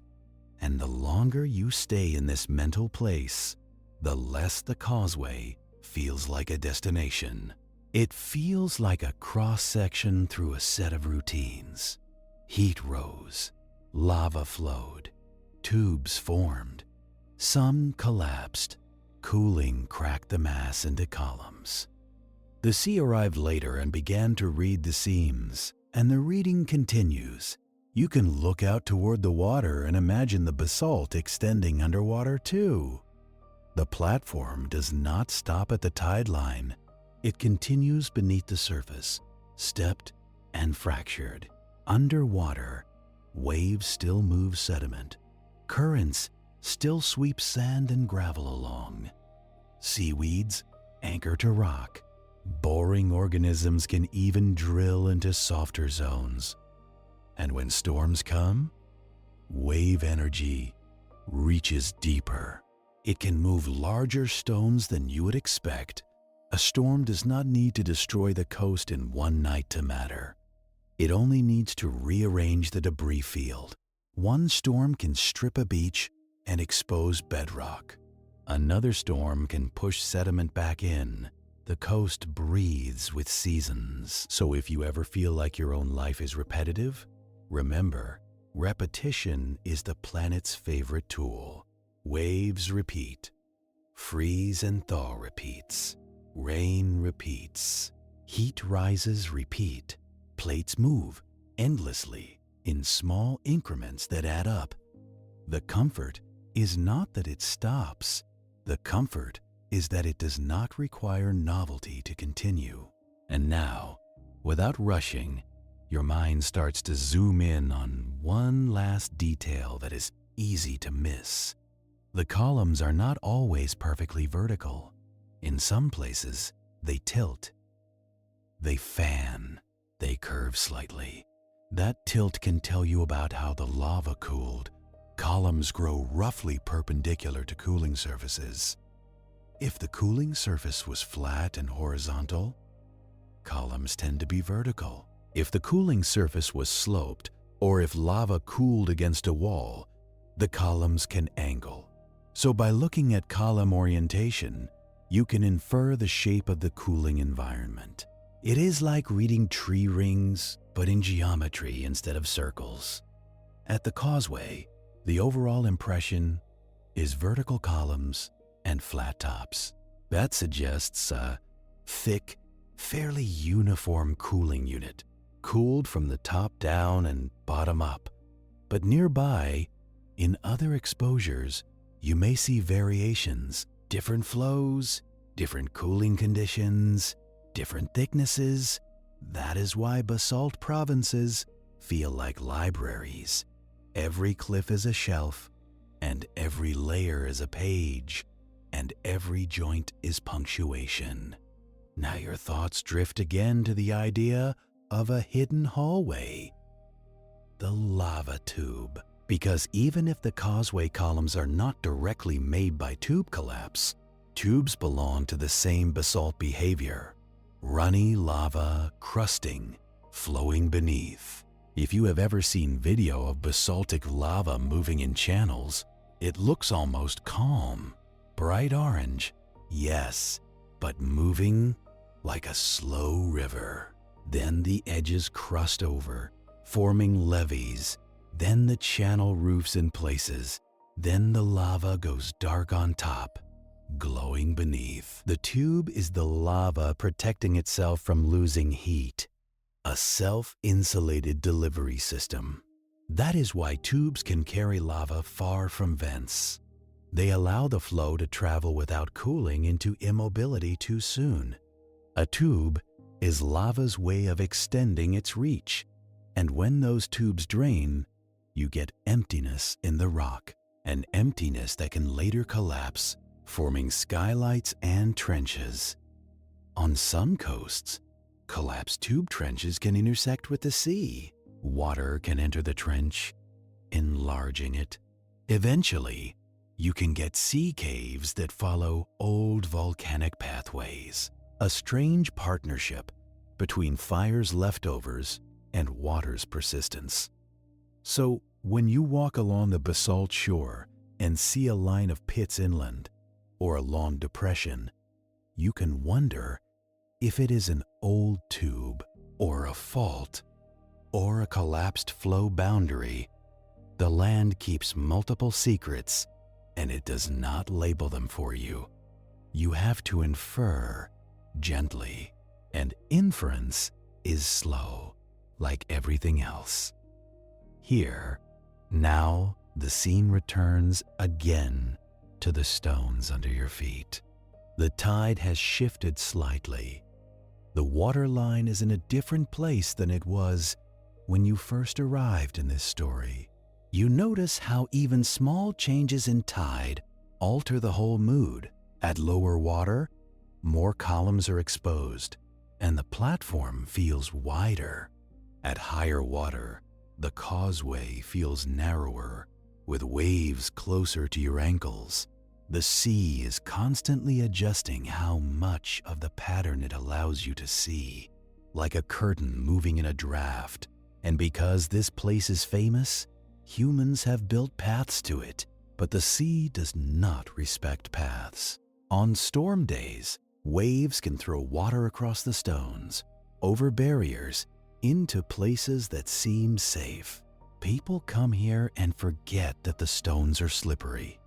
and the longer you stay in this mental place, the less the Causeway feels like a destination. It feels like a cross-section through a set of routines. Heat rose, lava flowed, tubes formed. Some collapsed, cooling cracked the mass into columns. The sea arrived later and began to read the seams, and the reading continues. You can look out toward the water and imagine the basalt extending underwater too. The platform does not stop at the tide line. It continues beneath the surface, stepped and fractured. Underwater, waves still move sediment. Currents still sweep sand and gravel along. Seaweeds anchor to rock. Boring organisms can even drill into softer zones. And when storms come, wave energy reaches deeper. It can move larger stones than you would expect. A storm does not need to destroy the coast in one night to matter. It only needs to rearrange the debris field. One storm can strip a beach and expose bedrock. Another storm can push sediment back in. The coast breathes with seasons. So if you ever feel like your own life is repetitive, remember, repetition is the planet's favorite tool. Waves repeat. Freeze and thaw repeats. Rain repeats. Heat rises repeat. Plates move endlessly in small increments that add up. The comfort is not that it stops. The comfort is that it does not require novelty to continue. And now, without rushing, your mind starts to zoom in on one last detail that is easy to miss. The columns are not always perfectly vertical. In some places, they tilt. They fan. They curve slightly. That tilt can tell you about how the lava cooled. Columns grow roughly perpendicular to cooling surfaces. If the cooling surface was flat and horizontal, columns tend to be vertical. If the cooling surface was sloped, or if lava cooled against a wall, the columns can angle. So by looking at column orientation, you can infer the shape of the cooling environment. It is like reading tree rings, but in geometry instead of circles. At the Causeway, the overall impression is vertical columns and flat tops. That suggests a thick, fairly uniform cooling unit, cooled from the top down and bottom up. But nearby, in other exposures, you may see variations, different flows, different cooling conditions, different thicknesses. That is why basalt provinces feel like libraries. Every cliff is a shelf, and every layer is a page, and every joint is punctuation. Now your thoughts drift again to the idea of a hidden hallway. The lava tube. Because even if the Causeway columns are not directly made by tube collapse, tubes belong to the same basalt behavior. Runny lava crusting, flowing beneath. If you have ever seen video of basaltic lava moving in channels, it looks almost calm, bright orange, yes, but moving like a slow river. Then the edges crust over, forming levees. Then the channel roofs in places. Then the lava goes dark on top, glowing beneath. The tube is the lava protecting itself from losing heat. A self-insulated delivery system. That is why tubes can carry lava far from vents. They allow the flow to travel without cooling into immobility too soon. A tube is lava's way of extending its reach, and when those tubes drain, you get emptiness in the rock, an emptiness that can later collapse, forming skylights and trenches. On some coasts, collapsed tube trenches can intersect with the sea. Water can enter the trench, enlarging it. Eventually, you can get sea caves that follow old volcanic pathways, a strange partnership between fire's leftovers and water's persistence. So, when you walk along the basalt shore and see a line of pits inland, or a long depression, you can wonder if it is an old tube, or a fault, or a collapsed flow boundary. The land keeps multiple secrets, and it does not label them for you. You have to infer gently, and inference is slow, like everything else. Here, now, the scene returns again to the stones under your feet. The tide has shifted slightly. The water line is in a different place than it was when you first arrived in this story. You notice how even small changes in tide alter the whole mood. At lower water, more columns are exposed, and the platform feels wider. At higher water, the causeway feels narrower, with waves closer to your ankles. The sea is constantly adjusting how much of the pattern it allows you to see, like a curtain moving in a draft. And because this place is famous, humans have built paths to it, but the sea does not respect paths. On storm days, waves can throw water across the stones, over barriers, into places that seem safe. People come here and forget that the stones are slippery.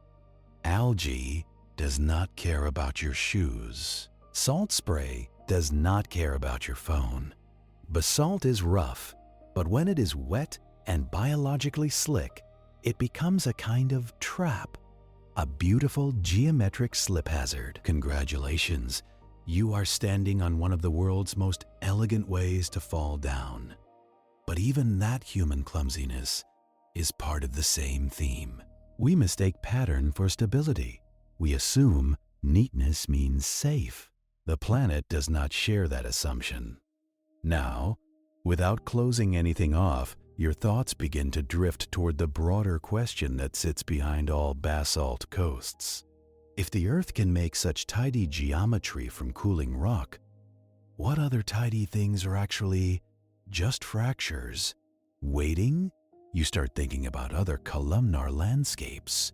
Algae does not care about your shoes. Salt spray does not care about your phone. Basalt is rough, but when it is wet and biologically slick, it becomes a kind of trap, a beautiful geometric slip hazard. Congratulations, you are standing on one of the world's most elegant ways to fall down. But even that human clumsiness is part of the same theme. We mistake pattern for stability. We assume neatness means safe. The planet does not share that assumption. Now, without closing anything off, your thoughts begin to drift toward the broader question that sits behind all basalt coasts. If the Earth can make such tidy geometry from cooling rock, what other tidy things are actually just fractures? Waiting? You start thinking about other columnar landscapes.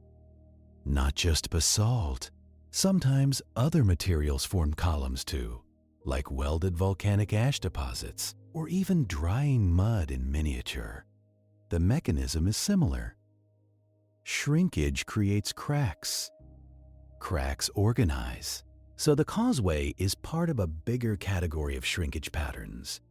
Not just basalt. Sometimes other materials form columns too, like welded volcanic ash deposits, or even drying mud in miniature. The mechanism is similar. Shrinkage creates cracks. Cracks organize. So the causeway is part of a bigger category of shrinkage patterns.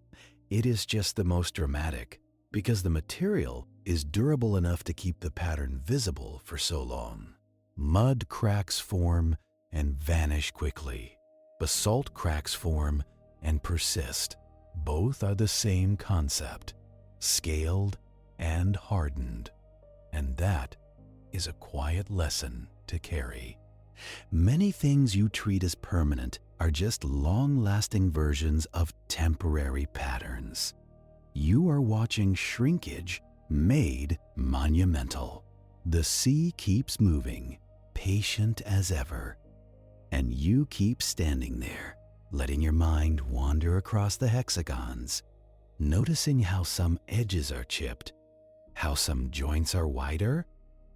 It is just the most dramatic because the material is durable enough to keep the pattern visible for so long. Mud cracks form and vanish quickly. Basalt cracks form and persist. Both are the same concept, scaled and hardened. And that is a quiet lesson to carry. Many things you treat as permanent are just long-lasting versions of temporary patterns. You are watching shrinkage made monumental. The sea keeps moving, patient as ever, and you keep standing there, letting your mind wander across the hexagons, noticing how some edges are chipped, how some joints are wider,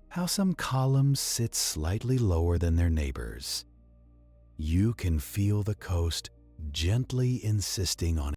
how some columns sit slightly lower than their neighbors. You can feel the coast gently insisting on